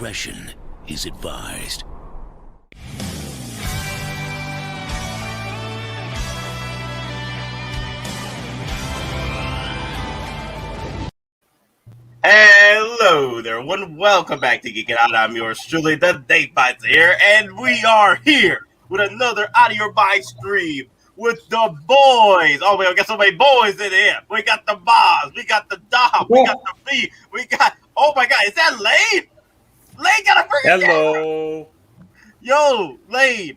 discretion is advised. Hello there, everyone. Welcome back to Geek It Out. I'm yours truly, the Datebites here, and we are here with another Out of Your Mind stream with the boys. Oh, we got so many boys in here. We got the Boz, we got the Dom, we got the B, we got. Oh my God, is that Lane? Lane got a freaking Hello. camera. Yo, Lane,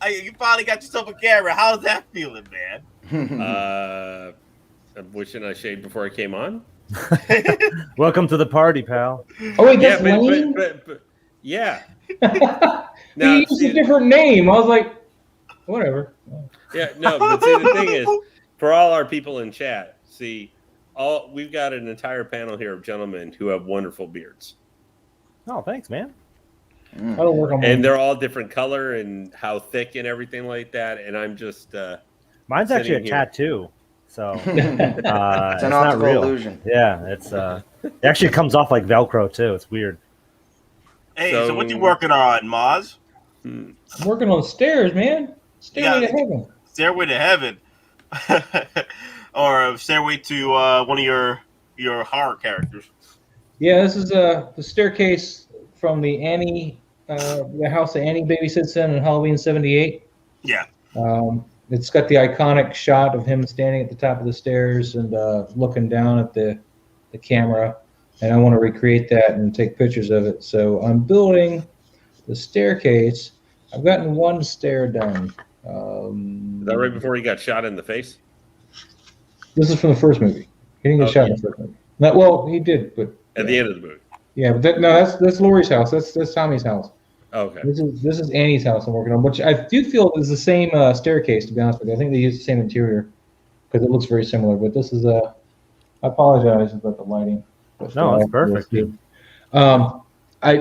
you finally got yourself a camera. How's that feeling, man? I'm wishing I shaved before I came on. Welcome to the party, pal. Oh wait, that's Lane? But yeah. He used a different name. I was like, whatever. Yeah, no, but see, the thing is, for all our people in chat, we've got an entire panel here of gentlemen who have wonderful beards. Oh, thanks, man. I don't work on and they're all different color and how thick and everything like that. And I'm just mine's actually a here. tattoo, so it's an not optical real. illusion. Yeah, it's it actually comes off like Velcro too. It's weird. Hey, so what you working on, Moz? I'm working on stairs, man. Stairway to heaven. Stairway to heaven, or Stairway to one of your horror characters. Yeah, this is the staircase from the Annie, the house that Annie babysits in Halloween '78. Yeah. It's got the iconic shot of him standing at the top of the stairs and looking down at the camera, and I want to recreate that and take pictures of it. So I'm building the staircase. I've gotten one stair done. is that right before he got shot in the face? This is from the first movie. He didn't get shot in the first movie. Well, he did, but At the end of the movie. yeah, but that's Laurie's house. That's Tommy's house. Okay. This is Annie's house I'm working on, which I do feel is the same staircase. To be honest with you, I think they use the same interior because it looks very similar. But this is I apologize about the lighting. No, it's perfect.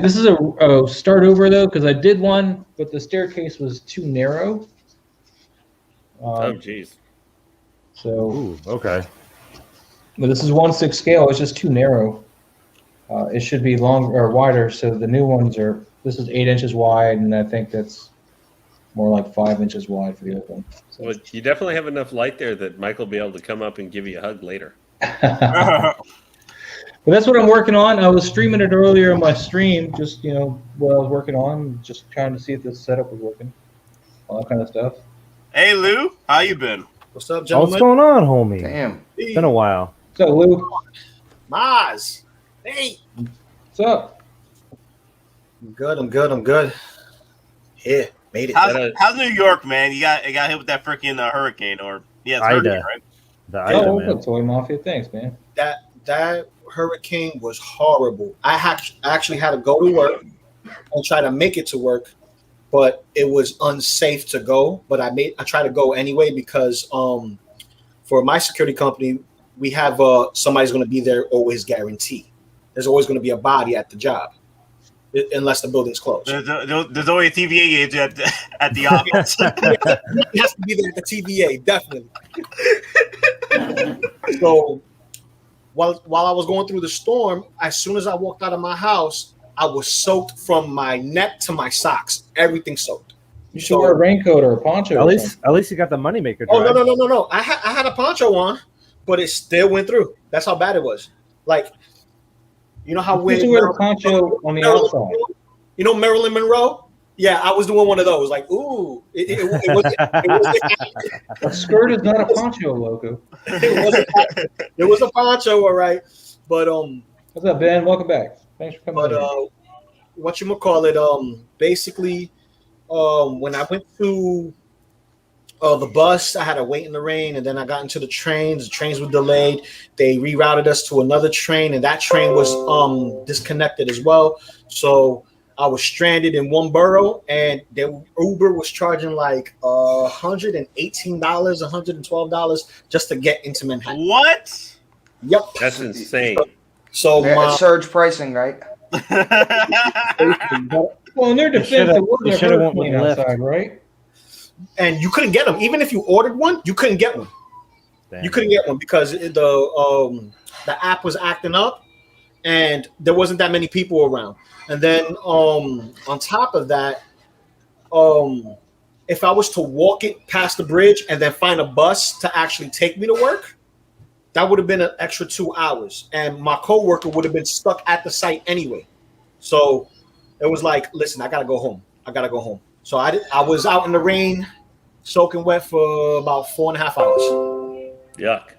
This is a start over though because I did one, but the staircase was too narrow. Oh, jeez. So. Ooh, okay. But this is 1/6 scale. It's just too narrow. It should be longer or wider. So the new ones are. This is 8 inches wide, and I think that's more like 5 inches wide for the other one. So. Well, you definitely have enough light there that Mike will be able to come up and give you a hug later. But that's what I'm working on. I was streaming it earlier on my stream, just what I was working on, just trying to see if this setup was working, all that kind of stuff. Hey Lou, how you been? What's up, gentlemen? What's going on, homie? Damn. It's been a while. So Lou, Maz. Hey. what's up? I'm good. Here, made it. How's New York, man? You got hit with that freaking hurricane, or it's Ida. hurricane, right? The Ida, Oh, man. Toy Mafia, thanks, man. That hurricane was horrible. I actually had to go to work and try to make it to work, but it was unsafe to go. But I tried to go anyway because for my security company, we have somebody's going to be there always guaranteed. There's always going to be a body at the job. Unless the building's closed. There's always a TVA agent at the office. He has to be there at the TVA, definitely. So while I was going through the storm, as soon as I walked out of my house, I was soaked from my neck to my socks. Everything soaked. You should wear a raincoat or a poncho. At least you got the moneymaker. Oh no! I had a poncho on, but it still went through. That's how bad it was. Like. You know how you wear a poncho on the outside. You know Marilyn Monroe? Yeah, I was doing one of those. Like, ooh, it a skirt is not a poncho, loco. It was a poncho, all right. But what's up, Ben? Welcome back. Thanks for coming. But whatchamacallit, basically, when I went to the bus, I had to wait in the rain, and then I got into the trains. The trains were delayed. They rerouted us to another train, and that train was disconnected as well. So I was stranded in one borough, and the Uber was charging like $118, $112 just to get into Manhattan. What? Yep, that's insane. So surge pricing, right? Well, in their defense, it was a hurricane outside, right? And you couldn't get them. Even if you ordered one, you couldn't get one. Damn. You couldn't get one because the app was acting up, and there wasn't that many people around. And then on top of that, if I was to walk it past the bridge and then find a bus to actually take me to work, that would have been an extra 2 hours, and my coworker would have been stuck at the site anyway. So it was like, listen, I gotta go home. So I was out in the rain, soaking wet for about 4.5 hours. Yuck.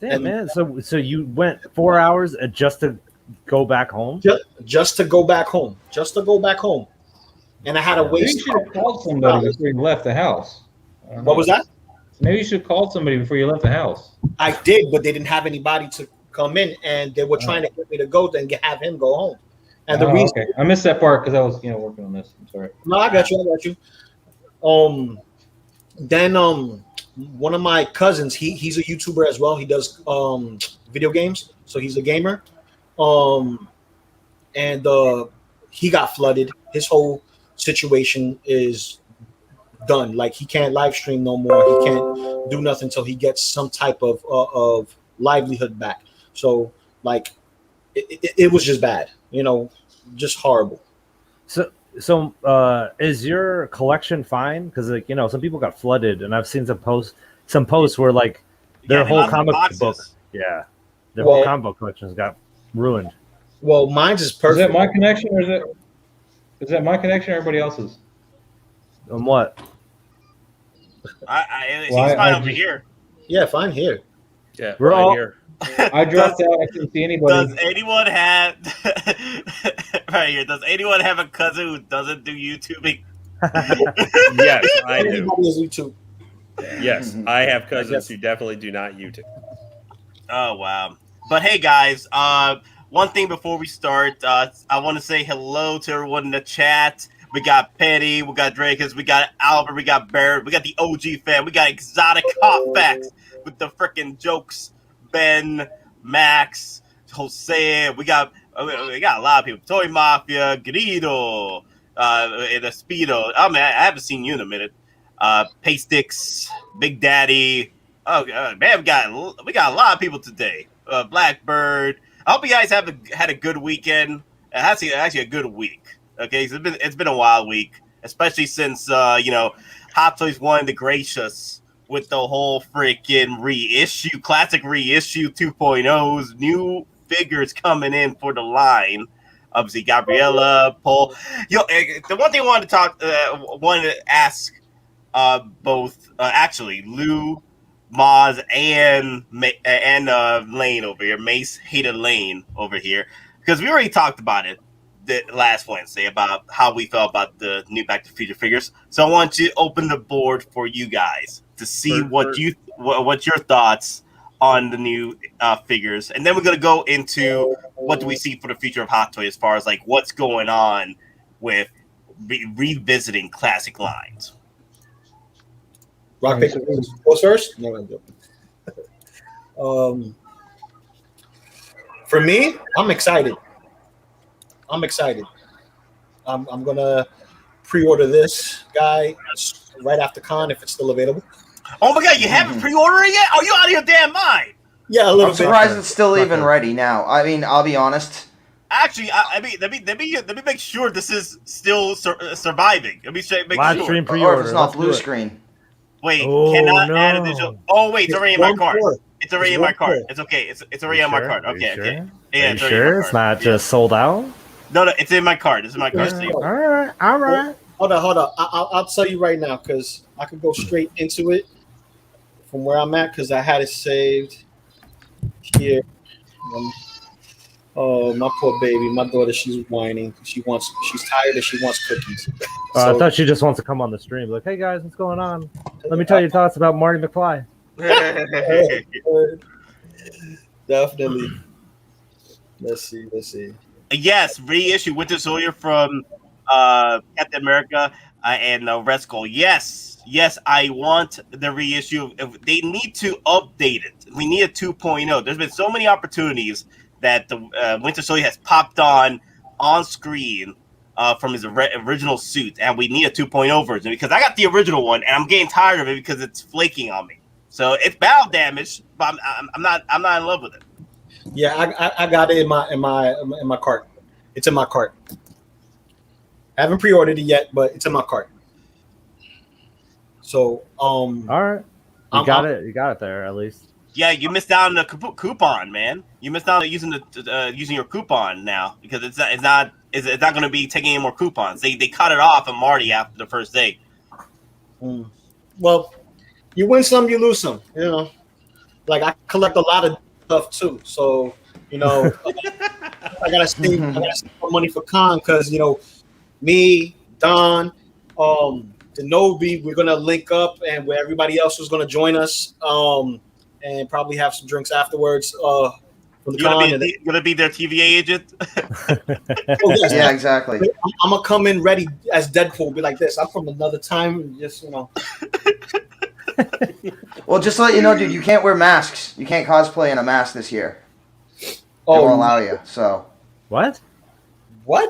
Damn, man. So you went 4 hours just to go back home? Just to go back home. And I had to Maybe you waste. should have called somebody before you left the house. What was that? Maybe you should have called somebody before you left the house. I did, but they didn't have anybody to come in, and they were trying to get me to go and have him go home. And the reason okay. I missed that part because I was, working on this. I'm sorry. No, I got you. Then one of my cousins, he's a YouTuber as well. He does video games, so he's a gamer. And he got flooded. His whole situation is done. Like, he can't live stream no more. He can't do nothing until he gets some type of livelihood back. So like it was just bad, just horrible. So is your collection fine? Because some people got flooded, and I've seen some posts where like their whole comic book, whole comic book collections got ruined. Well, mine's is perfect. Is that my connection, or is that my connection or everybody else's? On what? He's fine over here. Yeah, fine here. Yeah, we're all here. I dropped out. I couldn't see anybody. Does anyone have right here? Does anyone have a cousin who doesn't do YouTubing? Yes, I do. Everybody is YouTube. Yes, I have cousins who definitely do not YouTube. Oh wow! But hey, guys. One thing before we start, I want to say hello to everyone in the chat. We got Petty, we got Drakus, we got Albert, we got Barrett, we got the OG fan, we got Exotic Hot Facts with the freaking jokes. Ben, Max, Jose, we got a lot of people. Toy Mafia, Grito, and Speedo. Oh man, I haven't seen you in a minute. Paystix, Big Daddy. Oh man, we got a lot of people today. Blackbird. I hope you guys had a good weekend. Actually a good week. Okay, so it's been a wild week, especially since Hot Toys wanted to grace us with the whole freaking classic reissue 2.0s, new figures coming in for the line. Obviously, Gabriella, Paul. The one thing I wanted to ask both actually Lou, Moz, and Lane over here, Mace hated Lane over here, because we already talked about it last Wednesday about how we felt about the new Back to the Future figures. So I want to open the board for you guys to see what's your thoughts on the new figures, and then we're gonna go into what do we see for the future of Hot Toys as far as like what's going on with revisiting classic lines. Rock paper goes first. No, I'm joking. For me, I'm excited. I'm gonna pre-order this guy right after con if it's still available. Oh my god, you haven't pre-ordered it yet? Are you out of your damn mind? Yeah, a little I'm surprised it's still even ready now. I mean, I'll be honest. Actually, let me make sure this is still surviving. Let me make Live sure. stream pre-order. Or if it's not Let's blue do it. screen. Wait, Oh, cannot no. add additional. Oh wait, it's already in my card. It's already It's in my one card. card. It's okay. It's already on my card. Okay, Are you okay. sure? Yeah, Are you it's already in sure my it's card. not just sold out? No, it's in my card. It's in my card. Yeah. See? All right. Hold on. I'll tell you right now because I could go straight into it from where I'm at because I had it saved here. Oh, my poor baby, my daughter, she's whining. She's tired and she wants cookies. I thought she just wants to come on the stream. Like, hey guys, what's going on? Let me tell you thoughts about Marty McFly. Definitely. Let's see. Yes, reissue Winter Soldier from Captain America and Red Skull. Yes, I want the reissue. They need to update it. We need a 2.0. There's been so many opportunities that the Winter Soldier has popped on screen from his original suit, and we need a 2.0 version because I got the original one, and I'm getting tired of it because it's flaking on me. So it's battle damage, but I'm not in love with it. Yeah, I got it in my cart. It's in my cart. I haven't pre-ordered it yet, but it's in my cart. So, all right, you got it there at least. Yeah, you missed out on the coupon, man. You missed out on using using your coupon now because it's not going to be taking any more coupons. They cut it off on Marty after the first day. Well, you win some, you lose some. You know, like I collect a lot of stuff too, so you know, I gotta save more money for con because you know, me, Don, Denobi, we're gonna link up, and where everybody else was gonna join us, and probably have some drinks afterwards. From the con. Gonna be their TVA agent. Yes, yeah, exactly. I'm gonna come in ready as Deadpool, be like this. I'm from another time, just you know. Well, just to let you know, dude, you can't wear masks. You can't cosplay in a mask this year. Oh, they won't allow you. So what?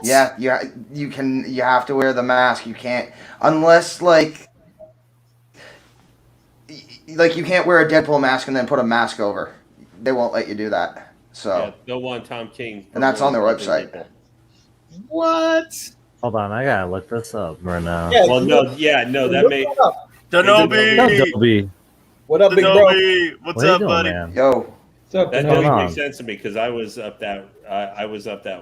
Yeah, you can. You have to wear the mask. You can't unless like you can't wear a Deadpool mask and then put a mask over. They won't let you do that. So yeah, they'll want Tom King, and that's on their website. What? Hold on, I gotta look this up right now. Yeah, well, no, that may. Denobi. What up, big bro? What's up, doing, buddy? Man? Yo. What's up, That Denobi? doesn't make sense to me because I was up that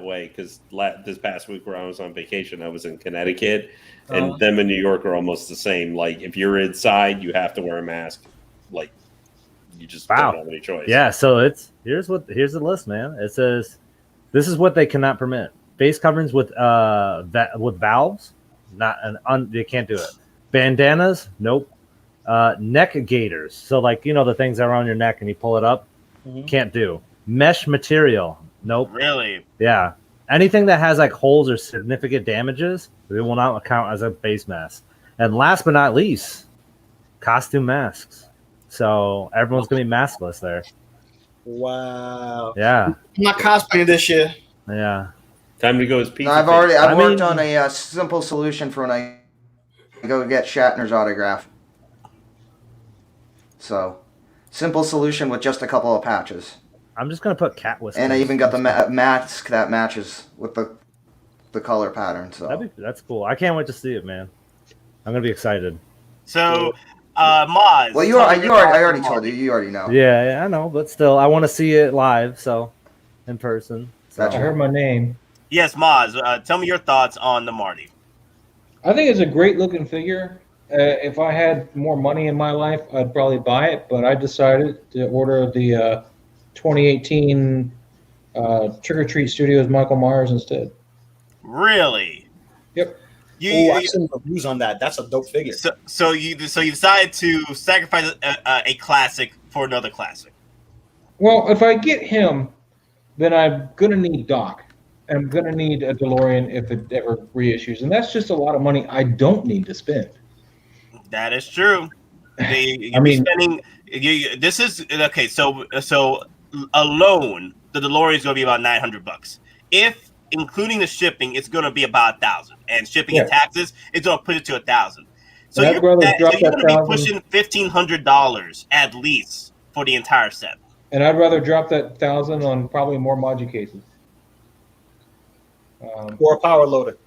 way because this past week where I was on vacation, I was in Connecticut, and them in New York are almost the same. Like if you're inside, you have to wear a mask. Like you just don't have any choice. Yeah, so here's the list, man. It says this is what they cannot permit: face coverings with valves, they can't do it. Bandanas, nope. Neck gaiters, so like you know the things that are on your neck and you pull it up, can't do. Mesh material, nope. Really? Yeah. Anything that has like holes or significant damages, they will not count as a face mask. And last but not least, costume masks. So everyone's gonna be maskless there. Wow. Yeah. I'm not cosplaying this year. Yeah. Time to go as pizza. I've worked on a simple solution for when I go get Shatner's autograph. So, simple solution with just a couple of patches. I'm just gonna put cat whiskers. And I even got the mask that matches with the color pattern. So that's cool. I can't wait to see it, man. I'm gonna be excited. So, Moz. Well, I already told you. You already know. Yeah, I know, but still, I want to see it live, so in person. So. I heard my name. Yes, Moz. Tell me your thoughts on the Marty. I think it's a great looking figure. If I had more money in my life, I'd probably buy it, but I decided to order the 2018 Trick or Treat Studios Michael Myers instead. Really? Yep. I've seen reviews on that. That's a dope figure. So you decided to sacrifice a classic for another classic. Well, if I get him, then I'm gonna need Doc. I'm gonna need a DeLorean if it ever reissues, and that's just a lot of money I don't need to spend. That is true. This is okay. So alone, the DeLorean is going to be about $900. If including the shipping, it's going to be about $1,000, and shipping and taxes, it's going to put it to $1,000. So you're going to be pushing $1,500 at least for the entire set. And I'd rather drop that $1,000 on probably more Maji cases. Or a power loader.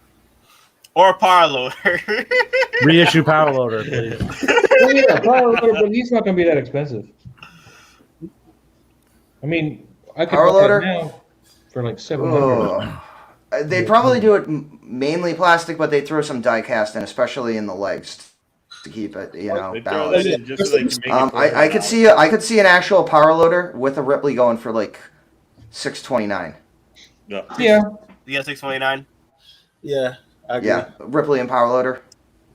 Or a power loader. Reissue power loader, please. Well, yeah, power loader, but he's not going to be that expensive. I mean, I could power loader now for like $700. They'd probably do it mainly plastic, but they'd throw some die cast in, especially in the legs, to keep it, balanced. I could see an actual power loader with a Ripley going for like $629. Yeah. Yeah, $629. Yeah. Yeah, Ripley and power loader.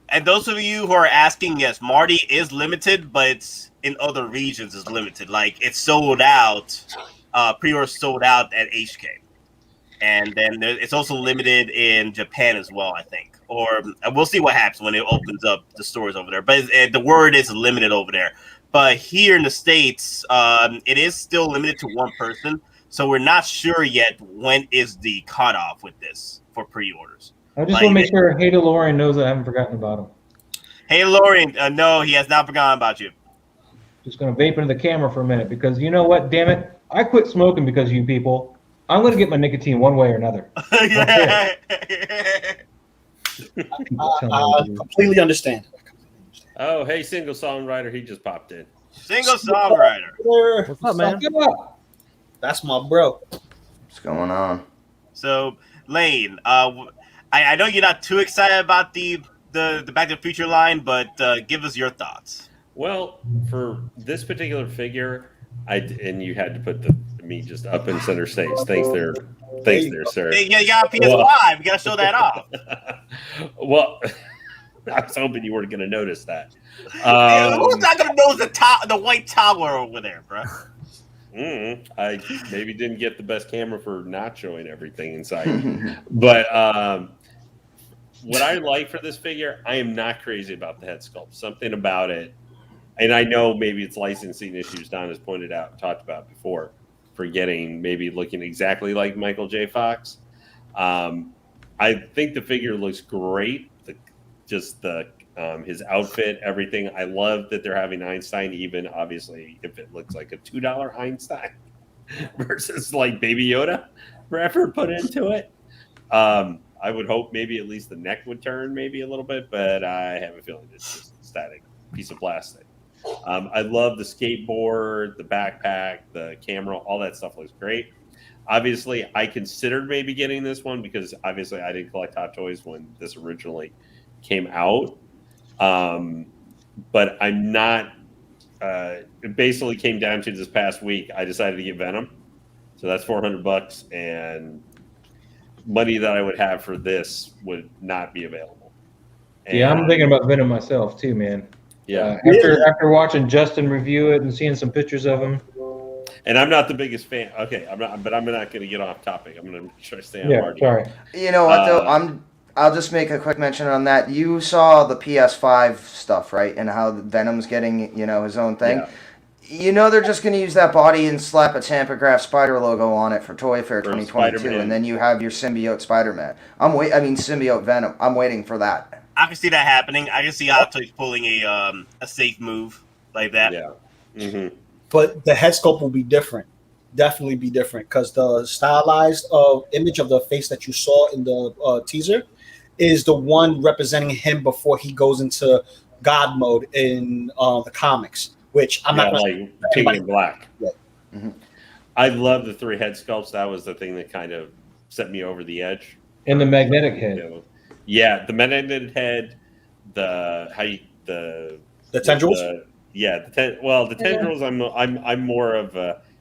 And those of you who are asking, yes, Marty is limited, but it's in other regions is limited. Like it's sold out, pre-order sold out at HK, and then it's also limited in Japan as well, I think. Or we'll see what happens when it opens up the stores over there. But the word is limited over there. But here in the States, it is still limited to one person. So we're not sure yet when is the cutoff with this for pre-orders. I just want to make sure Hey DeLorean knows I haven't forgotten about him. Hey DeLorean, no, he has not forgotten about you. Just going to vape into the camera for a minute because you know what? Damn it. I quit smoking because of you people. I'm going to get my nicotine one way or another. Yeah. I completely understand. Oh, hey, single songwriter, he just popped in. Single songwriter. What's up, man? That's my bro. What's going on? So, Lane, I know you're not too excited about the Back to the Future line, but give us your thoughts. Well, for this particular figure, and you had to put me just up in center stage. Thanks there, sir. Hey, you got a PS5. You got to show that off. Well, I was hoping you weren't going to notice that. Who's not going to notice the white tower over there, bro? I maybe didn't get the best camera for not showing everything inside. But what I like for this figure, I am not crazy about the head sculpt. Something about it, and I know maybe it's licensing issues Don has pointed out and talked about before, for getting maybe looking exactly like Michael J. Fox. I think the figure looks great. His outfit, everything. I love that they're having Einstein, even obviously if it looks like a $2 Einstein versus like Baby Yoda for effort put into it. I would hope maybe at least the neck would turn maybe a little bit, but I have a feeling it's just a static piece of plastic. I love the skateboard, the backpack, the camera, all that stuff looks great. Obviously, I considered maybe getting this one because obviously I didn't collect Hot Toys when this originally came out. But I'm not, it basically came down to this past week, I decided to get Venom. So that's $400, and money that I would have for this would not be available. And, yeah, I'm thinking about Venom myself too, man. Yeah. After watching Justin review it and seeing some pictures of him. And I'm not the biggest fan. Okay, I'm not going to get off topic. I'm going to try to stay on Marty. Sorry. You know what though? I'll just make a quick mention on that. You saw the PS5 stuff, right? And how Venom's getting, his own thing. Yeah. They're just going to use that body and slap a Tampagraph Spider logo on it for Toy Fair 2022, Spider-Man. And then you have your symbiote Spider-Man. Symbiote Venom. I'm waiting for that. I can see that happening. I can see Hot Toys pulling a safe move like that. Yeah. Mm-hmm. But the head sculpt will be different. Definitely be different, because the stylized image of the face that you saw in the teaser is the one representing him before he goes into God mode in the comics, which I'm not like pink and black. Yeah. Mm-hmm. I love the 3 head sculpts. That was the thing that kind of set me over the edge. And the magnetic head. Yeah, the magnetic head, the tendrils. The tendrils. I'm more of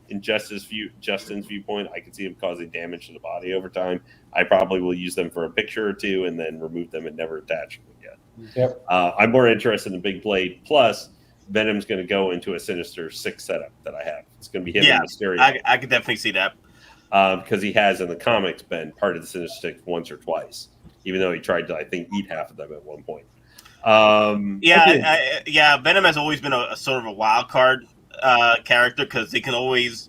in Justin's viewpoint. I can see them causing damage to the body over time. I probably will use them for a picture or two and then remove them and never attach them again. Yep. I'm more interested in the big blade. Plus, Venom's going to go into a Sinister 6 setup that I have. It's going to be him and Mysterio. I could definitely see that. Because he has in the comics been part of the Sinister 6 once or twice, even though he tried to, I think, eat half of them at one point. Venom has always been a sort of a wild card character, because he always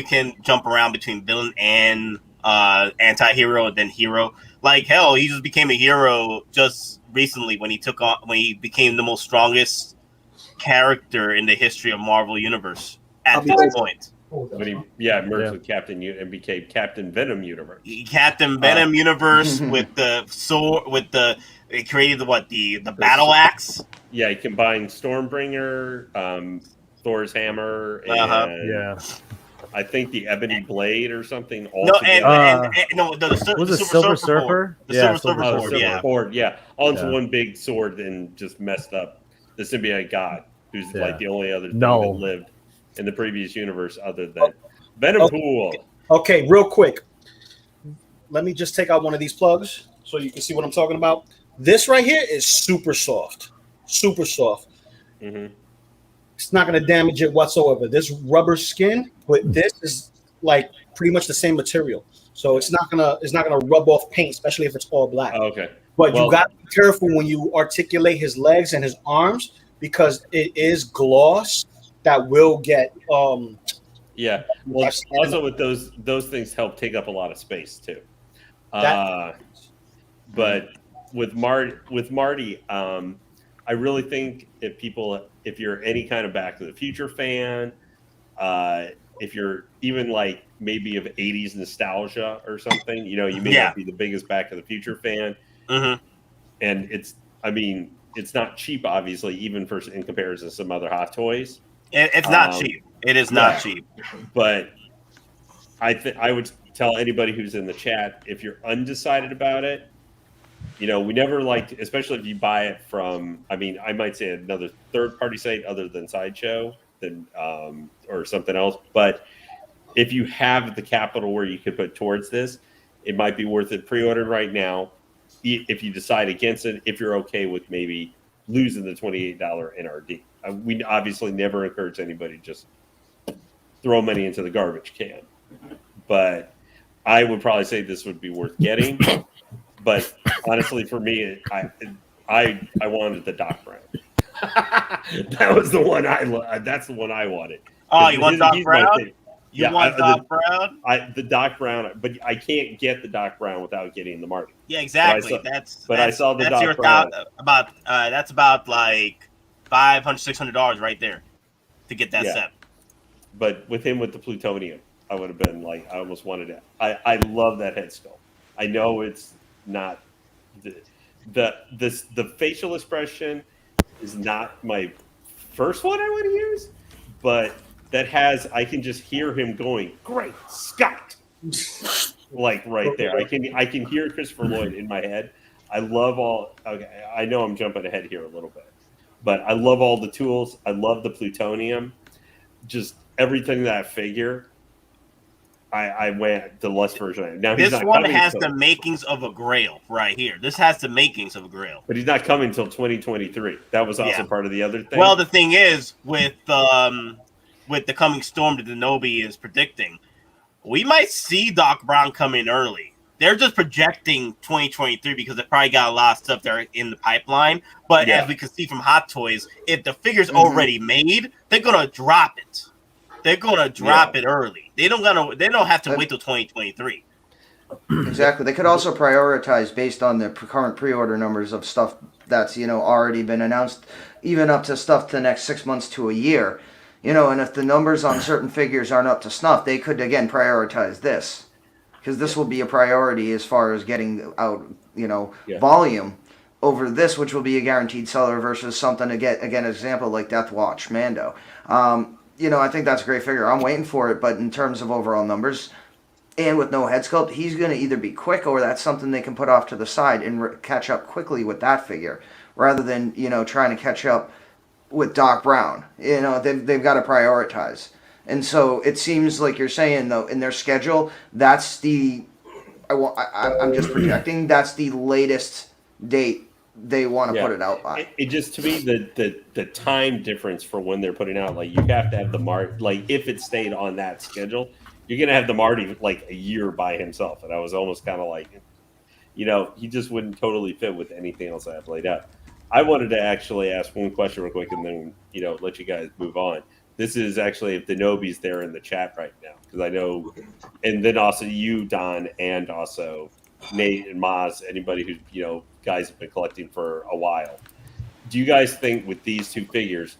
can jump around between villain and anti-hero and then hero. Like hell, he just became a hero just recently when he became the most strongest character in the history of Marvel Universe at this point. When he merged with Captain and became Captain Venom Universe. Captain Venom Universe with the sword, they created the battle axe. Yeah, he combined Stormbringer, Thor's hammer, and I think the Ebony Blade or something. Was it Silver Surfer? The Silver Sword. Yeah, all into one big sword, and just messed up the symbiote god, who's like the only other thing that lived in the previous universe other than Venom Pool. Okay, real quick. Let me just take out one of these plugs so you can see what I'm talking about. This right here is super soft. Super soft. Mm-hmm. It's not going to damage it whatsoever. This rubber skin, but this is like pretty much the same material. So it's not gonna rub off paint, especially if it's all black. Oh, okay. But you got to be careful when you articulate his legs and his arms, because it is gloss that will get Well, also with those things help take up a lot of space too. But with Marty, I really think if you're any kind of Back to the Future fan, if you're even like maybe of 80s nostalgia or something, you know, you may not be the biggest Back to the Future fan. And it's not cheap, obviously, even in comparison to some other Hot Toys. It's not cheap. It is not cheap. But I would tell anybody who's in the chat, if you're undecided about it, you know, we never liked, especially if you buy it from, I might say another third-party site other than Sideshow, or something else. But if you have the capital where you could put towards this, it might be worth it pre-ordered right now. If you decide against it, if you're okay with maybe losing the $28 NRD. We obviously never encourage anybody to just throw money into the garbage can. But I would probably say this would be worth getting. But honestly, for me, I wanted the Doc Brown. That was the one that's the one I wanted. Oh, you want Doc Brown? You want Doc Brown? The Doc Brown, but I can't get the Doc Brown without getting the Marty. Yeah, exactly. I saw the Doc Brown. That's about like $500, $600 right there to get that set. But with him with the plutonium, I would have been like, I almost wanted it. I love that head sculpt. I know it's not the facial expression is not my first one I would use, but I can just hear him going, "Great Scott!" like right there. I can hear Christopher Lloyd in my head. I love all. Okay, I know I'm jumping ahead here a little bit, but I love all the tools. I love the plutonium. Just everything that figure. I went the less version. Now this one has the makings of a Grail right here. This has the makings of a Grail, but he's not coming until 2023. That was also part of the other thing. Well, the thing is with the coming storm that Denobi is predicting, we might see Doc Brown come in early. They're just projecting 2023 because they probably got a lot of stuff there in the pipeline. But as we can see from Hot Toys, if the figure's already made, they're gonna drop it. They're gonna drop it early. They don't have to wait till 2023. Exactly. They could also prioritize based on the current pre-order numbers of stuff that's already been announced, even up to stuff the next 6 months to a year. And if the numbers on certain figures aren't up to snuff, they could again prioritize this, because this will be a priority as far as getting out volume over this, which will be a guaranteed seller versus something to get an example like Death Watch Mando. I think that's a great figure. I'm waiting for it, but in terms of overall numbers, and with no head sculpt, he's going to either be quick or that's something they can put off to the side and catch up quickly with that figure, rather than trying to catch up with Doc Brown. They've got to prioritize. And so it seems like you're saying, though, in their schedule, that's I'm just projecting, that's the latest date they want to put it out by. It just, to me, the time difference for when they're putting out, like, you have to have the Marty, like, if it stayed on that schedule, you're going to have the Marty like a year by himself. And I was almost kind of like, he just wouldn't totally fit with anything else I have laid out. I wanted to actually ask one question real quick and then, let you guys move on. This is actually if Denobi's there in the chat right now, because I know, and then also you, Don, and also Nate and Maz, anybody who, guys have been collecting for a while. Do you guys think with these two figures,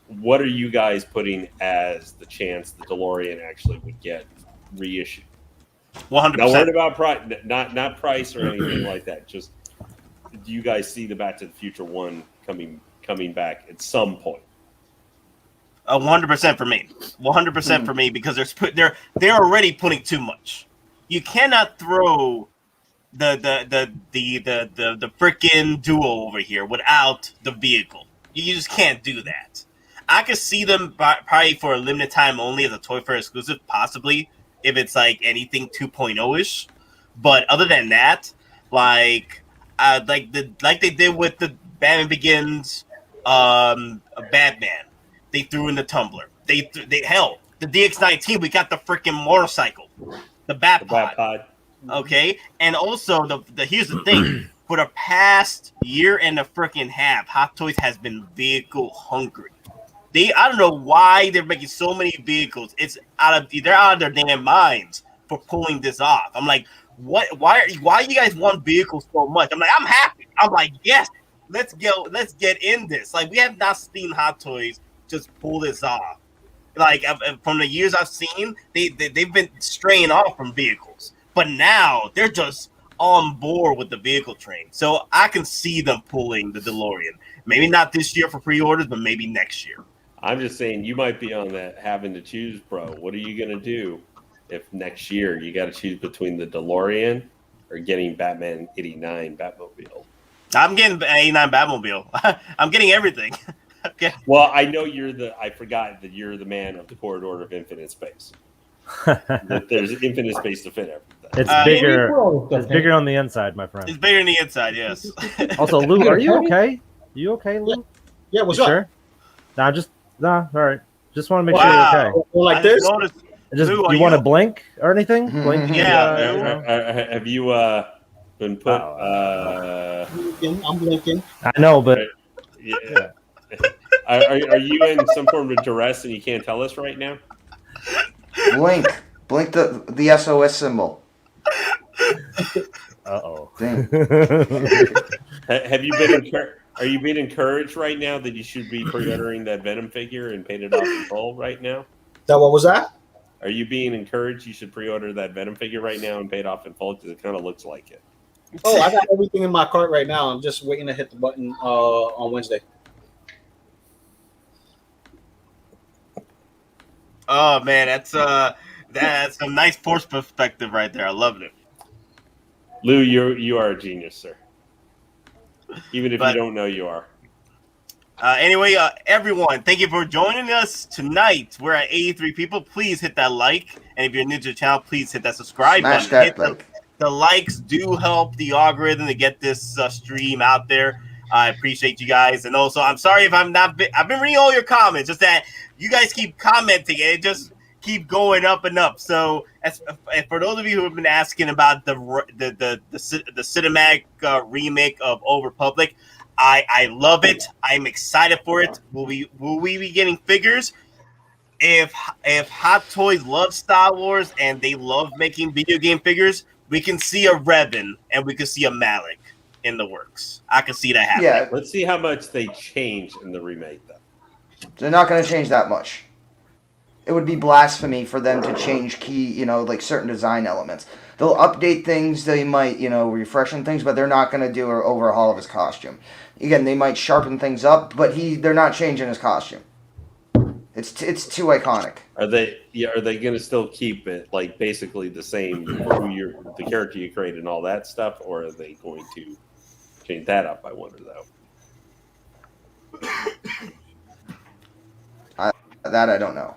what are you guys putting as the chance the DeLorean actually would get reissued? 100%. Not worried about price, not price or anything like that. Just, do you guys see the Back to the Future 1 coming back at some point? 100% for me. 100% for me, because they're already putting too much. You cannot throw the freaking duo over here without the vehicle. You just can't do that. I could see them probably for a limited time only as a Toy Fair exclusive, possibly if it's like anything 2.0-ish. But other than that, like they did with the Batman Begins, Batman, they threw in the Tumbler. They hell, the DX-19, we got the freaking motorcycle, the Batpod. Okay, and also here's the thing: for the past year and a freaking half, Hot Toys has been vehicle hungry. I don't know why they're making so many vehicles. They're out of their damn minds for pulling this off. I'm like, what? Why you guys want vehicles so much? I'm like, I'm happy. I'm like, yes, let's get in this. Like, we have not seen Hot Toys just pull this off like from the years I've seen, they've been straying off from vehicles, but now they're just on board with the vehicle train. So I can see them pulling the DeLorean. Maybe not this year for pre-orders, but maybe next year. I'm just saying you might be on that having to choose, bro. What are you gonna do if next year you got to choose between the DeLorean or getting Batman '89 Batmobile? I'm getting 89 Batmobile. I'm getting everything. Okay. Well, I know I forgot that you're the man of the corridor of infinite space. There's infinite space to fit everything. It's bigger. It's bigger on the inside, my friend. It's bigger on the inside, yes. Also, Lou, are you okay? You okay, Lou? Yeah, what's up? Sure? All right. Just want to make sure you're okay. Well, like this? Lou, you want to blink or anything? Blink? Yeah. Have you been put? I'm blinking. I know, but yeah. Are you in some form of duress and you can't tell us right now? Blink the SOS symbol. Uh-oh. Have you been Are you being encouraged right now that you should be pre-ordering that Venom figure and paid it off in full right now? What was that? Are you being encouraged you should pre-order that Venom figure right now and pay it off in full? Because it kind of looks like it. Oh, I got everything in my cart right now. I'm just waiting to hit the button on Wednesday. Oh man, that's a nice force perspective right there. I loved it. Lou, you are a genius, sir. Even if you don't know, you are. Anyway, everyone, thank you for joining us tonight. We're at 83 people. Please hit that like, and if you're new to the channel, please hit that subscribe Smash button. that like. The likes do help the algorithm to get this stream out there. I appreciate you guys, and also I'm sorry if I've been reading all your comments. Just that you guys keep commenting, and it just keep going up and up. So, for those of you who have been asking about the cinematic remake of Old Republic, I love it. I'm excited for it. Will we be getting figures? If Hot Toys love Star Wars and they love making video game figures, we can see a Revan and we can see a Malik in the works. I can see that happening. Yeah. Let's see how much they change in the remake, though. They're not going to change that much. It would be blasphemy for them to change key, like certain design elements. They'll update things, they might, refreshen things, but they're not going to do an overhaul of his costume. Again, they might sharpen things up, but they're not changing his costume. It's too iconic. Are they going to still keep it like basically the same for the character you create and all that stuff, or are they going to change that up? I wonder though. That I don't know.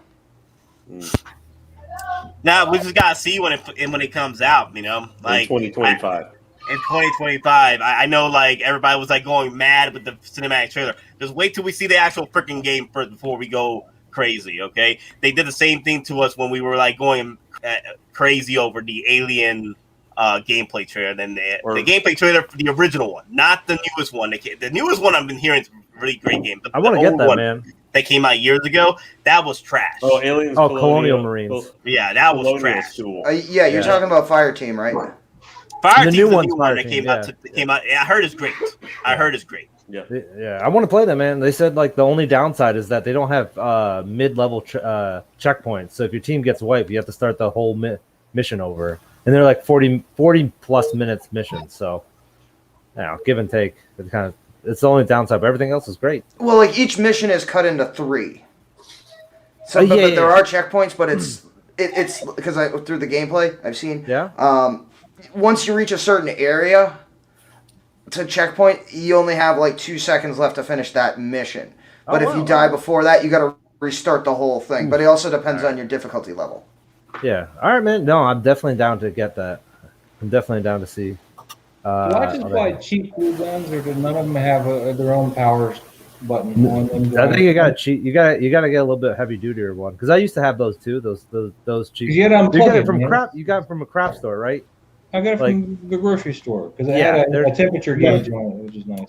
Now we just gotta see when it comes out. Like 2025. In 2025, I know like everybody was like going mad with the cinematic trailer. Just wait till we see the actual freaking game first before we go crazy. Okay, they did the same thing to us when we were like going crazy over the Alien gameplay trailer. Then the gameplay trailer for the original one, not the newest one. The newest one I've been hearing is a really great game. I want to get that, man. That came out years ago. That was trash. Oh, Aliens. Colonial Marines. Yeah, that was trash. You're talking about Fireteam, right? Fireteam, the new one that came out. I heard it's great. Yeah. I want to play them, man. They said like the only downside is that they don't have mid-level checkpoints. So if your team gets wiped, you have to start the whole mission over, and they're like 40 plus minutes missions. So, give and take. It's the only downside, but everything else is great. Well, like each mission is cut into 3. So, but there are checkpoints, but it's because through the gameplay I've seen. Yeah. Once you reach a certain area to checkpoint, you only have like 2 seconds left to finish that mission. But if you die before that, you got to restart the whole thing. But it also depends on your difficulty level. Yeah. All right, man. No, I'm definitely down to get that. I'm definitely down to see. Do I just buy cheap glue guns, or do none of them have their own power button on them? I think you got to cheat. You got to get a little bit heavy duty one, because I used to have those too. Those cheap. You got it from crap. You got it from a crap store, right? I got it from the grocery store because it had a temperature gauge on it, which is nice.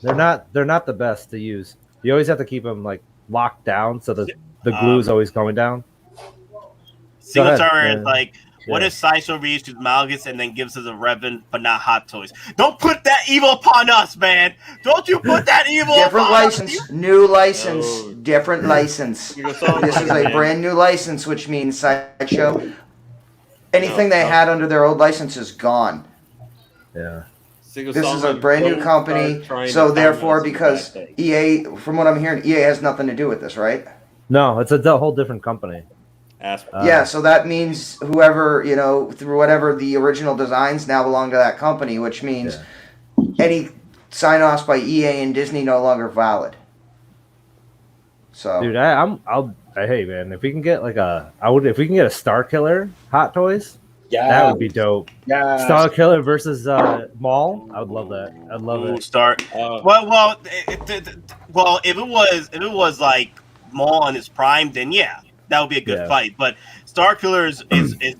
They're not the best to use. You always have to keep them like locked down so the glue is always going down. Single turner is like What if Sideshow reissues Malgus and then gives us a Revan, but not Hottoys? Don't put that evil upon us, man! Don't you put that evil Different upon license, us! new license, Oh. different license. This is a brand new license, which means Sideshow. Anything they had under their old license is gone. Yeah. This is a brand new company, so therefore, because EA, from what I'm hearing, EA has nothing to do with this, right? No, it's a whole different company. Yeah, so that means whoever, through whatever the original designs now belong to that company, which means any sign-offs by EA and Disney no longer valid. So, dude, hey man, if we can get if we can get a Star Killer Hot Toys, that would be dope. Yeah, Star Killer versus Maul, I would love that. I'd love it. Start. Well, if it was like Maul in his prime, then yeah, that would be a good fight. But Star Killer is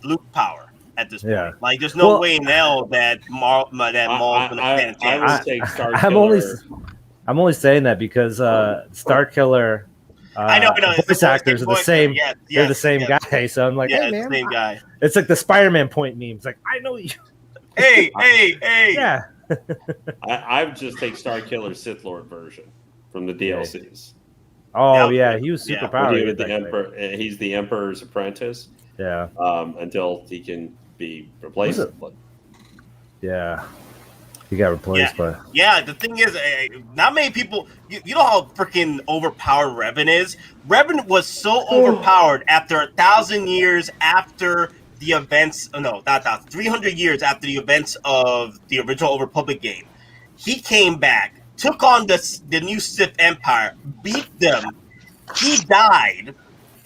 Luke power at this point. Yeah. Like, there's no way in hell that Maul's gonna stand a chance. I would take Star Killer. I'm only saying that because Star Killer. I know. Voice actors are the same. They're the same guy. So I'm like, hey it's man, the same guy. It's like the Spider-Man point meme. It's like, I know you. Hey. Yeah. I would just take Star Killer Sith Lord version from the DLCs. Oh yeah, he was super powered. He's the Emperor's apprentice. Yeah. Until he can be replaced. Yeah. He got replaced by. Yeah, the thing is, not many people. You know how freaking overpowered Revan is. Revan was so overpowered after 1,000 years after the events. Oh, no, not 300 years after the events of the original Old Republic game. He came back, took on the new Sith Empire, beat them. He died,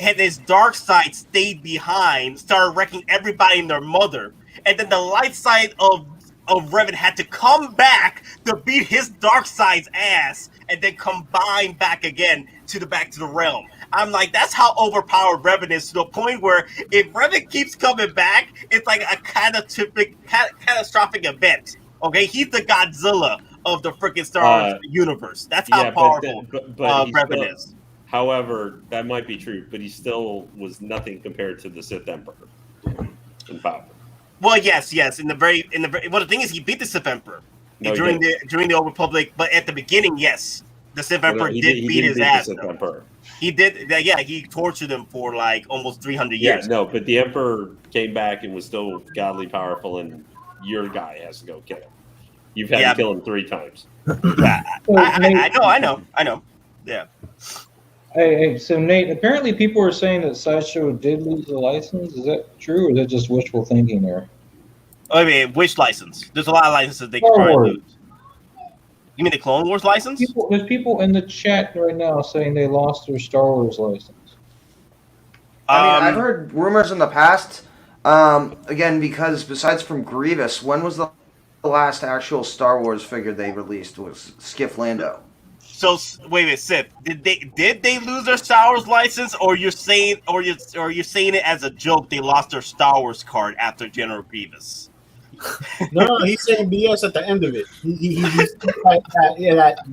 and his dark side stayed behind, started wrecking everybody and their mother, and then the light side of Revan had to come back to beat his dark side's ass and then combine back again to the realm. I'm like, that's how overpowered Revan is, to the point where if Revan keeps coming back, it's like a catastrophic event. Okay, he's the Godzilla of the freaking Star Wars universe. That's how powerful Revan is. However, that might be true, but he still was nothing compared to the Sith Emperor in power. Well, yes. Well, the thing is, he beat the Sith Emperor during the Old Republic, but at the beginning, yes, the Sith Emperor did beat his ass. He did. Yeah, he tortured him for like almost 300 years. Yeah, no, but the Emperor came back and was still godly powerful, and your guy has to go kill him. You've had to kill him 3 times. I know. Yeah. Hey, so Nate, apparently people are saying that Sideshow did lose the license. Is that true, or is that just wishful thinking there? I mean, which license? There's a lot of licenses they could probably lose. You mean the Clone Wars license? There's people in the chat right now saying they lost their Star Wars license. I mean, I've heard rumors in the past. Again, because besides from Grievous, when was the last actual Star Wars figure they released? Was Skiff Lando? So wait, Sith. Did they lose their Star Wars license, or you're saying it as a joke? They lost their Star Wars card after General Grievous. No, he's saying BS at the end of it.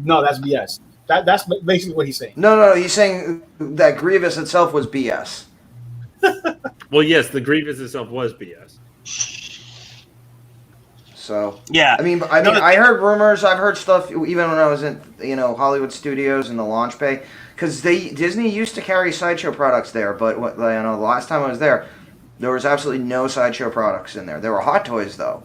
No, that's BS. That's basically what he's saying. No, he's saying that Grievous itself was BS. Well, yes, the Grievous itself was BS. So yeah, I heard rumors. I've heard stuff even when I was in Hollywood Studios in the launch bay, because Disney used to carry Sideshow products there, but the last time I was there was absolutely no Sideshow products in there. There were Hot Toys though.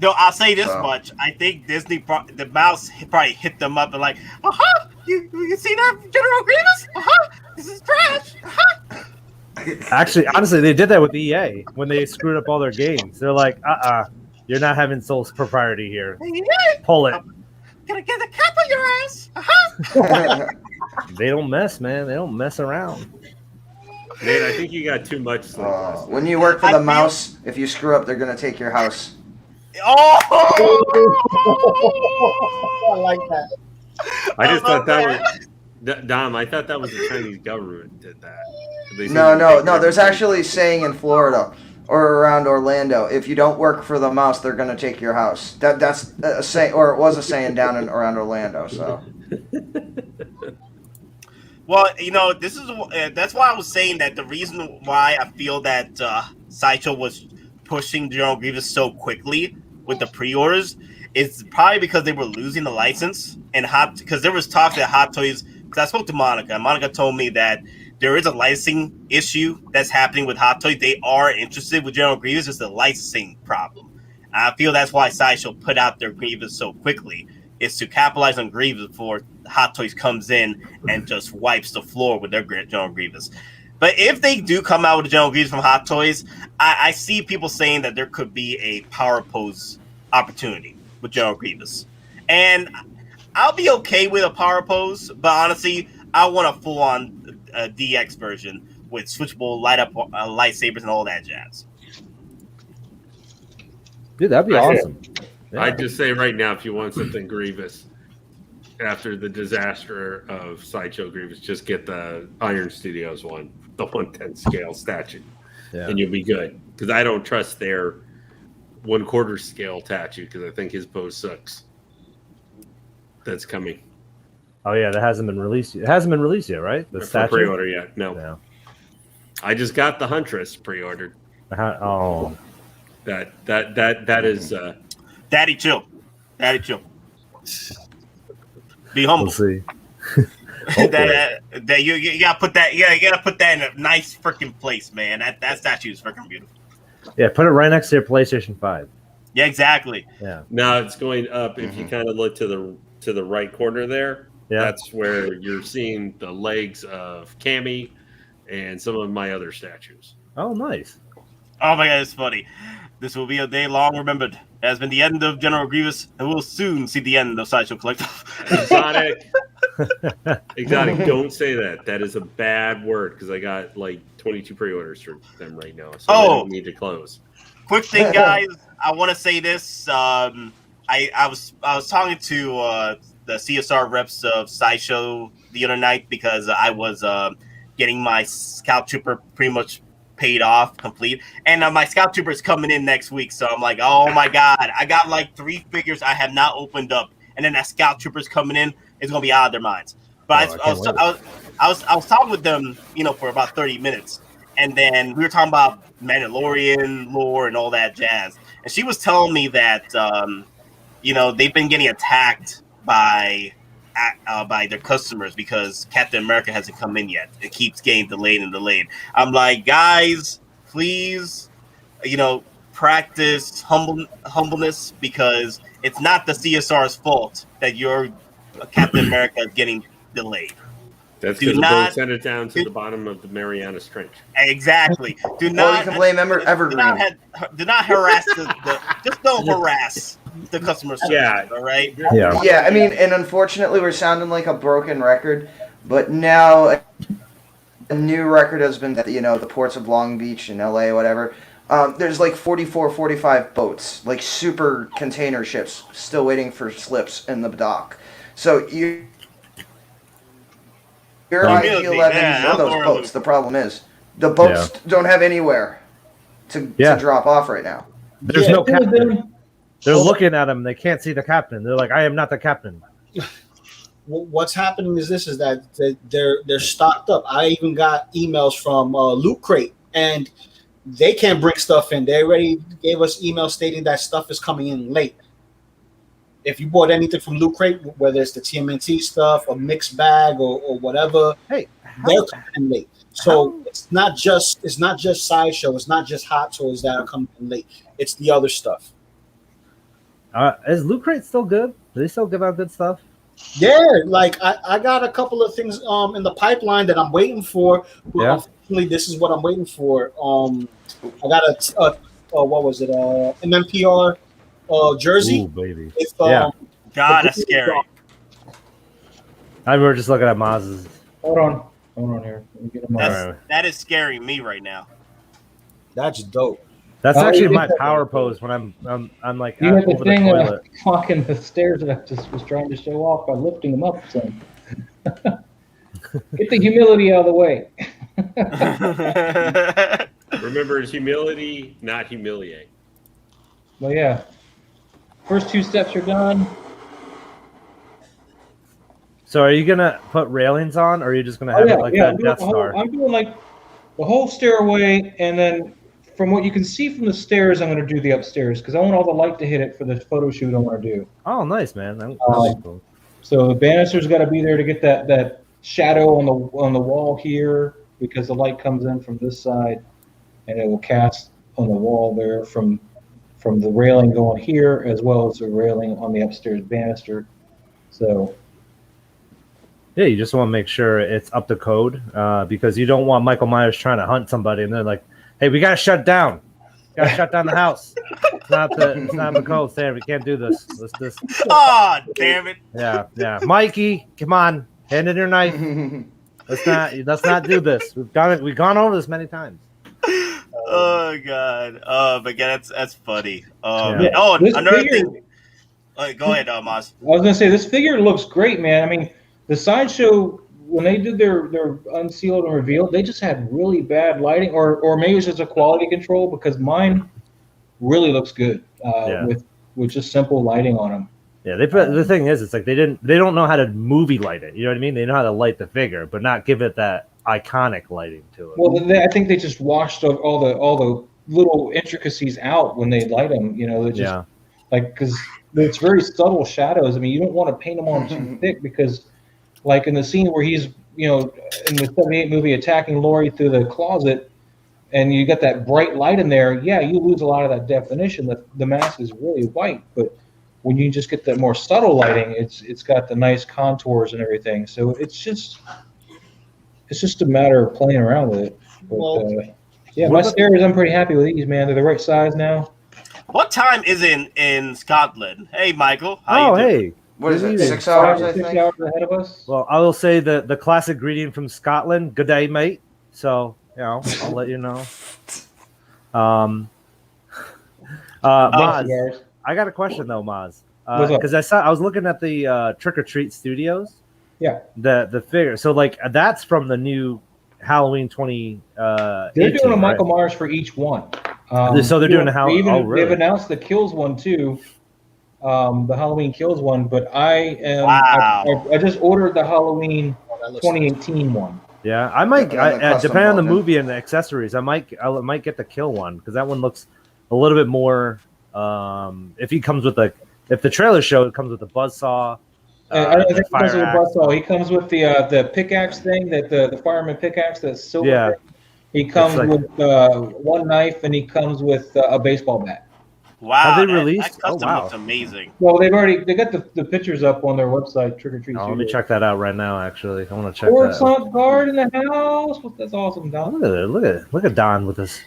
No, I'll say this much: I think Disney, the mouse probably hit them up and like, aha, you see that, General Grievous? Aha, this is trash. Actually, honestly, they did that with EA when they screwed up all their games. They're like, you're not having sole propriety here. Pull it. Gonna get the cap on your ass. Uh-huh. They don't mess, man. They don't mess around. Nate, I think you got too much. When you work for the mouse, if you screw up, they're gonna take your house. Oh! I like that. I just thought that was Dom. I thought that was the Chinese government did that. No. There's actually saying in Florida or around Orlando, if you don't work for the mouse, they're going to take your house. That's a saying, or it was a saying down around Orlando. So, well, this is that's why I was saying that the reason why I feel that Sideshow was pushing General Grievous so quickly with the pre-orders is probably because they were losing the license and because there was talk that Hottoys. Because I spoke to Monica. Monica told me that there is a licensing issue that's happening with Hottoys. They are interested with General Grievous. It's a licensing problem. I feel that's why Sideshow put out their Grievous so quickly, is to capitalize on Grievous before Hottoys comes in and just wipes the floor with their General Grievous. But if they do come out with a General Grievous from Hottoys, I see people saying that there could be a power pose opportunity with General Grievous. And I'll be okay with a power pose, but honestly, I want a full-on DX version with switchable light-up lightsabers and all that jazz. Dude, that'd be awesome. Yeah. I'd just say right now, if you want something Grievous, after the disaster of Sideshow Grievous, just get the Iron Studios one, the 1/10 scale statue, and you'll be good. Because I don't trust their 1/4 scale statue, because I think his pose sucks. That's coming. Oh yeah, that hasn't been released. It hasn't been released yet, right? The statue pre-order yet? No. Yeah. I just got the Huntress pre-ordered. Oh. That is Daddy chill. Daddy chill. Be humble. We'll see. that you gotta put that. Yeah, you gotta put that in a nice freaking place, man. That statue is freaking beautiful. Yeah, put it right next to your PlayStation 5. Yeah, exactly. Yeah. Now it's going up. If you kind of look to the right corner there, that's where you're seeing the legs of Cammy and some of my other statues. Oh, nice. Oh my god, it's funny. This will be a day long remembered. It has been the end of General Grievous, and we'll soon see the end of Sideshow Collectibles. Exotic, don't say that. That is a bad word, because I got like 22 pre-orders for them right now, so I don't need to close. Quick thing, guys. I want to say this. I was talking to the CSR reps of Sideshow the other night, because I was getting my Scout Trooper pretty much paid off, complete, and my Scout Trooper is coming in next week. So I'm like, oh my god, I got like 3 figures I have not opened up, and then that Scout Trooper is coming in. It's gonna be out of their minds. But I was talking with them, for about 30 minutes, and then we were talking about Mandalorian lore and all that jazz. And she was telling me that they've been getting attacked by their customers because Captain America hasn't come in yet. It keeps getting delayed and delayed. I'm like, guys, please, practice humbleness, because it's not the CSR's fault that your Captain America is getting delayed. That's because the boat sent it down to the bottom of the Marianas Trench. Exactly. Do not. You can blame Evergreen. Do not harass just don't harass the customer service. Yeah. All right. Yeah. I mean, and unfortunately, we're sounding like a broken record. But now, a new record has been that the ports of Long Beach and LA, whatever. There's like 44, 45 boats, like super container ships, still waiting for slips in the dock. So you're ideal 11 on those boats. The problem is the boats don't have anywhere to drop off right now. There's no captain. They're looking at him. They can't see the captain. They're like, I am not the captain. What's happening is that they're stocked up. I even got emails from Loot Crate, and they can't bring stuff in. They already gave us emails stating that stuff is coming in late. If you bought anything from Loot Crate, whether it's the TMNT stuff, a mixed bag, or whatever, they're coming in late. So it's not just Sideshow. It's not just Hot Toys that are coming in late. It's the other stuff. Is Loot Crate still good? Do they still give out good stuff? Yeah, like I got a couple of things in the pipeline that I'm waiting for. Unfortunately, this is what I'm waiting for. I got a what was it? MMPR jersey. Ooh, baby. It's, God, that's scary. I were just looking at Maz's. Hold on here. Let me get him that is scaring me right now. That's dope. That's actually my power pose when I'm like you had the thing the toilet. Walking the stairs that I just was trying to show off by lifting them up. So. Get the humility out of the way. Remember, it's humility, not humiliate. Well, yeah. First 2 steps are done. So are you gonna put railings on, or are you just gonna have it like that Death Star? I'm doing like the whole stairway, and then from what you can see from the stairs, I'm going to do the upstairs because I want all the light to hit it for the photo shoot I want to do. Oh, nice, man. That's cool. So the banister's got to be there to get that shadow on the wall here because the light comes in from this side, and it will cast on the wall there from the railing going here as well as the railing on the upstairs banister. So. Yeah, you just want to make sure it's up to code because you don't want Michael Myers trying to hunt somebody and they're like, "Hey, we gotta shut down. We gotta shut down the house. It's not the code, Sam. We can't do this. Let's Oh, damn it! Yeah. Mikey, come on, hand in your knife. Let's not do this. We've gone over this many times. Oh God. But yeah, that's funny. Yeah. Oh, another thing. Go ahead, Moz. I was gonna say this figure looks great, man. I mean, the Sideshow when they did their unsealed and revealed, they just had really bad lighting, or maybe it's just a quality control because mine really looks good with just simple lighting on them. Yeah, the thing is, it's like they don't know how to movie light it. You know what I mean? They know how to light the figure, but not give it that iconic lighting to it. Well, I think they just washed all the little intricacies out when they light them. You know, they just because it's very subtle shadows. I mean, you don't want to paint them on too thick because, like in the scene where he's in the '78 movie attacking Laurie through the closet, and you got that bright light in there. Yeah, you lose a lot of that definition. The mask is really white, but when you just get that more subtle lighting, it's got the nice contours and everything. So it's just a matter of playing around with it. But, my stairs, I'm pretty happy with these, man. They're the right size now. What time is it in Scotland? Hey, Michael. Hey. What is it? 6 hours, I think? 6 hours ahead of us. Well, I will say the classic greeting from Scotland, good day, mate. So, I'll let you know. Maz, I got a question though, Maz. Because I was looking at the Trick or Treat Studios. Yeah. The figure. So that's from the new Halloween 20. They're doing a Michael Myers for each one. So they're doing a Halloween. Really? They've announced the Kills one too. The Halloween Kills one, but I just ordered the Halloween 2018 one. Yeah, I might. Depending on the movie and the accessories, I might get the Kill one because that one looks a little bit more. If he comes with if the trailer show, it comes with the buzzsaw. I don't think he comes with a buzzsaw. He comes with the pickaxe thing the fireman pickaxe that's silver. Yeah. He comes with one knife and he comes with a baseball bat. Wow, have they released? That custom looks amazing. Well, they got the pictures up on their website, Trick or Treat. Let me check that out right now. Actually, I want to check. Sports Hunt Guard in the house. That's awesome, Don. Look at Don with this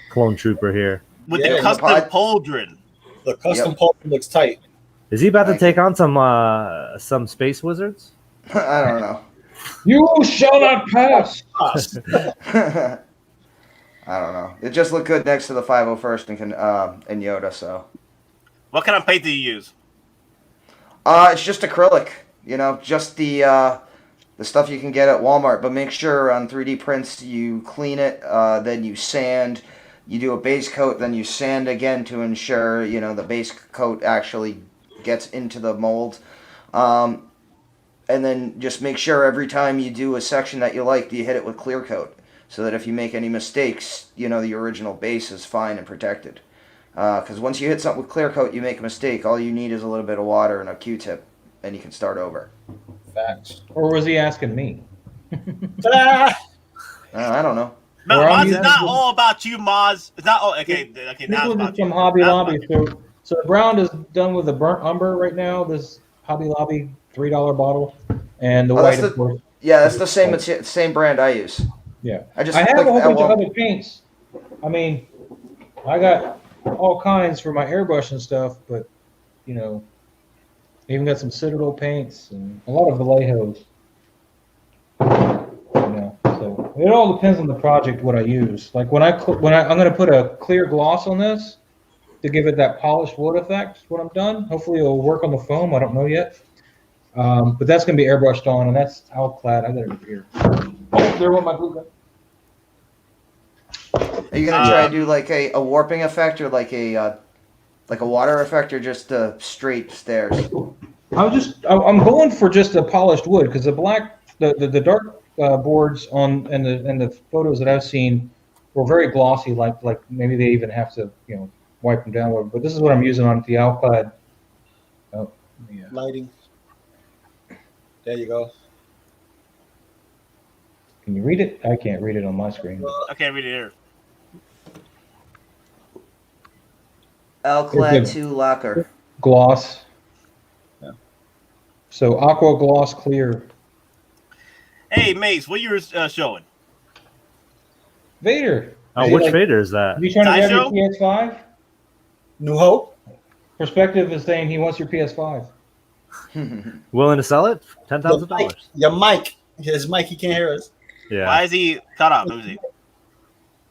clone trooper here with the custom pauldron. The custom pauldron looks tight. Is he about to take on some space wizards? I don't know. You shall not pass. I don't know. It just looked good next to the 501st and Yoda. So, what kind of paint do you use? It's just acrylic. Just the stuff you can get at Walmart. But make sure on 3D prints you clean it, then you sand. You do a base coat, then you sand again to ensure the base coat actually gets into the mold. And then just make sure every time you do a section that you like, you hit it with clear coat. So that if you make any mistakes, the original base is fine and protected. Because once you hit something with clear coat, you make a mistake. All you need is a little bit of water and a Q-tip, and you can start over. Facts. Or was he asking me? I don't know. No, Moz is not all about you, Moz. It's not all. Okay. This Now one's about from you. Hobby Lobby. So Brown is done with the burnt umber right now. This Hobby Lobby $3 bottle, and the white, of course. Yeah, that's the same brand I use. Yeah, I have a whole bunch of other paints. I mean, I got all kinds for my airbrush and stuff, but I even got some Citadel paints and a lot of Vallejos. So it all depends on the project what I use. Like when I'm going to put a clear gloss on this to give it that polished wood effect when I'm done. Hopefully it'll work on the foam. I don't know yet. But that's going to be airbrushed on, and that's Alclad. I got it over here. Oh, there went my glue gun. Are you gonna try to do like a warping effect or like a water effect or just straight stairs? I'm going for just a polished wood because the black the dark boards and the photos that I've seen or very glossy, like maybe they even have to wipe them down. But this is what I'm using on the iPad. Oh, yeah. Lighting. There you go. Can you read it? I can't read it on my screen. I can't read it here. Alclad 2 lacquer. Gloss. Yeah. So aqua gloss clear. Hey, Mace, what you were showing? Vader. Oh, which Vader is that? Are you trying to grab Sideshow? your PS5? New Hope. Perspective is saying he wants your PS5. Willing to sell it? $10,000. Your mic. His mic. He can't hear us. Yeah. Why is he cut off? Let me see.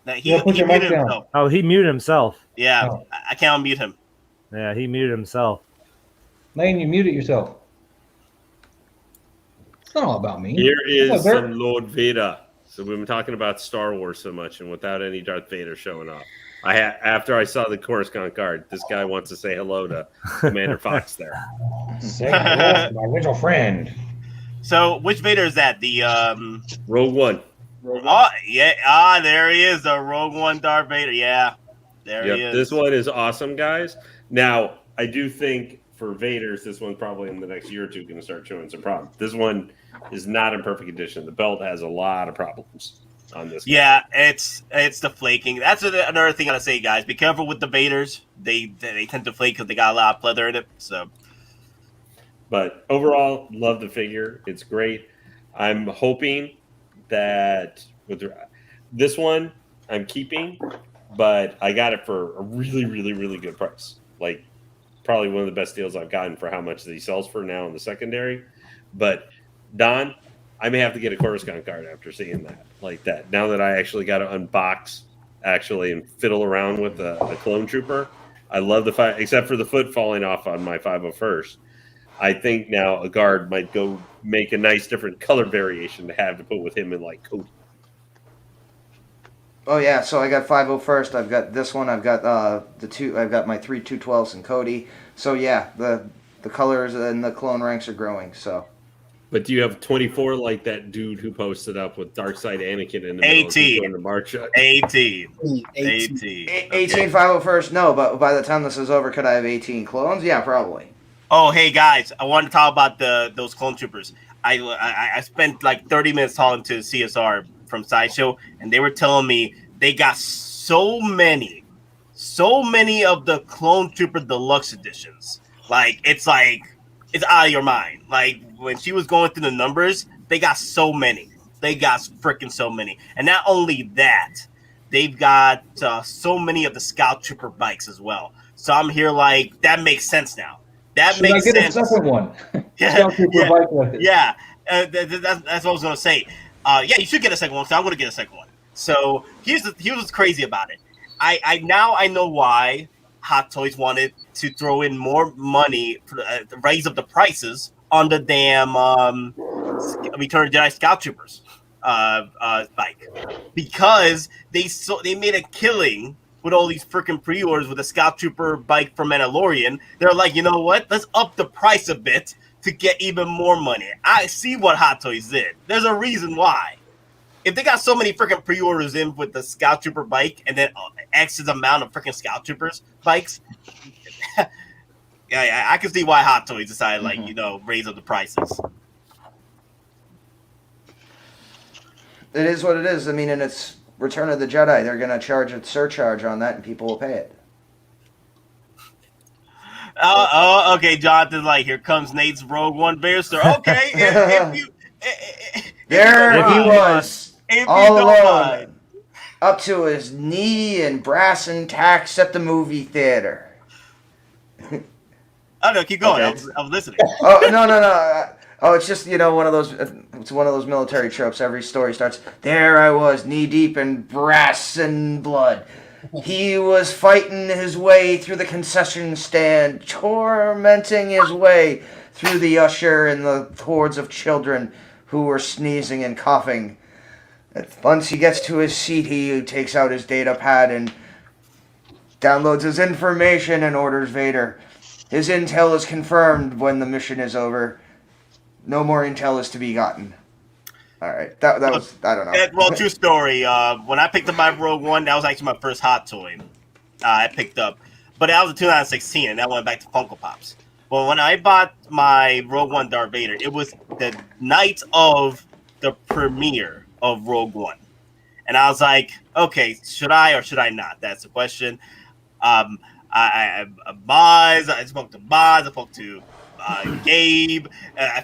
Now, he Put your mic muted down. himself. Oh, he muted himself. Yeah, Oh. I can't unmute him. Yeah, he muted himself. Lane, you muted yourself. It's not all about me. Here is What's up, Bert? some Lord Vader. So we've been talking about Star Wars so much, and without any Darth Vader showing up, after I saw the Coruscant card, this guy wants to say hello to Commander Fox there. Say hello to my original friend. So, which Vader is that? The Rogue One. oh yeah, there he is, the Rogue One Darth Vader. Yeah, there he is. This one is awesome, guys. Now, I do think for Vader's, this one's probably in the next year or two going to start showing some problems. This one is not in perfect condition. The belt has a lot of problems on this. Yeah, it's the flaking. That's another thing I gotta say, guys. Be careful with the Vaders. They tend to flake because they got a lot of pleather in it. So, But overall, love the figure. It's great. I'm hoping that with this one, I'm keeping, but I got it for a really, really, really good price. Like probably one of the best deals I've gotten for how much he sells for now in the secondary. But Don, I may have to get a Coruscant card after seeing that like that. Now that I actually got to unbox and fiddle around with the clone trooper. I love the fight, except for the foot falling off on my 501st. I think now a guard might go make a nice different color variation to have to put with him in like Cody. Oh yeah, so I got 501st. I've got this one. I've got the two. I've got my 3 212s and Cody. So yeah, the colors and the clone ranks are growing. So. But do you have 24 like that dude who posted up with Darkseid Anakin in the 18. middle of the march? 18. 18 501st. No, but by the time this is over, could I have 18 clones? Yeah, probably. Oh, hey guys, I want to talk about those clone troopers. I spent like 30 minutes talking to CSR from Sideshow, and they were telling me they got so many of the clone trooper deluxe editions. It's out of your mind. Like when she was going through the numbers, they got so many. They got freaking so many, and not only that, they've got so many of the Scout Trooper bikes as well. So I'm here like that makes sense now. That makes sense. I get a second one? Yeah, bike with it. yeah. That's what I was gonna say. Yeah, you should get a second one. So I'm gonna get a second one. So here's what's crazy about it. I know why Hottoys wanted to throw in more money for raise up the prices on the damn Return of the Jedi Scout Troopers bike, because they made a killing with all these freaking pre-orders with the Scout Trooper bike from Mandalorian. They're like, you know what? Let's up the price a bit to get even more money. I see what Hot Toys did. There's a reason why. If they got so many freaking pre-orders in with the Scout Trooper bike and then X amount of freaking Scout Troopers bikes, yeah, I can see why Hot Toys decided, raise up the prices. It is what it is. I mean, and it's Return of the Jedi. They're going to charge a surcharge on that, and people will pay it. Okay, Jonathan's like, here comes Nate's Rogue One Bearster. Okay, there he was, if all you don't alone, mind. up to his knee in brass and tacks at the movie theater. Oh no, keep going. Okay. I was listening. Oh no. Oh, it's just one of those. It's one of those military tropes. Every story starts. There I was, knee deep in brass and blood. He was fighting his way through the concession stand, tormenting his way through the usher and the hordes of children who were sneezing and coughing. Once he gets to his seat, he takes out his data pad and downloads his information and orders Vader. His intel is confirmed when the mission is over. No more intel is to be gotten. All right, that was I don't know. Well, true story. When I picked up my Rogue One, that was actually my first hot toy I picked up, but that was in 2016, and that went back to Funko Pops. But when I bought my Rogue One Darth Vader, it was the night of the premiere of Rogue One, and I was like, okay, should I or should I not? That's the question. I spoke to Boz, I spoke to Gabe, and I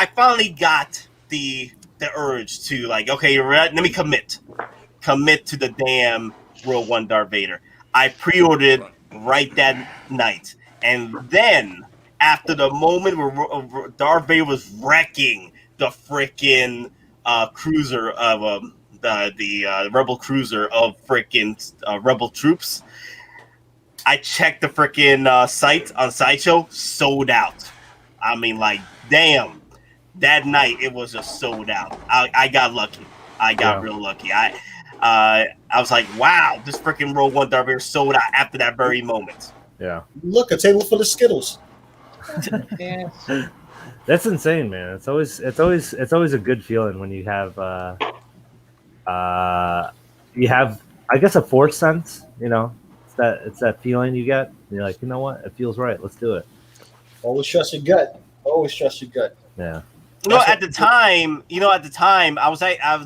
finally got the urge to like, okay, you're right, let me commit to the damn Rogue One Darth Vader. I pre-ordered right that night, and then after the moment where Darth Vader was wrecking the freaking cruiser of the rebel cruiser of freaking rebel troops, I checked the freaking site on Sideshow, sold out. I mean, like, damn. That night, it was just sold out. I got lucky. I got real lucky. I was like, wow, this freaking Rogue One Darth Vader sold out after that very moment. Yeah. Look, a table full of Skittles. That's insane, man. It's always a good feeling when you have I guess, a force sense. You know, it's that feeling you get. You're like, you know what? It feels right. Let's do it. Always trust your gut. Always trust your gut. Yeah. At the time, I was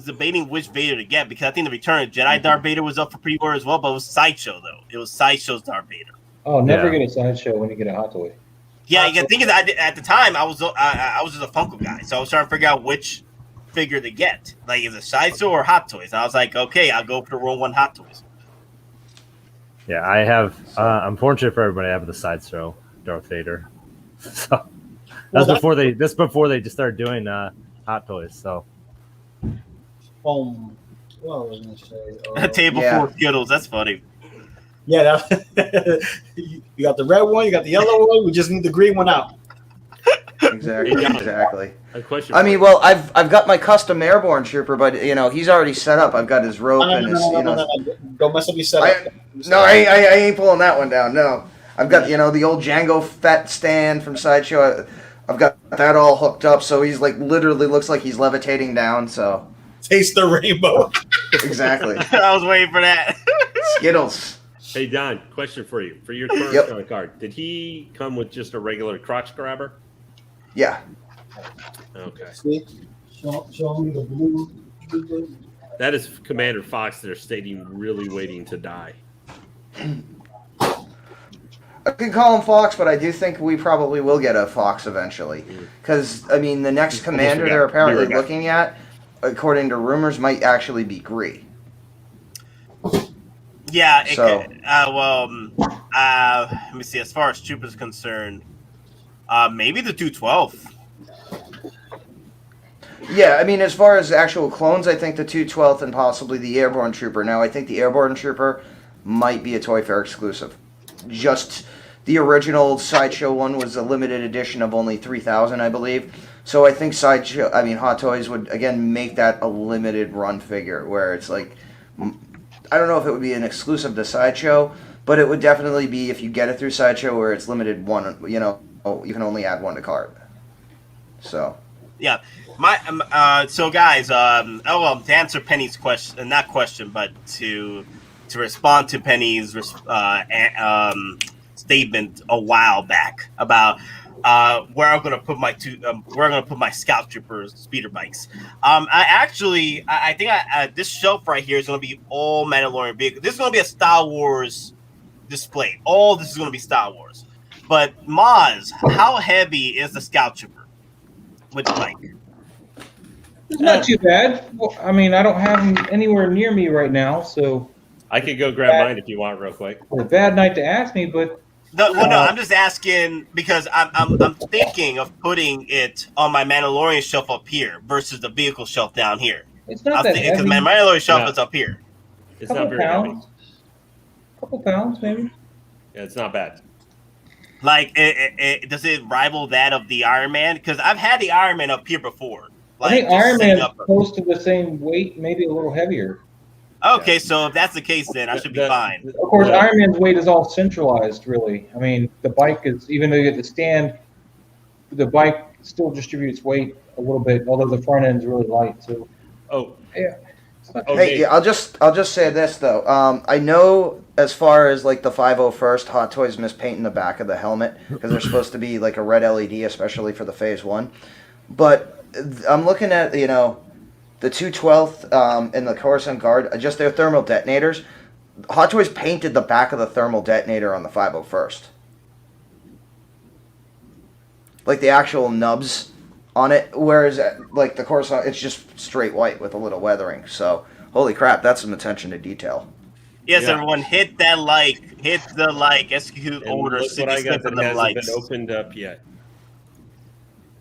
debating which Vader to get because I think the Return of Jedi Darth Vader was up for pre-order as well, but it was Sideshow though. It was Sideshow's Darth Vader. Oh, never get a Sideshow when you get a Hot Toy. Yeah, you can think of that. At the time, I was just a Funko guy, so I was trying to figure out which figure to get. Like, is it Sideshow or Hot Toys? And I was like, okay, I'll go for the Rogue One Hot Toys. Yeah, I have. I'm fortunate for everybody. I have the Sideshow Darth Vader. So before they just started doing Hot Toys. So. What was I going to say? A table full of Skittles. That's funny. Yeah, you got the red one, you got the yellow one. We just need the green one out. Exactly. A question. I mean, well, I've got my custom airborne trooper, but he's already set up. I've got his rope and his. No. Don't mess up your setup. I ain't pulling that one down. No, I've got the old Django Fett stand from Sideshow. I've got that all hooked up, so he's like literally looks like he's levitating down. So taste the rainbow. Exactly. I was waiting for that. Skittles. Hey Don, question for you. For your current card, did he come with just a regular crotch grabber? Yeah. Okay. See? Show me the blue. That is Commander Fox. They're stating really waiting to die. I can call him Fox, but I do think we probably will get a Fox eventually. Because, I mean, the next commander they're apparently looking at, according to rumors, might actually be Gree. Yeah, let me see. As far as Troop is concerned, maybe the 212. Yeah, I mean, as far as actual clones, I think the 212th and possibly the Airborne Trooper. Now, I think the Airborne Trooper might be a Toy Fair exclusive. Just the original Sideshow one was a limited edition of only 3,000, I believe. So I think Hot Toys would, again, make that a limited run figure where it's like, I don't know if it would be an exclusive to Sideshow, but it would definitely be if you get it through Sideshow where it's limited one, you can only add one to cart. So. Yeah. So guys, to answer Penny's question, not question, but to respond to Penny's statement a while back about where I'm going to put my Scout Troopers speeder bikes. I think this shelf right here is going to be all Mandalorian vehicles. This is going to be a Star Wars display. All this is going to be Star Wars. But Moz, how heavy is the Scout Trooper with the bike? It's not too bad. Well, I mean, I don't have them anywhere near me right now, so. I could go grab mine if you want, real quick. It's a bad night to ask me, but. No, I'm just asking because I'm thinking of putting it on my Mandalorian shelf up here versus the vehicle shelf down here. It's not that heavy. Because my Mandalorian shelf is up here. It's not very heavy. Couple pounds, maybe. Yeah, it's not bad. Like, does it rival that of the Iron Man? Because I've had the Iron Man up here before. Like, I think Iron Man's close to the same weight, maybe a little heavier. Okay, so if that's the case, then I should be fine. Of course, Iron Man's weight is all centralized, really. I mean, the bike is, even though you get the stand, the bike still distributes weight a little bit, although the front end's really light too. Oh, Yeah. Hey, I'll just say this though. I know as far as like the 501st, Hot Toys mispainting the back of the helmet because they're supposed to be like a red LED, especially for the Phase 1. But I'm looking at the 212th and the Coruscant Guard, just their thermal detonators. Hot Toys painted the back of the thermal detonator on the 501st. Like the actual nubs on it, whereas like the Coruscant, it's just straight white with a little weathering. So, holy crap, that's some attention to detail. Yes, everyone, hit that like, hit the like, execute and order, look what I got that hasn't been opened up yet.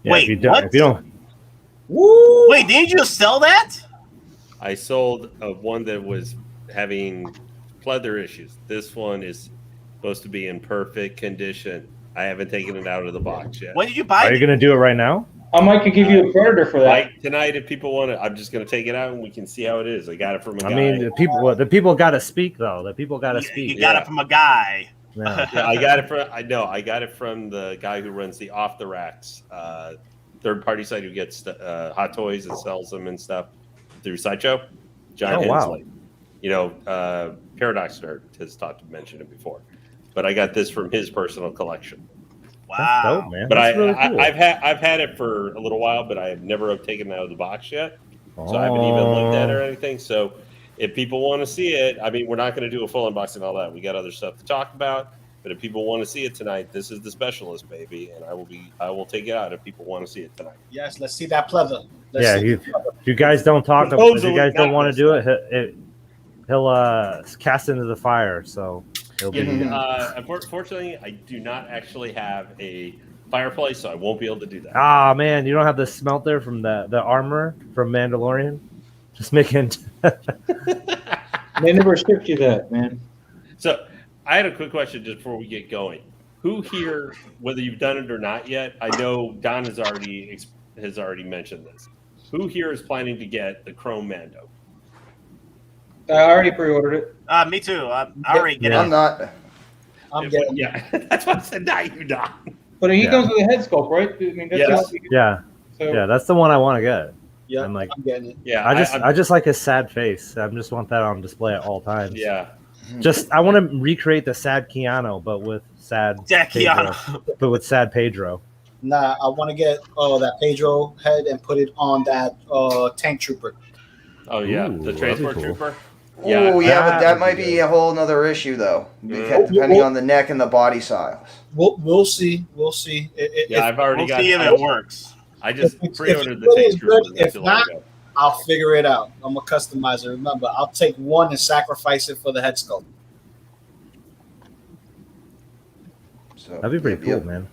Yeah, Wait, if you don't, Woo! Wait, didn't you just sell that? I sold one that was having pleather issues. This one is supposed to be in perfect condition. I haven't taken it out of the box yet. When did you buy are it? you gonna do it right now? I might could give you a Predator for that. Like tonight, if people want it, I'm just going to take it out and we can see how it is. I got it from a guy. I mean, the people got to speak though. The people got to speak. You got it from a guy. Yeah. Yeah, I got it from. I got it from the guy who runs the Off the Racks third-party site who gets Hot Toys and sells them and stuff through Sideshow. John Hensley. Wow. Paradox Nerd has talked to mention it before, but I got this from his personal collection. Wow. That's dope, man. But That's really cool. I've had it for a little while, but I have never taken it out of the box yet. So I haven't even looked at it or anything. So if people want to see it, I mean, we're not going to do a full unboxing and all that. We got other stuff to talk about. But if people want to see it tonight, this is the specialist, baby, and I will take it out if people want to see it tonight. Yes, let's see that pleather. If you guys don't talk, if you guys don't want to do it, he'll cast into the fire. So he'll be. Unfortunately, I do not actually have a fireplace, so I won't be able to do that. Ah, man, you don't have the smelter from the armor from Mandalorian. Just making. They never shipped you that, man. So I had a quick question just before we get going. Who here, whether you've done it or not yet, I know Don has already mentioned this. Who here is planning to get the Chrome Mando? I already pre-ordered it. Me too. I already get I'm it. not. I'm getting it. Yeah, that's what I said. Not you, Don. But he comes with a head sculpt, right? I mean, that's Yes. all you can- Yeah, So, yeah, that's the one I want to get. Yeah, I'm like, I'm getting it. Yeah, I just like his sad face. I just want that on display at all times. yeah. Just I want to recreate the sad Keanu, but with sad Keanu. Pedro. But with sad Pedro. Nah, I want to get that Pedro head and put it on that tank trooper. Oh yeah, Ooh, the that'd be transport cool. trooper. Oh yeah, but that that would might be be good. a whole nother issue though, because depending on the neck and the body size. We'll see. We'll see. Yeah, I've already We'll got. see if it works. I just If pre-ordered it the is tank good, trooper. if not, I'll figure it out. I'm gonna customize it. Remember, I'll take one and sacrifice it for the head sculpt. So That'd be pretty cool, man.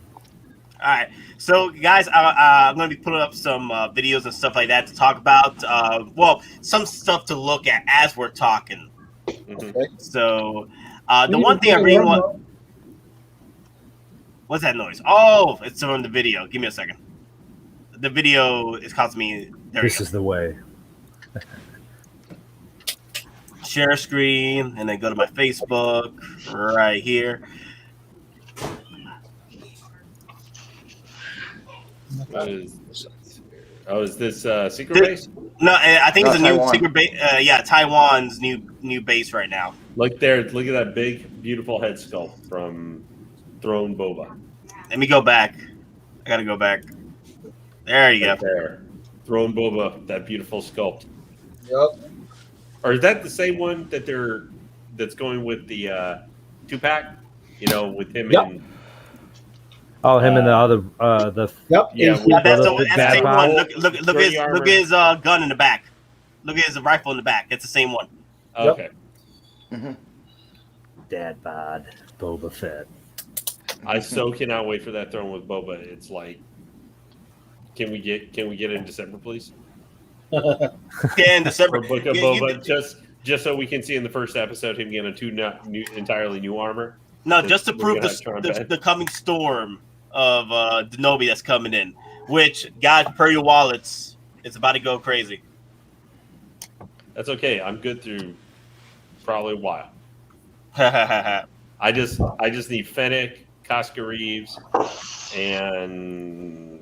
All right, so guys, I'm going to be putting up some videos and stuff like that to talk about. Some stuff to look at as we're talking. Mhm. So, the one thing I really want. What's that noise? Oh, it's on the video. Give me a second. The video is costing me. There This we is the way. go. Share screen, and then go to my Facebook right here. Is this secret base? No, I think it's a new Taiwan. secret base. Yeah, Taiwan's new base right now. Look there. Look at that big, beautiful head sculpt from Throne Boba. Let me go back. I gotta go back. There you Right go. there. Throne Boba, that beautiful sculpt. Yep. Or is that the same one that's going with the 2-pack? You know, with him Yep. and Oh, him and the other the Yep. Yeah, It's- Yeah, that's the the bad same guy. one. Look at his gun in the back. Look at his rifle in the back. It's the same one. okay. dad bod Boba Fett. I so cannot wait for that throne with Boba. It's like, can we get it in December, please? Yeah, in December. For Book of Yeah, Boba, just so we can see in the first episode him getting entirely new armor. No, just to We're prove gonna have Tron back. the coming storm of Denobi that's coming in. Which, guys, per your wallets, it's about to go crazy. That's okay. I'm good through probably a while. Yeah, I just need Fennec, Casca Reeves, and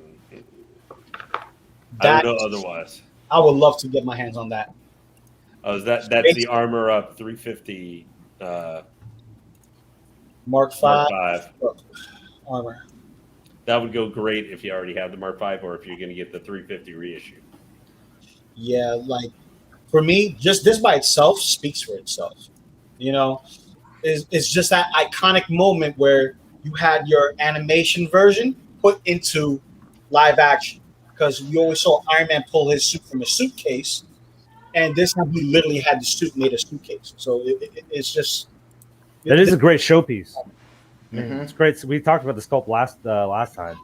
I don't know otherwise. I would love to get my hands on that. Oh, that's the Armor Up 350 Mark V armor. That would go great if you already have the Mark V, or if you're going to get the 350 reissue. Yeah, like for me, just this by itself speaks for itself. You know, it's just that iconic moment where you had your animation version put into live action, because you always saw Iron Man pull his suit from a suitcase, and this time he literally had the suit made a suitcase. So it's just it is a great showpiece. It's great. So we talked about the sculpt last time,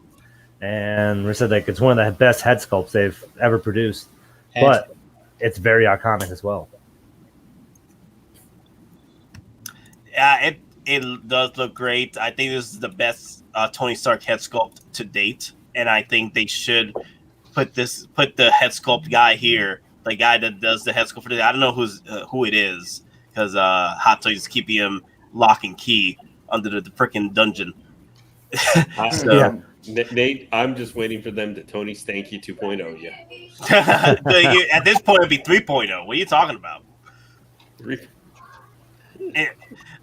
and we said like it's one of the best head sculpts they've ever produced, but it's very iconic as well. Yeah, it does look great. I think this is the best Tony Stark head sculpt to date, and I think they should put the head sculpt guy here, the guy that does the head sculpt for this. I don't know who it is, because Hottoys is keeping him lock and key under the freaking dungeon. Nate, I'm just waiting for them to Tony Stanky 2.0 you. At this point, it'd be 3.0. What are you talking about?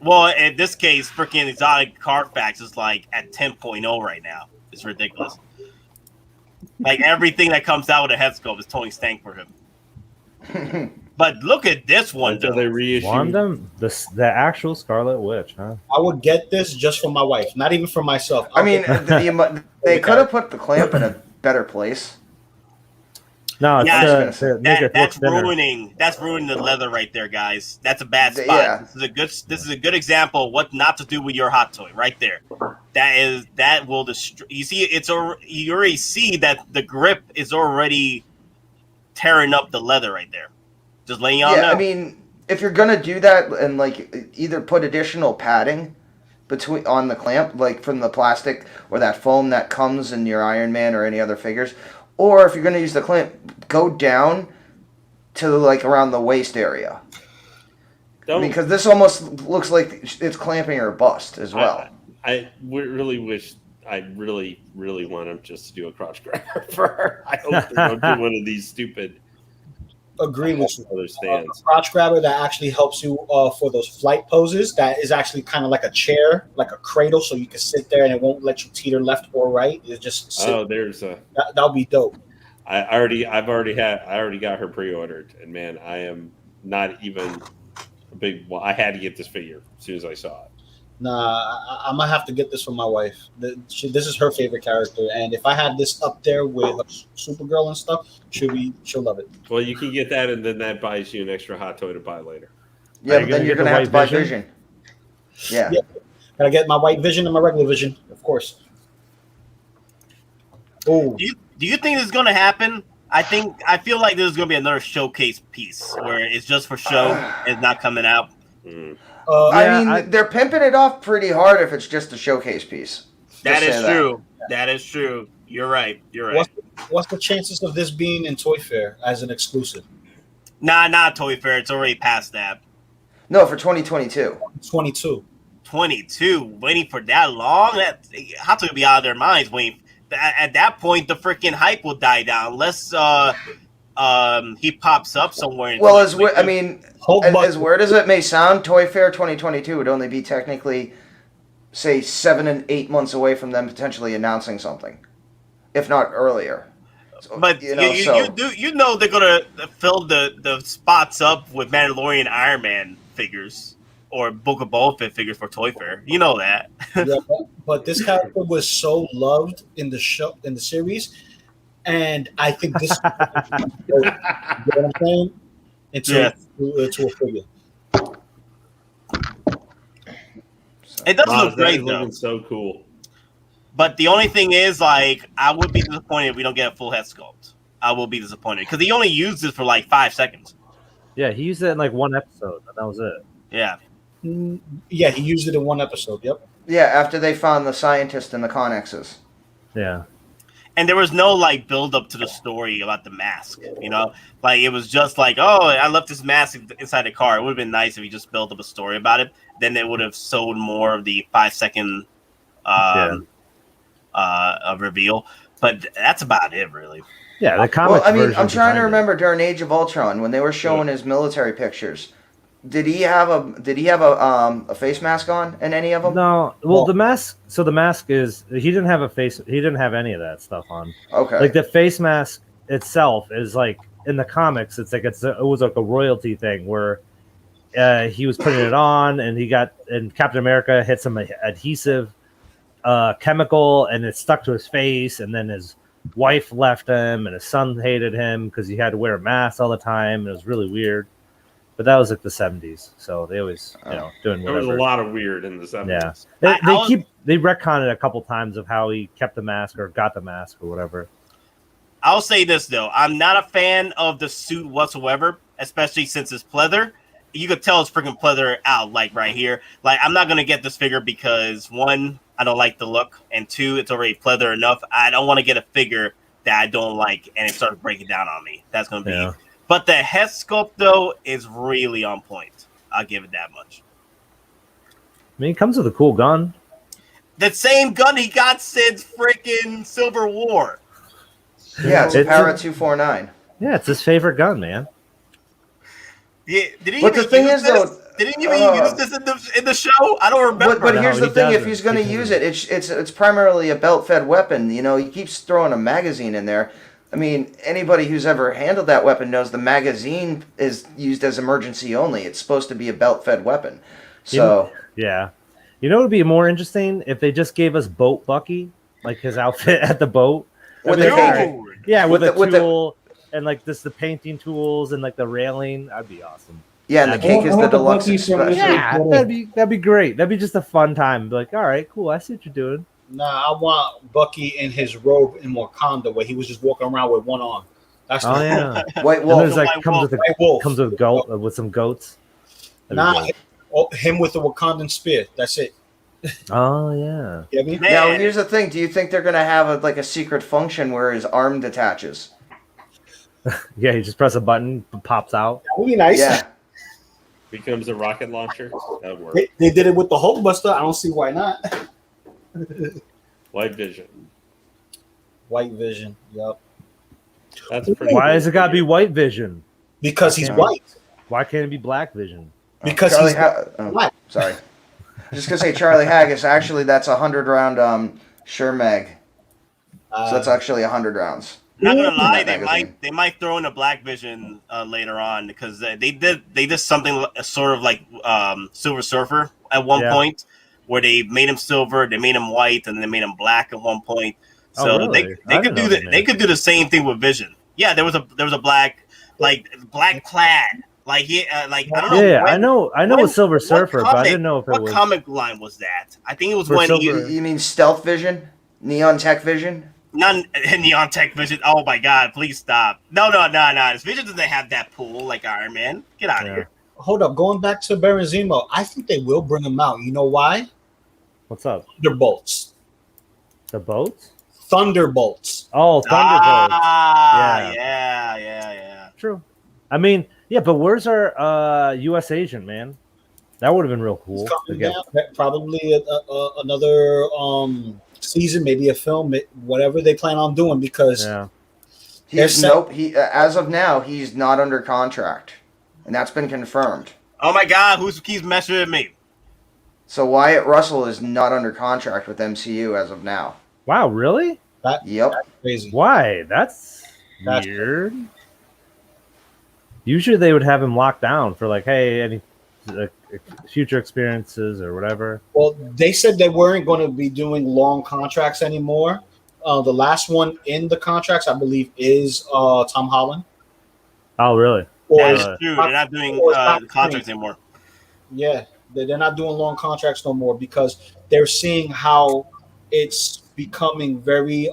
Well, in this case, freaking Exotic Carfax is like at 10.0 right now. It's ridiculous. Like everything that comes out with a head sculpt is Tony Stank for him. But look at this one. Until they reissue the actual Scarlet Witch, huh? I would get this just for my wife, not even for myself. I mean, they could have put the clamp in a better place. No, that's ruining the leather right there, guys. That's a bad spot. Yeah. This is a good example of what not to do with your hot toy right there. That will destroy. You see, you already see that the grip is already tearing up the leather right there. Just laying on. Yeah, I mean, if you're gonna do that and like either put additional padding on the clamp, like from the plastic or that foam that comes in your Iron Man or any other figures, or if you're gonna use the clamp, go down to like around the waist area. Because this almost looks like it's clamping her bust as well. I really wish. I really, really want them just to do a crotch grabber for her. I hope they don't do one of these stupid. Agree with you. Other stands. A crotch grabber that actually helps you for those flight poses. That is actually kind of like a chair, like a cradle, so you can sit there and it won't let you teeter left or right. It's just there's a that'll be dope. I already got her pre-ordered, and man, I am not even a big. Well, I had to get this figure as soon as I saw it. Nah, I'm gonna have to get this for my wife. This is her favorite character, and if I had this up there with Supergirl and stuff, she'll love it. Well, you can get that, and then that buys you an extra hot toy to buy later. Yeah, but then you're gonna have to buy Vision. Yeah. Gotta get my white Vision and my regular Vision, of course. Oh, do you think this is gonna happen? I feel like there's gonna be another showcase piece where it's just for show, it's not coming out. I mean, they're pimping it off pretty hard if it's just a showcase piece. That is true. That is true. You're right. What's the chances of this being in Toy Fair as an exclusive? Nah, not Toy Fair. It's already past that. No, for 2022. 22. Waiting for that long? That Hot Toy will be out of their minds waiting. At that point, the freaking hype will die down unless he pops up somewhere. Well, as weird as it may sound, Toy Fair 2022 would only be technically, say, 7 and 8 months away from them potentially announcing something, if not earlier. So, but you know they're gonna fill the spots up with Mandalorian Iron Man figures or Book of Boba Fett figures for Toy Fair. You know that. Yeah, but this character was so loved in the series. And I think this, you know what I'm saying? Into a figure. It does look great, though. So cool. But the only thing is, like, I would be disappointed if we don't get a full head sculpt. I will be disappointed because he only used it for like 5 seconds. Yeah, he used it in like one episode, and that was it. Yeah. Yeah, he used it in one episode. Yep. Yeah, after they found the scientist and the Connexes. Yeah. And there was no like build up to the story about the mask, you know, like it was just like, oh, I left this mask inside the car. It would have been nice if he just built up a story about it. Then they would have sold more of the 5 second reveal. But that's about it, really. Yeah, the comic. Well, I mean, I'm trying to remember during Age of Ultron when they were showing his military pictures. Did he have a face mask on in any of them? No. Well, the mask. So the mask is he didn't have a face. He didn't have any of that stuff on. Okay. Like the face mask itself is like in the comics. It was like a royalty thing where he was putting it on, and Captain America hit some adhesive chemical, and it stuck to his face, and then his wife left him, and his son hated him because he had to wear a mask all the time. It was really weird. But that was like the 70s, so they always, doing whatever. There was a lot of weird in the 70s. Yeah, they retconned a couple times of how he kept the mask or got the mask or whatever. I'll say this though, I'm not a fan of the suit whatsoever, especially since it's pleather. You could tell it's freaking pleather out, like right here. Like I'm not gonna get this figure because one, I don't like the look, and two, it's already pleather enough. I don't want to get a figure that I don't like and it starts breaking down on me. That's gonna be. Yeah. But the head sculpt, though, is really on point. I'll give it that much. I mean, it comes with a cool gun. The same gun he got since freaking Civil War. Yeah, it's a Para 249. Yeah, it's his favorite gun, man. Yeah, did he but the thing is, though, did he even use this in the show? I don't remember. But here's the thing: if he's going to use it, it's primarily a belt-fed weapon. You know, he keeps throwing a magazine in there. I mean, anybody who's ever handled that weapon knows the magazine is used as emergency only. It's supposed to be a belt-fed weapon. So yeah, you know, it would be more interesting if they just gave us Boat Bucky, like his outfit at the boat. With the with a tool and like the painting tools and like the railing. That'd be awesome. Yeah, and the cake is the deluxe special. Yeah, that'd be great. That'd be just a fun time. Be like, all right, cool. I see what you're doing. Nah, I want Bucky in his robe in Wakanda where he was just walking around with one arm. That's White Wolf. And there's comes with some goats. Him with the Wakandan spear. That's it. Oh yeah. You know what I mean? Now here's the thing: do you think they're gonna have a secret function where his arm detaches? Yeah, you just press a button, it pops out. That would be nice. Yeah. Becomes a rocket launcher. That would work. They did it with the Hulkbuster. I don't see why not. White Vision. White Vision. Yep. That's pretty. Why does it gotta be White Vision? Because he's white. Why can't it be Black Vision? Because he's white. Sorry. Just gonna say Charlie Haggis. Actually, that's 100-round Sure Mag. So that's actually 100 rounds. Not gonna lie, they might throw in a Black Vision later on because they did something sort of like Silver Surfer at one point. Where they made him silver, they made him white, and then they made him black at one point. So really? they could do that. They could do the same thing with Vision. Yeah, there was a black clad. Like I don't know. Yeah, I know a Silver Surfer, but I didn't know if it was. What comic line was that? I think it was You mean Stealth Vision, Neon Tech Vision? Not Neon Tech Vision. Oh my God! Please stop. No. This Vision doesn't have that pool like Iron Man. Get out of here. Hold up. Going back to Baron Zemo, I think they will bring him out. You know why? What's up? Thunderbolts. The boats? Thunderbolts. Oh, Thunderbolts. Yeah. True. I mean, yeah, but where's our U.S. agent, man? That would have been real cool. Probably another season, maybe a film, whatever they plan on doing. Because he as of now he's not under contract, and that's been confirmed. Oh my God, who keeps messing with me? So Wyatt Russell is not under contract with MCU as of now. Wow, really? Yep. That's crazy. Why? That's weird. Usually they would have him locked down for like, hey, any future experiences or whatever. Well, they said they weren't going to be doing long contracts anymore. The last one in the contracts, I believe, is Tom Holland. Oh, really? That's true. They're not doing contracts anymore. Yeah, they're not doing long contracts no more because they're seeing how it's becoming very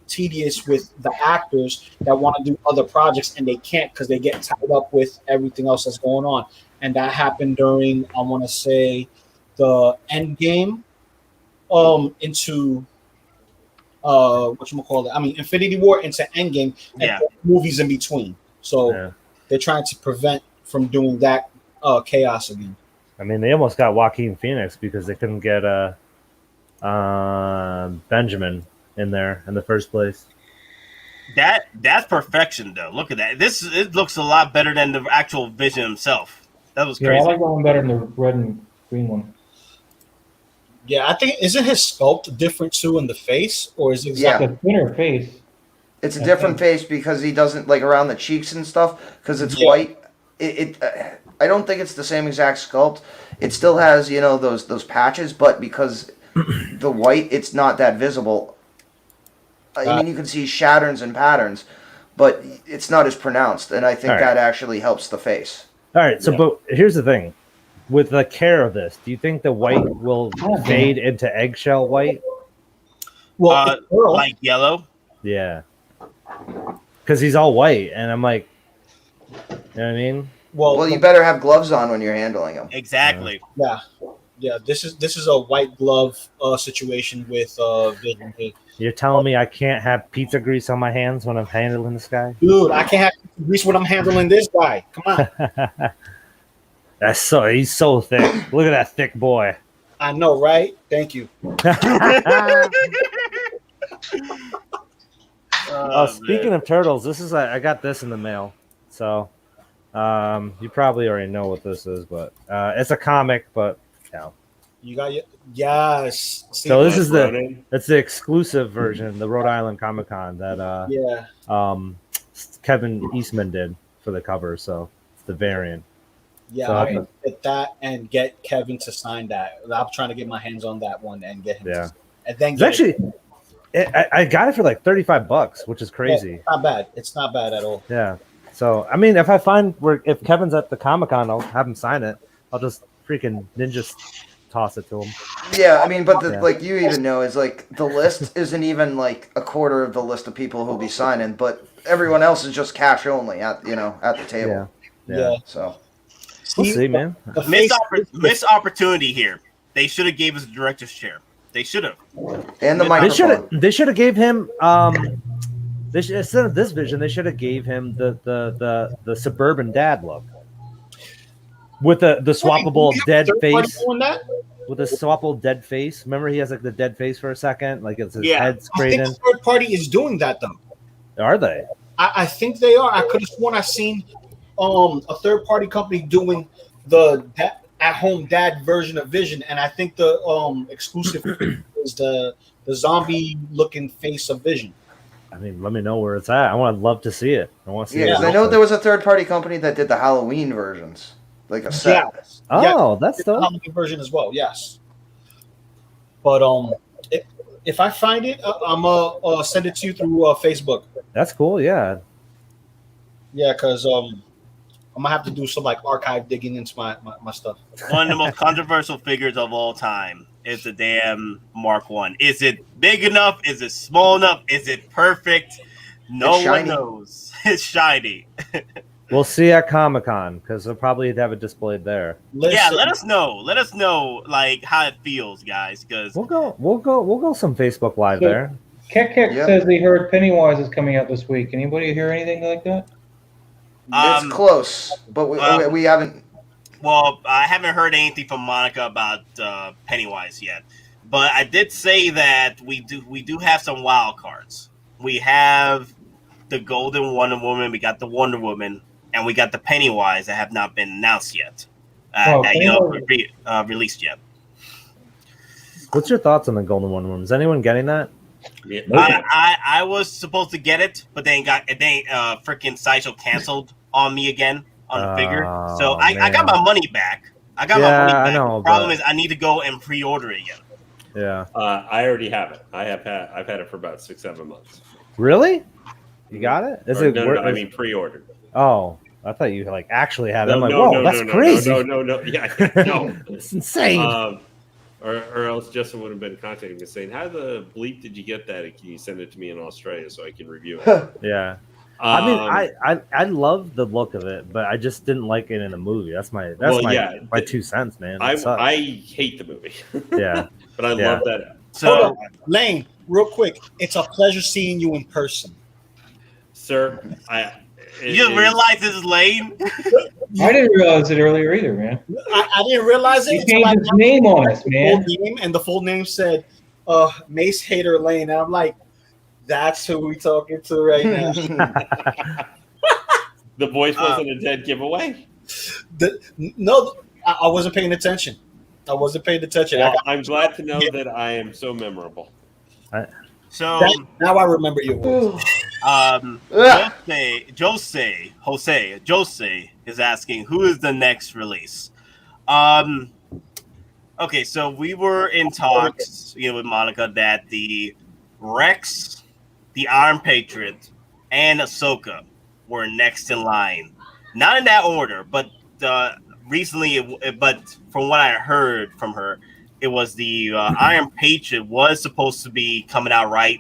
tedious with the actors that want to do other projects and they can't because they get tied up with everything else that's going on. And that happened during, I want to say, the EndGame into Infinity War into EndGame and movies in between. So they're trying to prevent from doing that chaos again. I mean, they almost got Joaquin Phoenix because they couldn't get Benjamin in there in the first place. That's perfection, though. Look at that. It looks a lot better than the actual Vision himself. That was crazy. Yeah, I like that one better than the red and green one. Yeah, I think isn't his sculpt different too in the face, or is it exactly a thinner face? It's a different face because he doesn't like around the cheeks and stuff because it's white. I don't think it's the same exact sculpt. It still has those patches, but because the white, it's not that visible. I mean, you can see patterns and patterns, but it's not as pronounced, and I think that actually helps the face. All right, so but here's the thing. With the care of this, do you think the white will fade into eggshell white? Well, like yellow? Yeah. Because he's all white, and I'm like, you know what I mean? Well, you better have gloves on when you're handling him. Exactly. Yeah. This is a white glove situation with Vision. You're telling me I can't have pizza grease on my hands when I'm handling this guy? Dude, I can't have pizza grease when I'm handling this guy. Come on. He's so thick. Look at that thick boy. I know, right? Thank you. Speaking of turtles, I got this in the mail. So you probably already know what this is, but it's a comic, but You got it. Yes. So this is the exclusive version, the Rhode Island Comic Con that Kevin Eastman did for the cover. So it's the variant. Yeah, so I can get that and get Kevin to sign that. I'm trying to get my hands on that one and get him. Yeah, and then I got it for like $35, which is crazy. Yeah, not bad. It's not bad at all. Yeah. So I mean, if if Kevin's at the Comic Con, I'll have him sign it. I'll just freaking ninja toss it to him. Yeah, I mean, but like you even know is like the list isn't even like a quarter of the list of people who'll be signing, but everyone else is just cash only at the table. Yeah. So we'll see, man. Missed opportunity here. They should have gave us a director's chair. They should have. And the microphone. They should have gave him instead of this Vision, they should have gave him the suburban dad look. With the swappable dead face. With a swappable dead face. Remember he has like the dead face for a second? Like it's his head sprayed in. I think the third party is doing that though. Are they? I think they are. I could have sworn I seen a third party company doing the at home dad version of Vision, and I think the exclusive is the zombie looking face of Vision. I mean, let me know where it's at. I'd love to see it. I want to see it. because I know there was a third party company that did the Halloween versions. Like a set. Yeah. That's the Halloween version as well, yes. But if I find it, I'm gonna send it to you through Facebook. That's cool, yeah. Yeah, because I'm gonna have to do some like archive digging into my stuff. One of the most controversial figures of all time is the damn Mark I. Is it big enough? Is it small enough? Is it perfect? No one knows. It's shiny. We'll see at Comic-Con because they'll probably have it displayed there. Yeah, let us know. Let us know like how it feels, guys. Because we'll go some Facebook Live there. Kek says he heard Pennywise is coming out this week. Anybody hear anything like that? It's close, but we haven't. Well, I haven't heard anything from Monica about Pennywise yet, but I did say that we do have some wild cards. We have the Golden Wonder Woman, we got the Wonder Woman, and we got the Pennywise that have not been announced yet, released yet. What's your thoughts on the Golden Wonder Woman? Is anyone getting that? Yeah. I was supposed to get it, but then freaking Sideshow canceled on me again on the figure. So I got my money back. I got my money back. I know, the problem is I need to go and pre-order it again. Yeah. I already have it. I've had it for about 6-7 months. Really? You got it? No, I mean pre-ordered. Oh, I thought you like actually had it. I'm like, whoa, that's crazy. No. Yeah, no. It's insane. Or else Justin would have been contacting me saying, "How the bleep did you get that? Can you send it to me in Australia so I can review it?" Yeah. I mean, I love the look of it, but I just didn't like it in the movie. That's my 2 cents, man. I hate the movie. Yeah, but I love that. So, Lane, real quick, it's a pleasure seeing you in person, sir. You realize this is Lane? I didn't realize it earlier either, man. I didn't realize it. He changed his name on us, man. And the full name said Mace Hater Lane, and I'm like, that's who we talking to right now. The voice wasn't a dead giveaway. No, I wasn't paying attention. Well, I'm glad to know that I am so memorable. So now I remember your voice. Jose is asking, who is the next release? Okay, so we were in talks, with Monica that the Rex, the Iron Patriot, and Ahsoka were next in line. Not in that order, but recently, but from what I heard from her, it was the Iron Patriot was supposed to be coming out right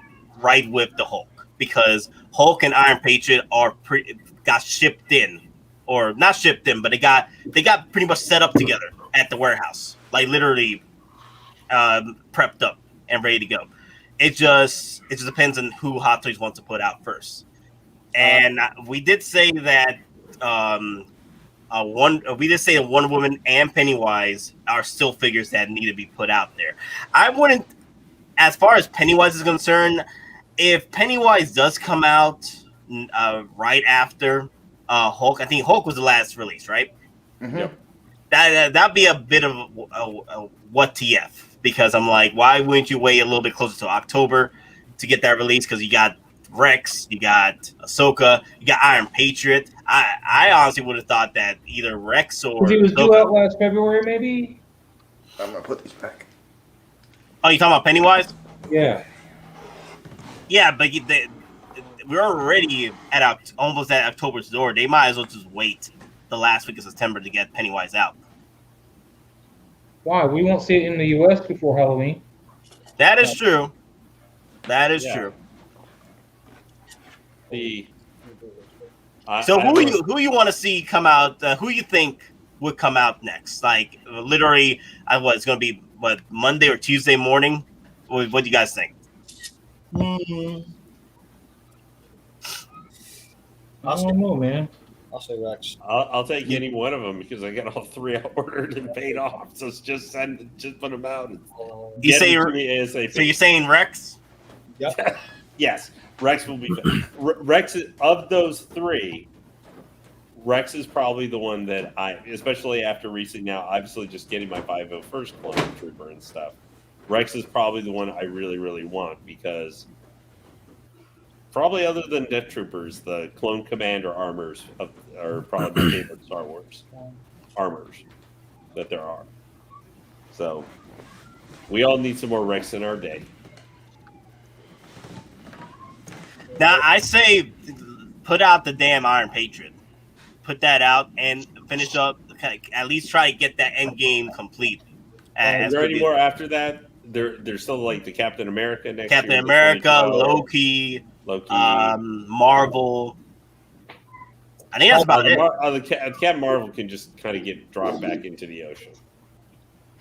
with the Hulk, because Hulk and Iron Patriot got shipped in, or not shipped in, but they got pretty much set up together at the warehouse, like literally prepped up and ready to go. It just depends on who Hottoys wants to put out first. And we did say that Wonder Woman and Pennywise are still figures that need to be put out there. I wouldn't, as far as Pennywise is concerned, if Pennywise does come out right after Hulk, I think Hulk was the last release, right? Mm-hmm. Yep. That'd be a bit of a what TF, because I'm like, why wouldn't you wait a little bit closer to October to get that release? Because you got Rex, you got Ahsoka, you got Iron Patriot. I honestly would have thought that either Rex or he was due out last February, maybe. I'm gonna put these back. Oh, you talking about Pennywise? Yeah. Yeah, but we're already almost at October's door. They might as well just wait the last week of September to get Pennywise out. Why? We won't see it in the U.S. before Halloween. That is true. That is true. So who you want to see come out? Who you think would come out next? Like literally, it's going to be Monday or Tuesday morning? What do you guys think? I don't know, man. I'll say Rex. I'll take any one of them because I got all three ordered and paid off. So it's just put them out. So you're saying Rex? Yep. Yes, Rex will be. Rex of those three. Rex is probably the one that especially after recent now, obviously just getting my 501st Clone Trooper and stuff. Rex is probably the one I really, really want because probably other than Death Troopers, the Clone Commander armors are probably my favorite Star Wars armors that there are. So we all need some more Rex in our day. Now I say put out the damn Iron Patriot. Put that out and finish up. At least try to get that end game complete. Is there any more after that? There's still like the Captain America next year. Captain America, Loki, Marvel. I think that's about it. Captain Marvel can just kind of get dropped back into the ocean.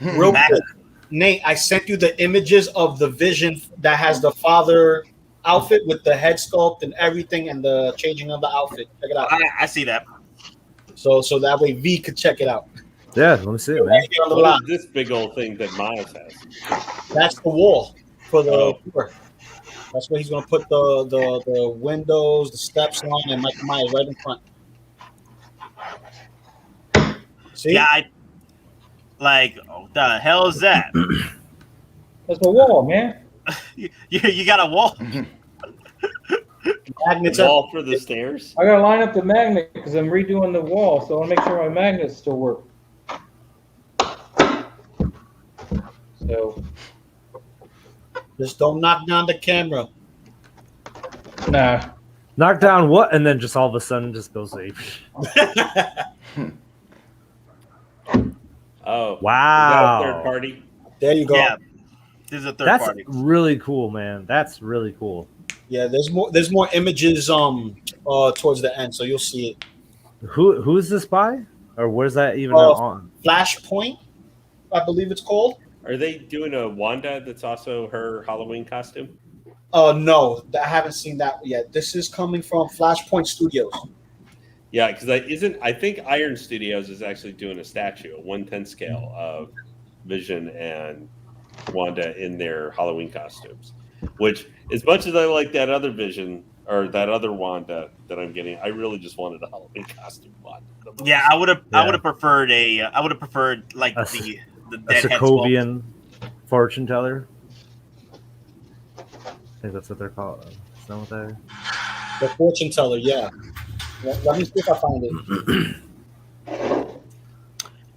Real quick, Nate, I sent you the images of the Vision that has the father outfit with the head sculpt and everything and the changing of the outfit. Check it out. I see that. So that way V could check it out. Yeah, let me see it, man. What is this big old thing that Miles has? That's the wall for the tour. That's where he's going to put the windows, the steps on, and Michael Myers right in front. See? Yeah, what the hell is that? That's the wall, man. You got a wall? Magnets wall for the stairs? I got to line up the magnet because I'm redoing the wall, so I want to make sure my magnets still work. So, just don't knock down the camera. Nah. Knock down what? And then just all of a sudden just goes ape. Oh. Wow. Is that a third party? There you go. Yeah. This is a third party. That's really cool, man. That's really cool. Yeah, there's more images towards the end, so you'll see it. Who is this by? Or where's that even on? Flashpoint, I believe it's called. Are they doing a Wanda that's also her Halloween costume? No, I haven't seen that yet. This is coming from Flashpoint Studios. Yeah, because I think Iron Studios is actually doing a statue, a 1/10 scale of Vision and Wanda in their Halloween costumes. Which, as much as I like that other Vision or that other Wanda that I'm getting, I really just wanted a Halloween costume Wanda. Yeah, I would have preferred like the dead head Sokovian fortune teller. I think that's what they're called. Is that what they're? The fortune teller, yeah. Let me see if I find it.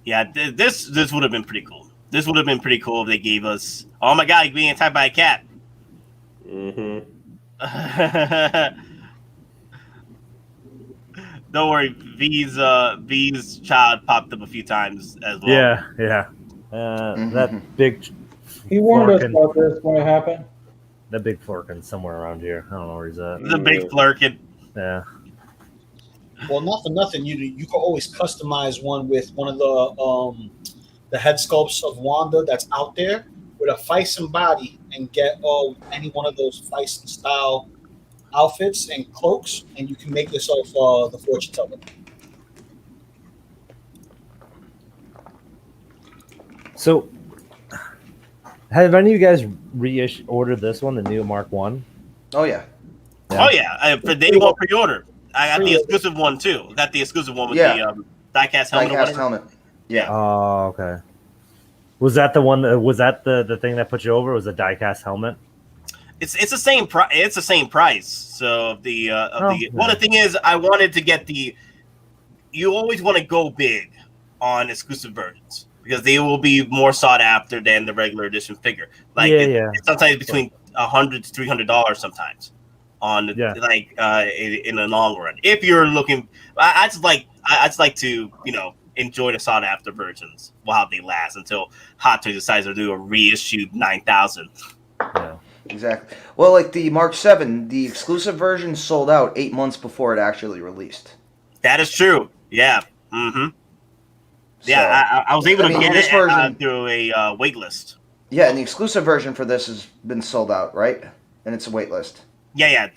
Yeah, this would have been pretty cool. This would have been pretty cool if they gave us. Oh my god, he's being attacked by a cat. Mm-hmm. Don't worry, V's child popped up a few times as well. Yeah. That big. He warned us about this when it happened. That big Flurkin somewhere around here. I don't know where he's at. The big Flurkin. Yeah. Well, not for nothing. You can always customize one with one of the head sculpts of Wanda that's out there with a Feisen body and get any one of those Feisen style outfits and cloaks, and you can make yourself the fortune teller. So, have any of you guys ordered this one, the new Mark 1? Oh yeah. Oh yeah, for day one pre-order. I got the exclusive one too. Got the exclusive one with the diecast helmet. Diecast helmet. Yeah. Oh, okay. Was that the one? Was that the thing that put you over? Was the diecast helmet? It's the same price. It's the same price. So the thing is, I wanted to get the. You always want to go big on exclusive versions because they will be more sought after than the regular edition figure. Like it's sometimes between $100 to $300 sometimes on in the long run. If you're looking, I just like to enjoy the sought after versions while they last until Hottoys decides to do a reissued 9000. Yeah. Exactly. Well, like the Mark 7, the exclusive version sold out 8 months before it actually released. That is true. Yeah. Mm-hmm. Yeah, I was able to get this version through a wait list. Yeah, and the exclusive version for this has been sold out, right? And it's a wait list. Yeah.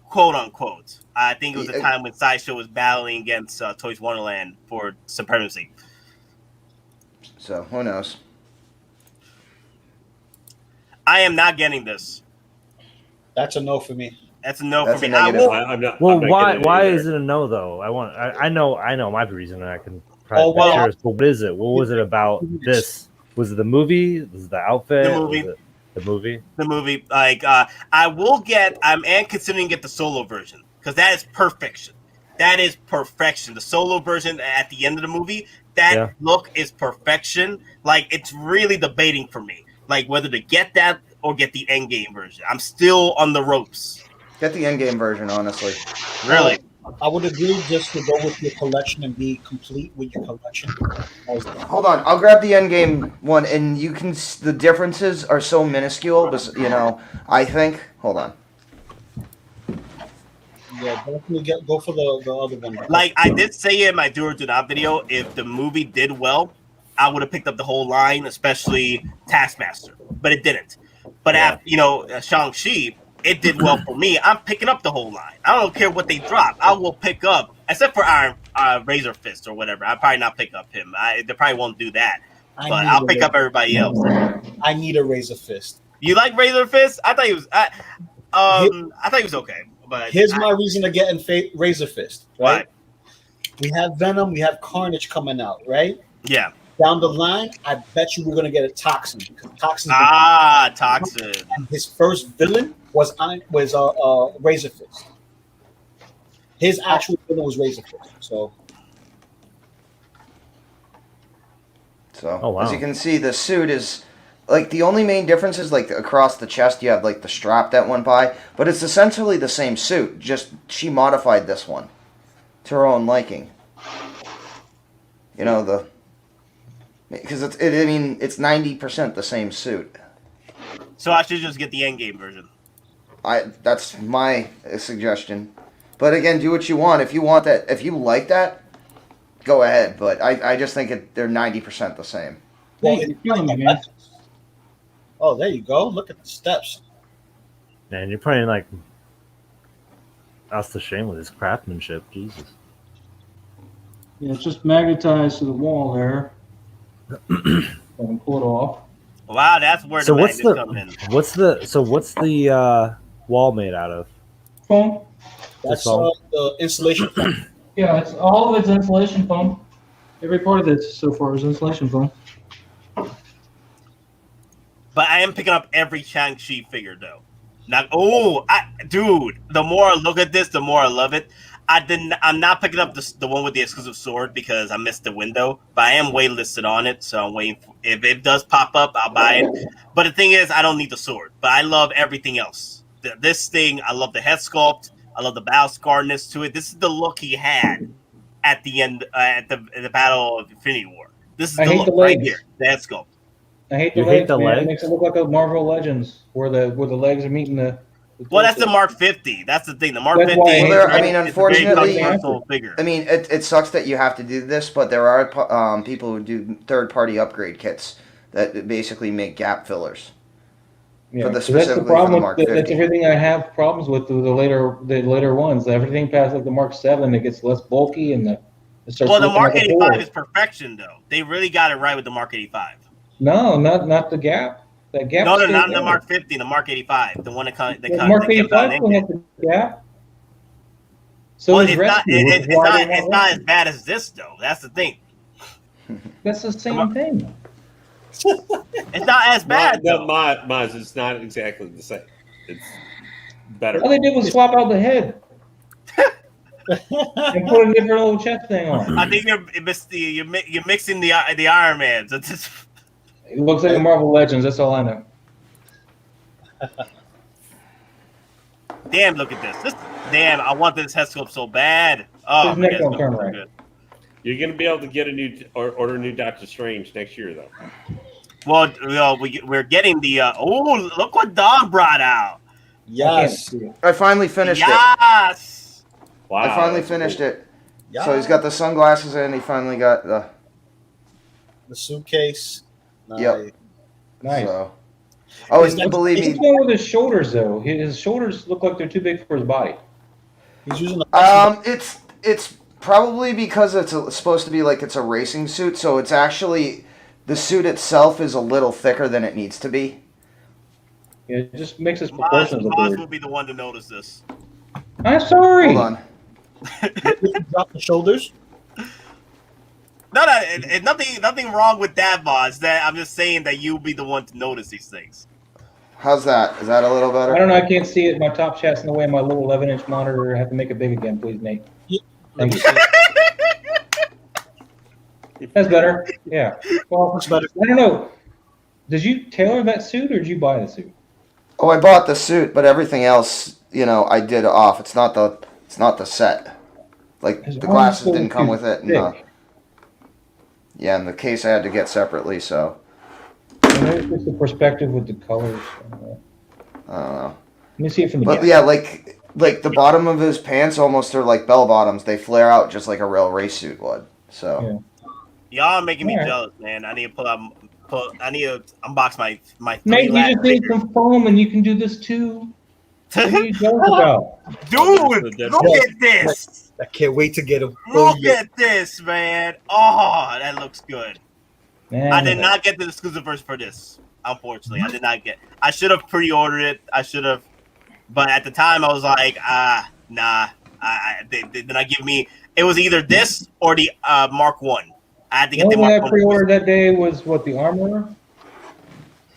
Quote unquote. I think it was the time when Sideshow was battling against Toys Wonderland for supremacy. So who knows? I am not getting this. That's a no for me. That's a no That's for me. a negative. Why is it a no though? I know my reason. I can probably but what is it? What was it about this? Was it the movie? Was it the outfit? The movie. The movie. The movie. Like I am considering get the solo version because that is perfection. That is perfection. The solo version at the end of the movie, that look is perfection. Like it's really debating for me, like whether to get that or get the EndGame version. I'm still on the ropes. Get the EndGame version, honestly. Really? I would agree just to go with your collection and be complete with your collection. Hold on, I'll grab the EndGame one, and you can. The differences are so minuscule, but I think. Hold on. Yeah, definitely go for the other one. Like I did say in my Do or Do Not video, if the movie did well, I would have picked up the whole line, especially Taskmaster, but it didn't. But after Shang-Chi, it did well for me. I'm picking up the whole line. I don't care what they drop. I will pick up, except for Razor Fist or whatever. I'll probably not pick up him. They probably won't do that. But I'll pick up everybody else. I need a Razor Fist. You like Razor Fist? I thought he was. I thought he was okay. But here's my reason to get in Razor Fist. Right? We have Venom. We have Carnage coming out. Right? Yeah. Down the line, I bet you we're gonna get a Toxin. Toxin. Toxin. And his first villain was Razor Fist. His actual villain was Razor Fist. So, as you can see, the suit is like the only main difference is like across the chest you have like the strap that went by, but it's essentially the same suit. Just she modified this one to her own liking. Because it's 90% the same suit. So I should just get the EndGame version. That's my suggestion. But again, do what you want. If you want that, if you like that, go ahead. But I just think they're 90% the same. Well, oh, there you go. Look at the steps. Man, you're playing like that's the shame with his craftsmanship. Jesus. Yeah, it's just magnetized to the wall there. I can pull it off. Wow, that's where So the what's magnets come in. what's the wall made out of? Foam. That's foam? the insulation foam. Yeah, it's all of it's insulation foam. Every part of this so far is insulation foam. But I am picking up every Shang-Chi figure, though. Dude, the more I look at this, the more I love it. I'm not picking up the one with the exclusive sword because I missed the window, but I am waitlisted on it, so I'm waiting. If it does pop up, I'll buy it. But the thing is, I don't need the sword, but I love everything else. This thing, I love the head sculpt. I love the battle scarness to it. This is the look he had at the end, at the Battle of Infinity War. This is the look right here, the head sculpt. I hate the legs, man. It makes it look like a Marvel Legends where the legs are meeting the. Well, that's the Mark 50. That's the thing. The Mark 50. Unfortunately, I mean, it sucks that you have to do this, but there are people who do third-party upgrade kits that basically make gap fillers. Yeah, that's the problem with that's everything I have problems with the later ones. Everything past like the Mark 7, it gets less bulky and the Mark 85 is perfection, though. They really got it right with the Mark 85. No, not the gap. That gap. No, not the Mark 50. The Mark 85. The one that comes. The Mark 85 still has the gap. So well, it's not as bad as this, though. That's the thing. That's the same thing. It's not as bad. No, Maz, it's not exactly the same. It's better. All they did was swap out the head and put a different little chest thing on. I think you're mixing the Iron Mans. It looks like a Marvel Legends. That's all I know. Damn! Look at this. Damn! I want this head sculpt so bad. Oh, neck don't turn right. Good. You're gonna be able to get order a new Doctor Strange next year, though. Well, we're getting the. Look what Don brought out. Yes, I finally finished it. Yes. Wow, I finally finished it. Yeah. So he's got the sunglasses and he finally got the suitcase. Yep. Nice. So, believe me. He's going with his shoulders though. His shoulders look like they're too big for his body. He's using. It's probably because it's supposed to be like it's a racing suit, so it's actually the suit itself is a little thicker than it needs to be. Yeah, it just makes his proportions look weird. Will be the one to notice this. I'm sorry. Hold on. Drop the shoulders. No, nothing wrong with that, boss. That I'm just saying that you'll be the one to notice these things. How's that? Is that a little better? I don't know. I can't see it. My top chat's in the way of my little 11-inch monitor. I have to make it big again, please, Nate. Thank you. That's better. Yeah. Well, I don't know. Did you tailor that suit or did you buy the suit? Oh, I bought the suit, but everything else, I did off. It's not the set. Like the glasses didn't come with it. Yeah, and the case I had to get separately, so. And there's just the perspective with the colors. I don't know. Let me see it from the But yeah, like the bottom of his pants almost are like bell bottoms. They flare out just like a real race suit would. So. Yeah. Y'all are making me jealous, man. I need to I need to unbox my. Mate, you just need some foam, and you can do this too. What are you jealous about? Dude, look at this. I can't wait to get him. Look at this, man. Oh, that looks good. Man, I did not get the exclusive version for this. Unfortunately, I did not get. I should have pre-ordered it. I should have, but at the time I was like, nah. They did not give me. It was either this or the Mark 1. I had to get the Mark 1. I pre-ordered that day was what, the Armorer?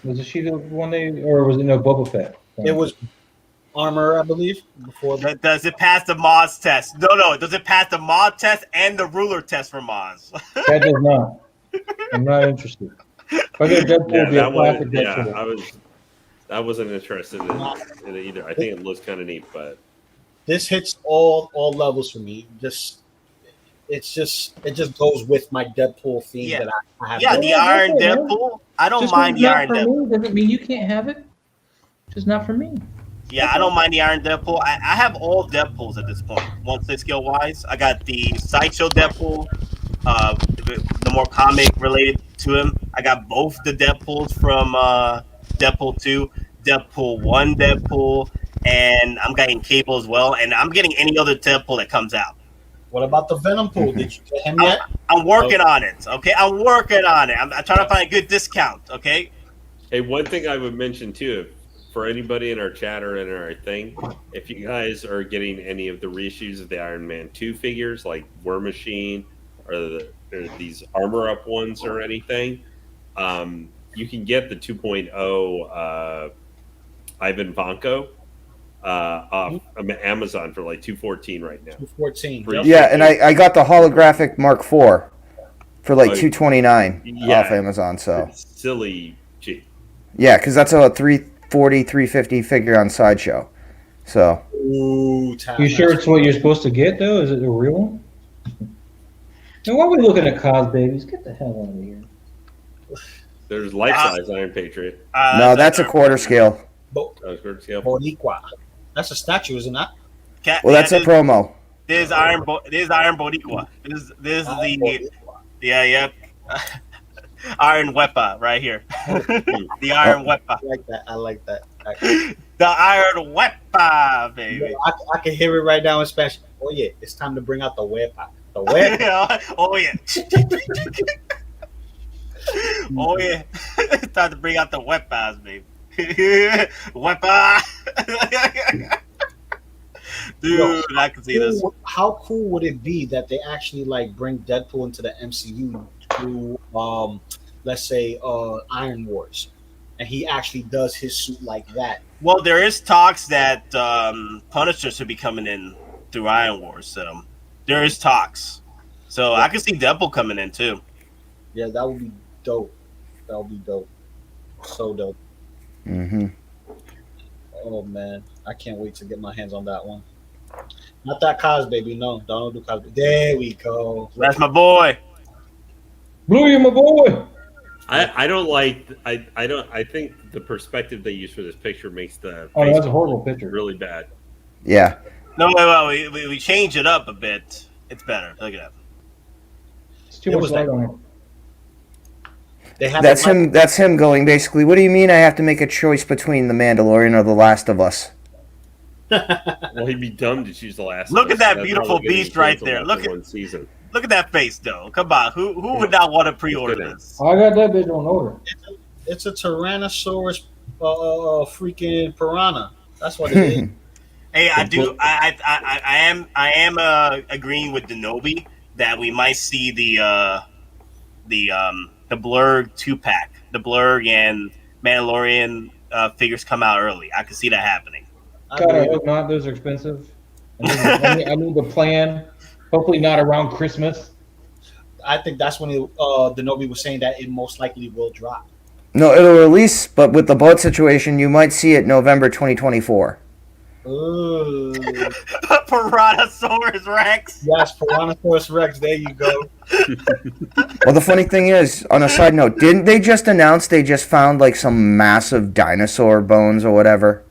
Was she the one day, or was it Boba Fett? It was Armor, I believe. Before that. Does it pass the Moz test? No. Does it pass the Moz test and the ruler test for Moz? That does not. I'm not interested. If I get Deadpool, I wasn't interested in it either. I think it looks kind of neat, but this hits all levels for me. It just goes with my Deadpool theme that I have. Yeah, the Iron Deadpool. I don't mind the Iron Deadpool. Doesn't mean you can't have it. Just not for me. Yeah, I don't mind the Iron Deadpool. I have all Deadpools at this point. 1/6 scale wise, I got the Sideshow Deadpool, the more comic related to him. I got both the Deadpools from Deadpool 2, Deadpool 1 Deadpool, and I'm getting Cable as well. And I'm getting any other Deadpool that comes out. What about the Venom pool? Did you get him yet? I'm working on it. Okay, I'm working on it. I'm trying to find a good discount. Okay. Hey, one thing I would mention too, for anybody in our chat or in our thing, if you guys are getting any of the reissues of the Iron Man 2 figures, like War Machine or these Armor Up ones or anything, you can get the 2.0 Ivan Vanko off Amazon for like $214 right now. $214. Yeah, and I got the holographic Mark IV for like $229 off Amazon. So it's silly cheap. Yeah, because that's a 340, 350 figure on Sideshow. So. Ooh, you sure it's what you're supposed to get though? Is it a real one? Now, why are we looking at cos babies? Get the hell out of here. There's life-size Iron Patriot. No, that's a quarter scale. Quarter scale. Boricua. That's a statue, isn't that? Well, that's a promo. This is Iron Boricua. This is the Iron Wepa right here. The Iron Wepa. I like that. The Iron Wepa, baby. I can hear it right now in Spanish. Oh yeah, it's time to bring out the Wepa. The Wepa. Oh yeah. Oh yeah. It's time to bring out the Wepas, baby. Wepa. Dude, I can see this. How cool would it be that they actually like bring Deadpool into the MCU through, let's say, Iron Wars, and he actually does his suit like that? Well, there is talks that Punisher should be coming in through Iron Wars, so there is talks. So I can see Deadpool coming in too. Yeah, that would be dope. That would be dope. So dope. Mm-hmm. Oh man, I can't wait to get my hands on that one. Not that cos baby, no. Don't do cos baby. There we go. That's my boy. Blue, you're my boy. I don't like. I think the perspective they use for this picture makes the. Oh, that's a horrible picture. Really bad. Yeah. No, we change it up a bit. It's better. Look at that. It's too much light on it. That's him going basically. What do you mean I have to make a choice between the Mandalorian or the Last of Us? Well, he'd be dumb to choose the Last. Look at that beautiful beast right there. Look at that face, though. Come on, who would not want to pre-order this? I got that bitch on order. It's a Tyrannosaurus, freaking piranha. That's what it is. Hey, I am agreeing with Denobi that we might see the Blurg 2-pack, the Blurg and Mandalorian figures come out early. I can see that happening. God, I hope not. Those are expensive. I need the plan. Hopefully not around Christmas. I think that's when Denobi was saying that it most likely will drop. No, it'll release, but with the boat situation, you might see it November 2024. Ooh. Piranhasaurus Rex. Yes, Piranhasaurus Rex. There you go. Well, the funny thing is, on a side note, didn't they just announce they just found like some massive dinosaur bones or whatever?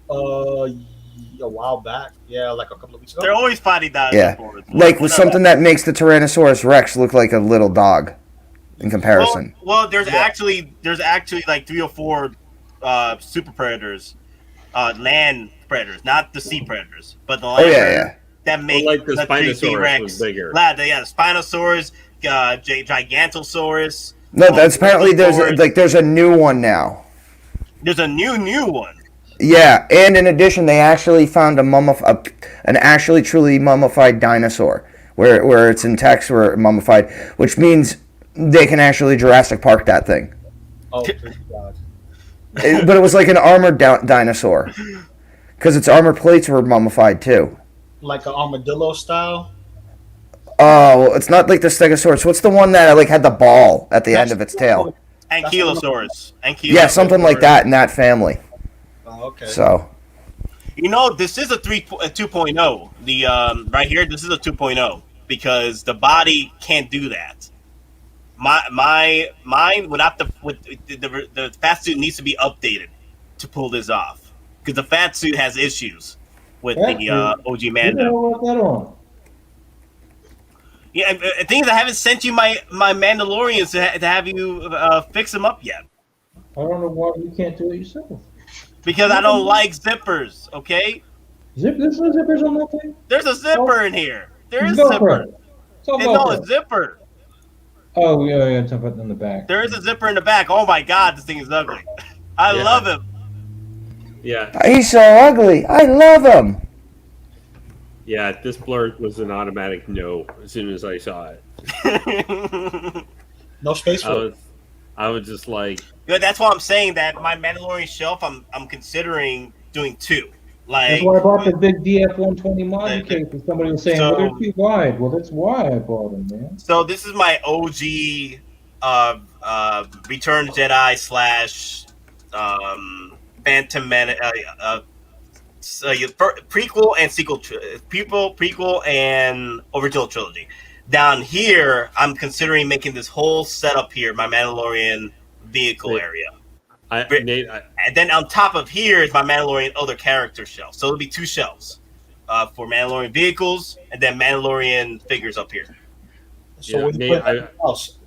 A while back. Yeah, like a couple of weeks ago. They're always finding dinosaurs. Yeah, like with something that makes the Tyrannosaurus Rex look like a little dog in comparison. Well, there's actually like 3 or 4 super predators, land predators, not the sea predators, but the land that make like the Spinosaurus Rex was bigger. The Spinosaurus, Gigantosaurus. No, that's apparently there's a new one now. There's a new one. Yeah, and in addition, they actually found an actually truly mummified dinosaur, where it's in text where mummified, which means they can actually Jurassic Park that thing. Oh, good God. But it was like an armored dinosaur, because its armor plates were mummified too. Like an armadillo style? Oh, it's not like the Stegosaurus. What's the one that like had the ball at the end of its tail? Ankylosaurus. Yeah, something like that in that family. Oh, okay. So, this is a 2.0. The right here, this is a 2.0 because the body can't do that. Mine without the fat suit needs to be updated to pull this off because the fat suit has issues with the OG Mando. Yeah, the thing is, I haven't sent you my Mandalorians to have you fix them up yet. I don't know why you can't do it yourself. Because I don't like zippers, okay? There's no zippers on that thing? There's a zipper in here. There is a zipper. It's a zipper. Oh, yeah, something in the back. There is a zipper in the back. Oh my god, this thing is ugly. I love him. Yeah. He's so ugly. I love him. Yeah, this blur was an automatic no as soon as I saw it. No space for it. I was just like, yeah, that's why I'm saying that my Mandalorian shelf. I'm considering doing 2. Like, That's why I bought the big DF-120 mod case. And somebody was saying, So- well, they're too wide. Well, that's why I bought them, man. So this is my OG Return of Jedi / Phantom Man prequel and sequel prequel and original trilogy. Down here, I'm considering making this whole setup here my Mandalorian vehicle area. Nate, And then on top of here is my Mandalorian other character shelf. So it'll be 2 shelves for Mandalorian vehicles and then Mandalorian figures up here. So Yeah, what Nate, you put in the house?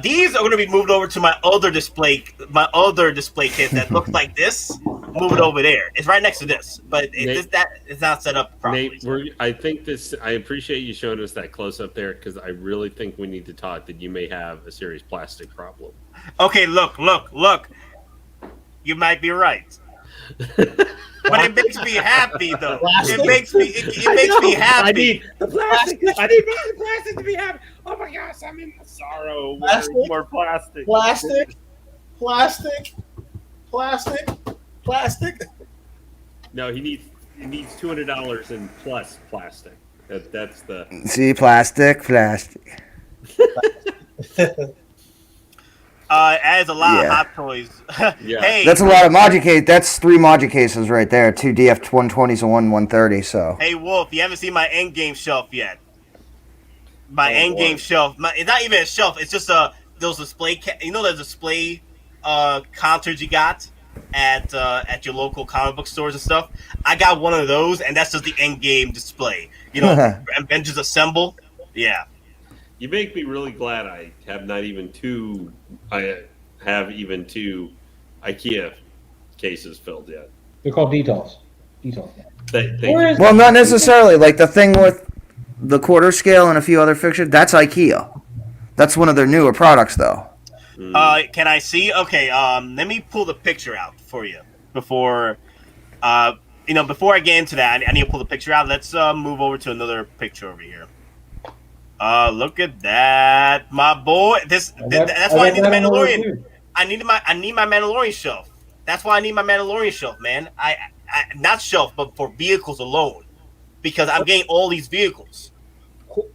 These are going to be moved over to my other display kit that looks like this. Move it over there. It's right next to this, but it's not set up properly. Nate, I appreciate you showing us that close up there because I really think we need to talk that you may have a serious plastic problem. Okay, look. You might be right. But it makes me happy, though. Plastic? It makes me happy. I need the plastic. I need the plastic to be happy. Oh my gosh, I'm in sorrow. Plastic? More plastic. Plastic. No, he needs $200 in plus plastic. That's the See, plastic. As a lot of Yeah. Hot Toys. Yeah. Hey, That's a lot of Maji case. That's 3 Maji cases right there. 2 DF-120s and 1 130. So hey, Wolf, you haven't seen my EndGame shelf yet. My Oh, EndGame boy. shelf. It's not even a shelf. It's just those display. The display counters you got at your local comic book stores and stuff. I got one of those, and that's just the EndGame display. Avengers Assemble. Yeah. You make me really glad I have not even 2. I have even 2 IKEA cases filled yet. They're called details. well, not necessarily. Like the thing with the quarter scale and a few other fixtures. That's IKEA. That's one of their newer products, though. Can I see? Okay. Let me pull the picture out for you before. Before I get into that, I need to pull the picture out. Let's move over to another picture over here. Look at that, my boy. That's why I need the Mandalorian. I need my Mandalorian shelf. That's why I need my Mandalorian shelf, man. I not shelf, but for vehicles alone, because I'm getting all these vehicles.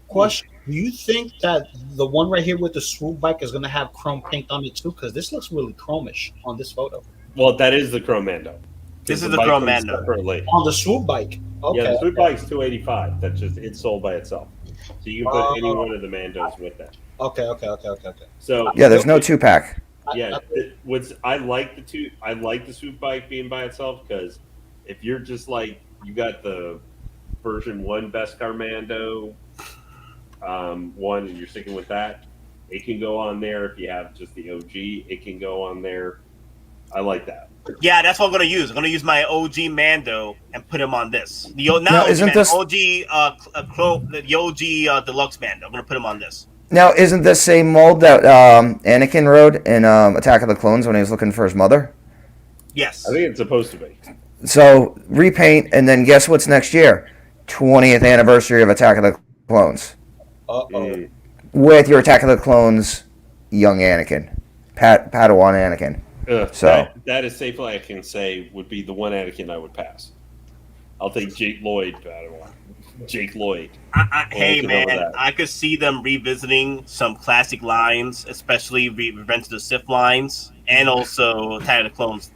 Question: do you think that the one right here with the swoop bike is going to have chrome paint on it too? Because this looks really chromish on this photo. Well, that is the Chrome Mando. This is The the bike Chrome comes Mando. separately. On the swoop bike. Okay. Yeah, the Swoop Bike's $285. That's just it's sold by itself. So you can put any one of the Mandos with that. Okay. So Yeah, there's no 2-pack. Yeah, I like the Swoop Bike being by itself because if you're just like you got the version 1 Beskar Mando one and you're sticking with that, it can go on there. If you have just the OG, it can go on there. I like that. Yeah, that's what I'm gonna use. I'm gonna use my OG Mando and put him on this. The OG Deluxe Mando. I'm gonna put him on this. Now, isn't this same mold that Anakin rode in Attack of the Clones when he was looking for his mother? Yes. I think it's supposed to be. So repaint, and then guess what's next year? 20th anniversary of Attack of the Clones. Uh-oh. With your Attack of the Clones young Anakin, Padawan Anakin. So that is safely I can say would be the one Anakin I would pass. I'll take Jake Lloyd. Jake Lloyd. Hey man, I could see them revisiting some classic lines, especially Revenge of the Sith lines, and also Attack of the Clones.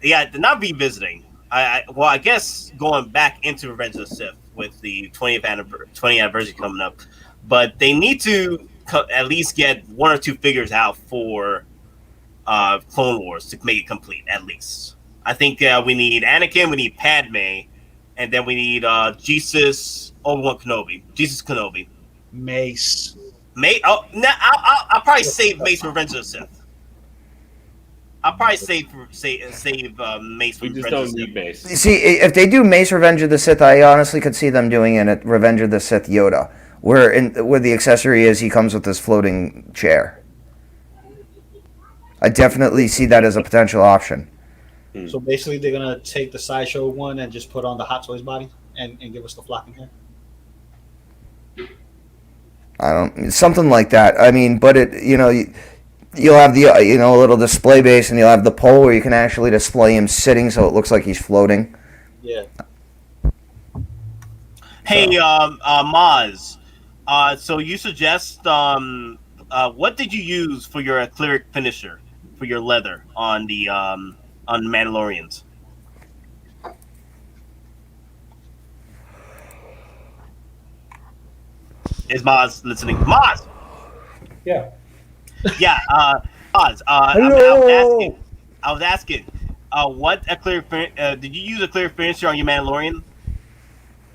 Yeah, they're not revisiting. I guess going back into Revenge of the Sith with the 20th anniversary coming up, but they need to at least get 1 or 2 figures out for Clone Wars to make it complete. At least I think we need Anakin, we need Padme, and then we need Jesus, Obi-Wan Kenobi, Mace. I'll probably save Mace for Revenge of the Sith. I'll probably save Mace for We just Revenge of don't the Sith. need Mace. see, if they do Mace Revenge of the Sith, I honestly could see them doing it at Revenge of the Sith Yoda, where the accessory is he comes with this floating chair. I definitely see that as a potential option. So basically, they're gonna take the Sideshow one and just put on the Hot Toys body and give us the flocking hair. Something like that. I mean, but you'll have the a little display base, and you'll have the pole where you can actually display him sitting, so it looks like he's floating. Yeah. Hey, Maz. So you suggest what did you use for your acrylic finisher for your leather on the Mandalorians? Is Maz listening? Maz. Yeah. Yeah. Maz. Hello. I was asking. What acrylic did you use acrylic finisher on your Mandalorian?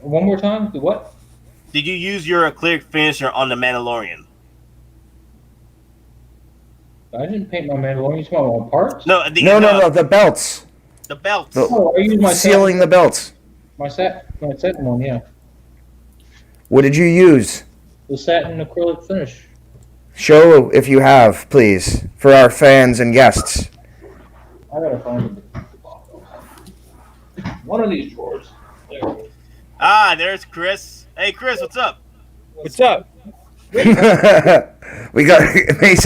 One more time. What? Did you use your acrylic finisher on the Mandalorian? I didn't paint my Mandalorian. You talking about parts? No, No, the belts. The belts. I used my Sealing the belts. my satin one. Yeah, What did you use? the satin acrylic finish. Show if you have, please, for our fans and guests. I gotta find one of these drawers. There it is. There's Chris. Hey, Chris, what's up? What's up? We got Mace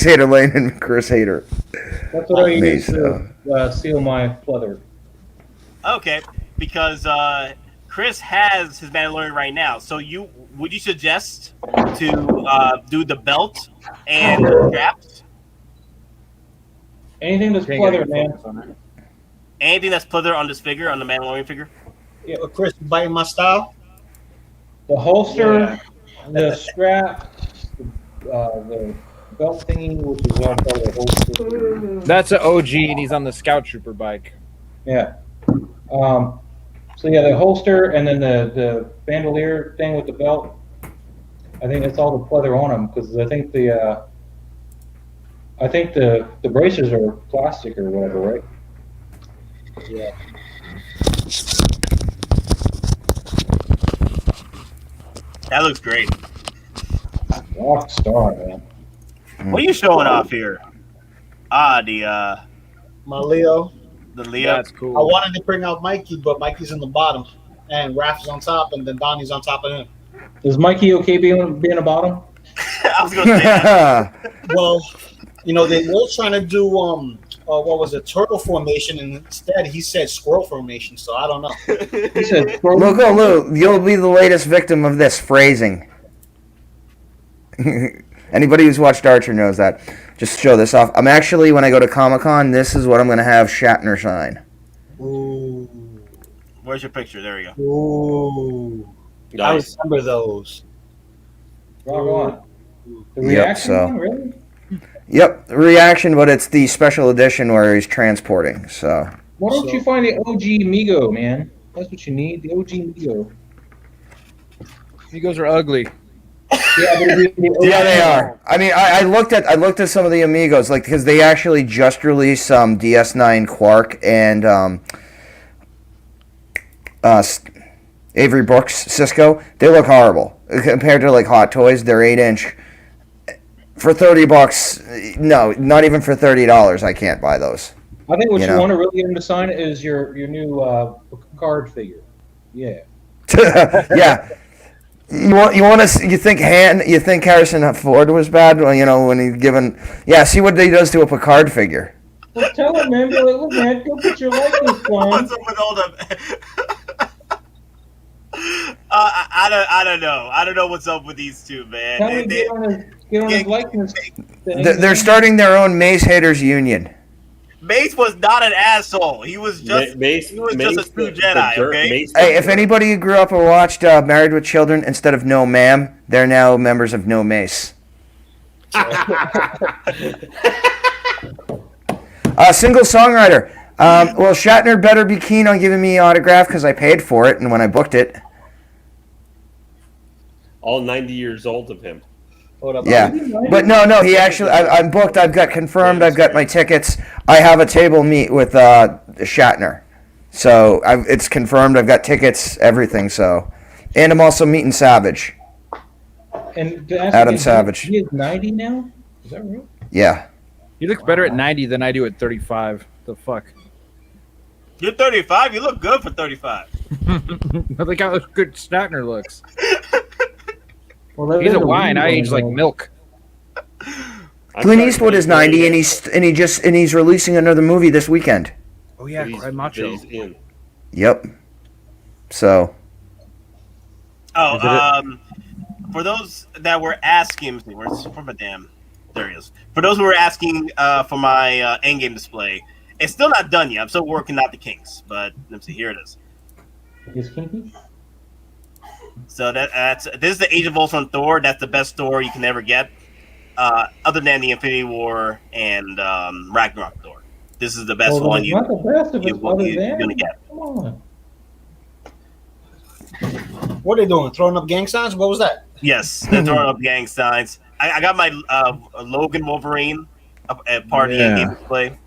Hater Lane and Chris Hater. That's what I use Mace, to seal my pleather. Okay, because Chris has his Mandalorian right now. So would you suggest to do the belt and the straps? Anything that's pleather, man. Anything that's pleather on this figure, on the Mandalorian figure? Yeah, but Chris, you biting my style? The holster, the strap, the belt thingy, which is all part of the holster. That's an OG, and he's on the Scout Trooper bike. Yeah. So yeah, the holster and then the bandolier thing with the belt. I think that's all the pleather on them because I think the bracers are plastic or whatever, right? Yeah. That looks great. Rock star, man. What are you showing off here? My Leo. The Leo. That's cool. I wanted to bring out Mikey, but Mikey's in the bottom, and Raph is on top, and then Donnie's on top of him. Is Mikey okay being a bottom? I was going to say that. Well, they were trying to do what was it, turtle formation, and instead he said squirrel formation. So I don't know. He said, Look, you'll be the latest victim of this phrasing. Anybody who's watched Archer knows that. Just show this off. I'm actually, when I go to Comic-Con, this is what I'm going to have Shatner sign. Ooh. Where's your picture? There we go. Ooh. Nice. I remember those. rock on. The Yep, reaction so- one, really? Yep, reaction, but it's the special edition where he's transporting, so. Why don't you find the OG Migo, man? That's what you need, the OG Migo. Amigos are ugly. Yeah, Yeah, they are. I mean, I looked at some of the Amigos, like, because they actually just released some DS9 Quark and Avery Brooks Cisco. They look horrible compared to like Hot Toys. They're 8-inch. For $30, no, not even for $30, I can't buy those. I think what you know. want to really get him to sign is your new card figure. Yeah. Yeah. You think Harrison Ford was bad? Well, when he's given. Yeah, see what he does to a Picard figure. Well, tell him, man. Be like, look, man, go put your likeness on. What's up with all the? I don't know. I don't know what's up with these two, man. Tell him get on his likeness. They're starting their own Mace Haters Union. Mace was not an asshole. He was just Mace, he was Mace, just a true the Jedi. dirt- Okay. Mace- Hey, if anybody who grew up and watched Married with Children instead of No Ma'am, they're now members of No Mace. Single songwriter. Well, Shatner better be keen on giving me an autograph because I paid for it and when I booked it. all 90 years old of him. Hold up. Yeah, but no, he actually, I'm booked. I've got confirmed. I've got my tickets. I have a table meet with Shatner, so it's confirmed. I've got tickets, everything. So, and I'm also meeting Savage. And to ask Adam again, Savage. He is 90 now? Is that right? Yeah. He looks better at 90 than I do at 35. The fuck? You're 35. You look good for 35. Look how good Statner looks. Well, He's a wine. I age like milk. Clint Eastwood is 90, and he's releasing another movie this weekend. Oh yeah, Cry Macho. He's in. Yep. So. For those that were asking, where's from a damn? There he is. For those who were asking for my EndGame display, it's still not done yet. I'm still working out the kinks, but let's see. Here it is. Is kinky? So this is the Age of Ultron Thor. That's the best Thor you can ever get, other than the Infinity War and Ragnarok Thor. This is the best one you're gonna get. Come on. What are they doing? Throwing up gang signs? What was that? Yes, they're throwing up gang signs. I got my Logan Wolverine at part of the EndGame display.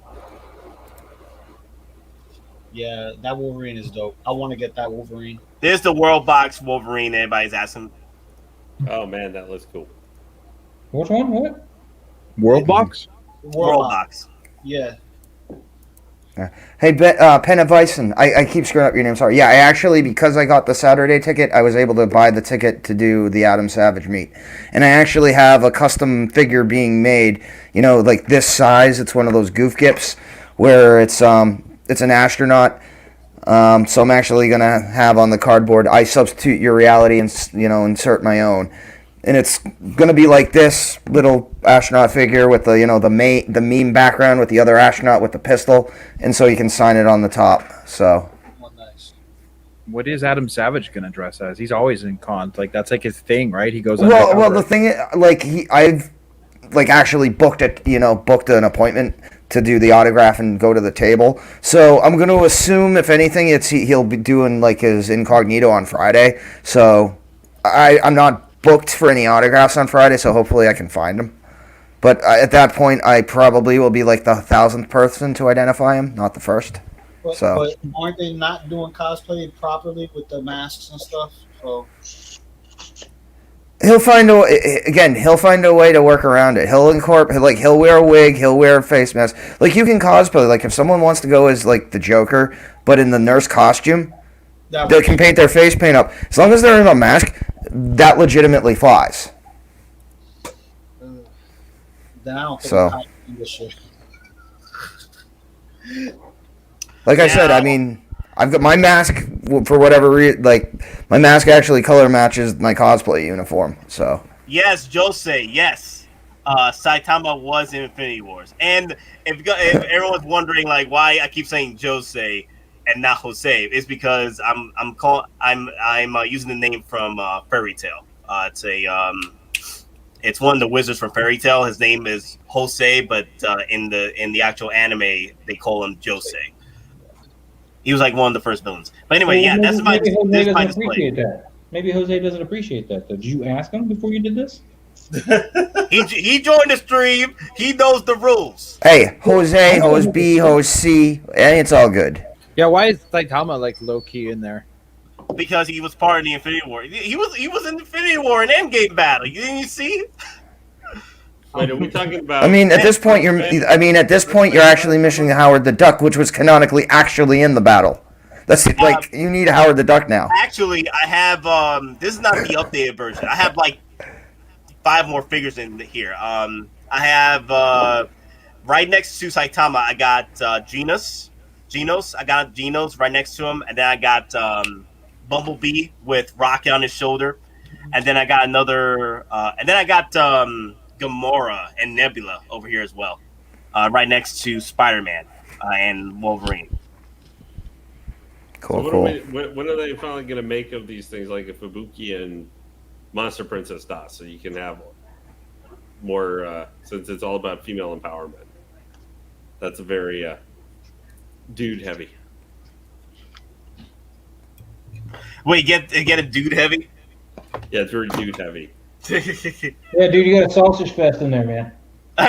Yeah, that Wolverine is dope. I want to get that Wolverine. There's the World Box Wolverine. Everybody's asking. Oh man, that looks cool. Which one? What? World Box? World Box. Yeah. Hey, Pen of Bison. I keep screwing up your name. Sorry. Yeah, I actually, because I got the Saturday ticket, I was able to buy the ticket to do the Adam Savage meet. And I actually have a custom figure being made, like this size. It's one of those goof gifts where it's an astronaut. So I'm actually going to have on the cardboard, I substitute your reality and, insert my own. And it's going to be like this little astronaut figure with the meme background with the other astronaut with the pistol. And so you can sign it on the top. So. Oh, nice. What is Adam Savage gonna dress as? He's always in cons. Like that's like his thing, right? He goes. Well, the thing is, I've actually booked an appointment to do the autograph and go to the table. So I'm going to assume, if anything, he'll be doing like his incognito on Friday. So I'm not booked for any autographs on Friday, so hopefully I can find him. But at that point, I probably will be like the 1,000th person to identify him, not the first. But aren't they not doing cosplay properly with the masks and stuff? So he'll find a way to work around it. He'll incorporate, he'll wear a wig, he'll wear a face mask. Like, you can cosplay. Like, if someone wants to go as like the Joker, but in the nurse costume, they can paint their face paint up. As long as they're in a mask, that legitimately flies. Then I don't think So. I can do this shit. Like I said, I mean, I've got my mask for whatever reason. Like, my mask actually color matches my cosplay uniform. So. Yes, Jose. Yes, Saitama was in Infinity Wars. And if everyone's wondering like why I keep saying Jose and not Jose, it's because I'm using the name from Fairy Tail. It's one of the wizards from Fairy Tail. His name is Jose, but in the actual anime they call him Jose. He was like one of the first villains. But anyway, that's my display. Maybe Jose doesn't appreciate that. Did you ask him before you did this? He joined the stream. He knows the rules. Hey, Jose, Jose B, Jose C, it's all good. Yeah, why is Saitama like low key in there? Because he was part of the Infinity War. He was in the Infinity War in EndGame battle. Didn't you see? Wait, are we talking about? I mean, at this point, you're actually missing Howard the Duck, which was canonically actually in the battle. That's like, you need Howard the Duck now. Actually, I have this is not the updated version. I have like 5 more figures in here. I have right next to Saitama, I got Genos. I got Genos right next to him, and then I got Bumblebee with Rocket on his shoulder, and then I got another, and then I got Gamora and Nebula over here as well, right next to Spider-Man and Wolverine. Cool, so cool. When are they finally going to make of these things like a Fubuki and Monster Princess DOS, so you can have more, since it's all about female empowerment? That's a very dude heavy. Wait, get a dude heavy? Yeah, it's very dude heavy. Yeah, dude, you got a sausage fest in there, man.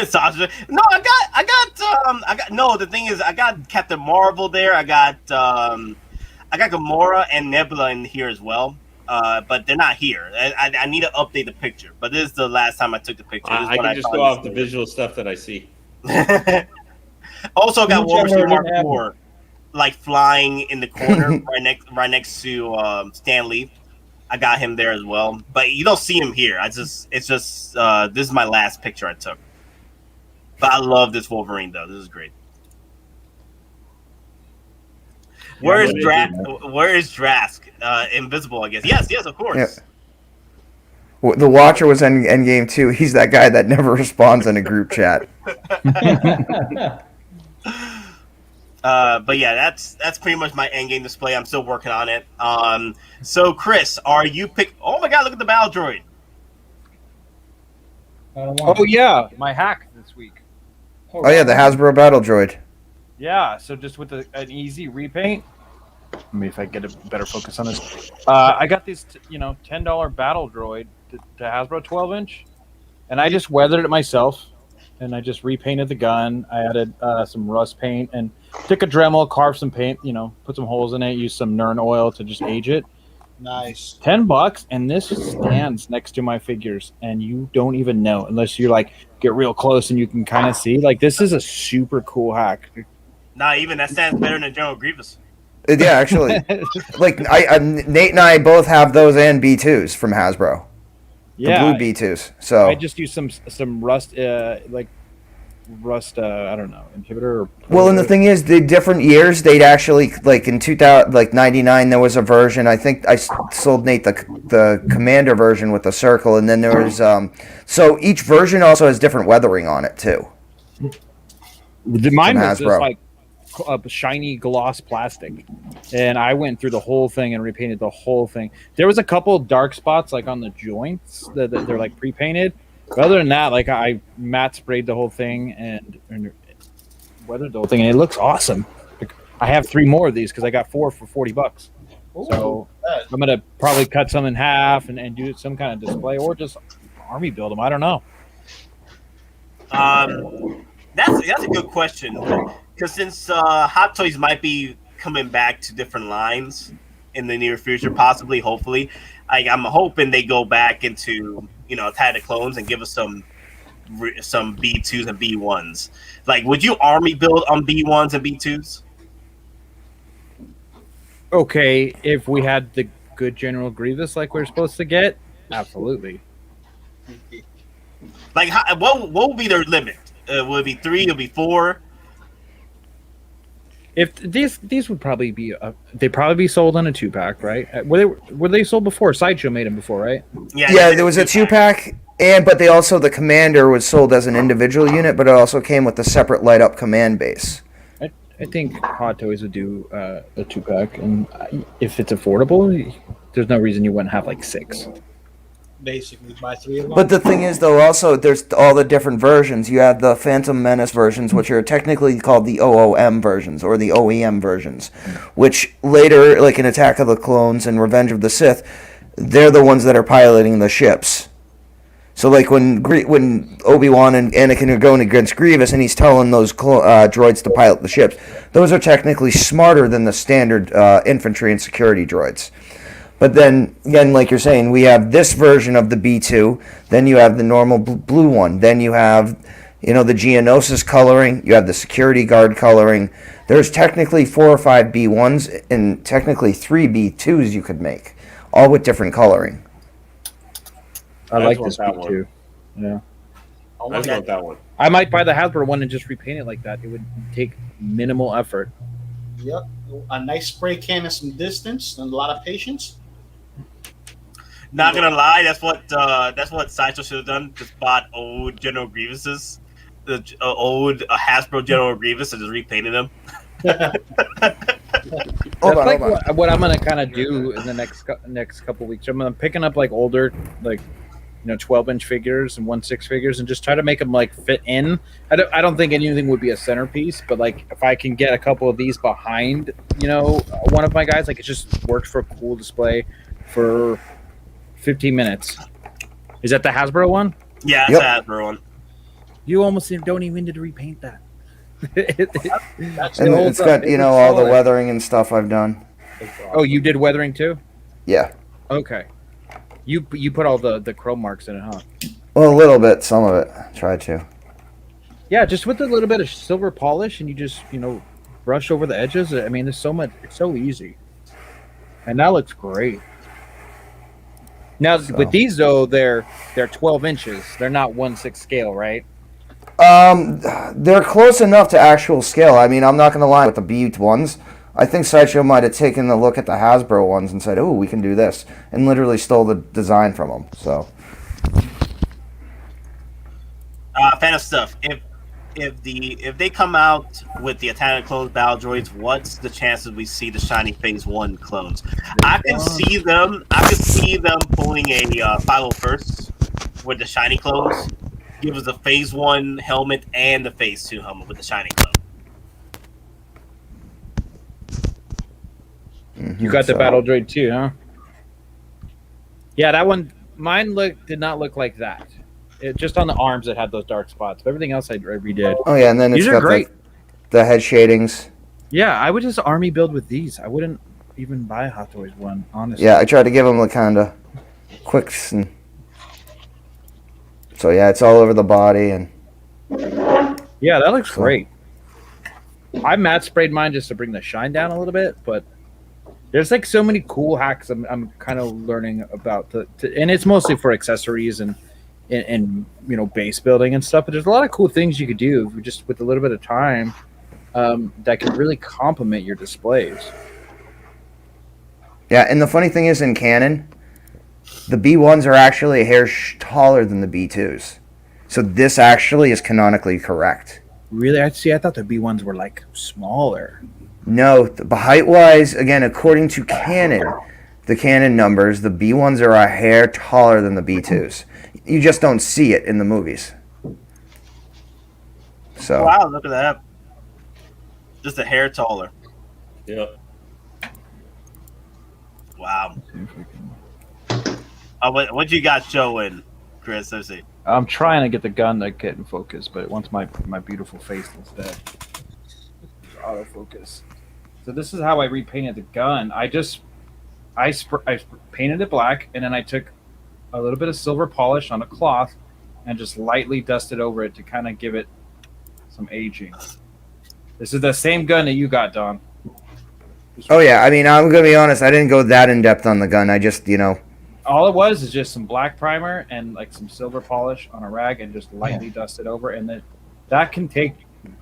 Sausage. No, I got. No, the thing is, I got Captain Marvel there. I got Gamora and Nebula in here as well. but they're not here. I need to update the picture. But this is the last time I took the picture. I can just go off the visual stuff that I see. Also got Wolverine Mark IV, like flying in the corner right next to Stan Lee. I got him there as well, but you don't see him here. It's just this is my last picture I took. But I love this Wolverine though. This is great. Where is Drask? Invisible, I guess. Yes, of course. Yeah. Well, the Watcher was in Endgame too. He's that guy that never responds in a group chat. But yeah, that's pretty much my Endgame display. I'm still working on it. So Chris, are you pick? Oh my God, look at the battle droid. Oh yeah, my hack this week. Oh yeah, the Hasbro Battle Droid. Yeah, so just with an easy repaint. Let me if I get a better focus on this. I got this, $10 battle droid to Hasbro 12-inch, and I just weathered it myself, and I just repainted the gun. I added some rust paint and took a Dremel, carved some paint, put some holes in it, used some Nern oil to just age it. Nice. $10, and this stands next to my figures, and you don't even know unless you get real close and you can kind of see. This is a super cool hack. Nah, even that stands better than General Grievous. Yeah, actually, Nate and I both have those and B2s from Hasbro. Yeah, the blue B2s. So I just used some rust, I don't know, inhibitor. Well, and the thing is, the different years they'd actually in 2000, 99, there was a version. I think I sold Nate the Commander version with the circle, and then there was so each version also has different weathering on it too. Mine was just a shiny gloss plastic, and I went through the whole thing and repainted the whole thing. There was a couple dark spots on the joints that they're pre-painted. But other than that, I matte sprayed the whole thing and weathered the whole thing, and it looks awesome. I have 3 more of these because I got 4 for $40. So I'm gonna probably cut some in half and do some kind of display, or just army build them. I don't know. That's a good question, because since Hottoys might be coming back to different lines in the near future, possibly, hopefully, I'm hoping they go back into Attack of the Clones and give us some B2s and B1s. Would you army build on B1s and B2s? Okay, if we had the good General Grievous we're supposed to get, absolutely. What will be their limit? Will it be 3? It'll be 4? If these would probably be they'd probably be sold in a 2-pack, right? Were they sold before? Sideshow made them before, right? Yeah, there was a 2-pack, but the Commander was sold as an individual unit, but it also came with a separate light up command base. I think Hot Toys would do a 2-pack, and if it's affordable, there's no reason you wouldn't have 6. Basically, buy 3 of them. But the thing is, though, also there's all the different versions. You have the Phantom Menace versions, which are technically called the OOM versions or the OEM versions, which later, in Attack of the Clones and Revenge of the Sith, they're the ones that are piloting the ships. So, when Obi-Wan and Anakin are going against Grievous, and he's telling those droids to pilot the ships, those are technically smarter than the standard infantry and security droids. But then, again, like you're saying, we have this version of the B2, then you have the normal blue one, then you have, the Geonosis coloring, you have the security guard coloring. There's technically 4 or 5 B1s and technically 3 B2s you could make, all with different coloring. I like this B2. Yeah. I want that one. I might buy the Hasbro one and just repaint it like that. It would take minimal effort. Yep. A nice spray can and some distance and a lot of patience. Not gonna lie, that's what Sideshow should have done. Just bought old General Grievous's, the old Hasbro General Grievous, and just repainted them. That's what I'm gonna kind of do in the next couple weeks. I'm picking up older 12-inch figures and 1/6 figures and just try to make them fit in. I don't think anything would be a centerpiece, but if I can get a couple of these behind one of my guys, it just works for a cool display for 15 minutes. Is that the Hasbro one? Yeah, it's the Hasbro one. You almost don't even need to repaint that. And it's got all the weathering and stuff I've done. Oh, you did weathering too? Yeah. Okay. You put all the chrome marks in it, huh? Well, a little bit, some of it. Tried to. Yeah, just with a little bit of silver polish, and you just brush over the edges. I mean, there's so much. It's so easy, and that looks great. Now with these though, they're 12 inches. They're not 1/6 scale, right? They're close enough to actual scale. I mean, I'm not gonna lie with the B1s. I think Sideshow might have taken a look at the Hasbro ones and said, "Oh, we can do this," and literally stole the design from them. So, fan of stuff. If they come out with the Attack clones battle droids, what's the chances we see the shiny Phase 1 clones? I can see them pulling a Philo first with the shiny clones. Give us a Phase 1 helmet and the Phase 2 helmet with the shiny clone. You got the battle droid too, huh? Yeah, that one. Mine did not look like that. It just on the arms it had those dark spots. But everything else I redid. oh yeah, and then it's got the head shadings. Yeah, I would just army build with these. I wouldn't even buy a Hottoys one, honestly. Yeah, I tried to give them the kind of quicks, and so yeah, it's all over the body, and yeah, that looks great. I matte sprayed mine just to bring the shine down a little bit, but there's like so many cool hacks I'm kind of learning about, and it's mostly for accessories and base building and stuff. But there's a lot of cool things you could do just with a little bit of time that could really complement your displays. yeah. And the funny thing is, in canon, the B1s are actually a hair taller than the B2s, so this actually is canonically correct. Really? I thought the B1s were like smaller. No, height-wise, again, according to canon, the canon numbers, the B1s are a hair taller than the B2s. You just don't see it in the movies. So. Wow, look at that. Just a hair taller. Yep. Wow. What you got showing, Chris? Let's see. I'm trying to get the gun to get in focus, but it wants my beautiful face instead. Autofocus. So this is how I repainted the gun. I painted it black, and then I took a little bit of silver polish on a cloth and just lightly dusted over it to kind of give it some aging. This is the same gun that you got, Don. Oh yeah, I mean, I'm gonna be honest. I didn't go that in depth on the gun. I just, all it was is just some black primer and like some silver polish on a rag and just lightly dusted over, and then that can take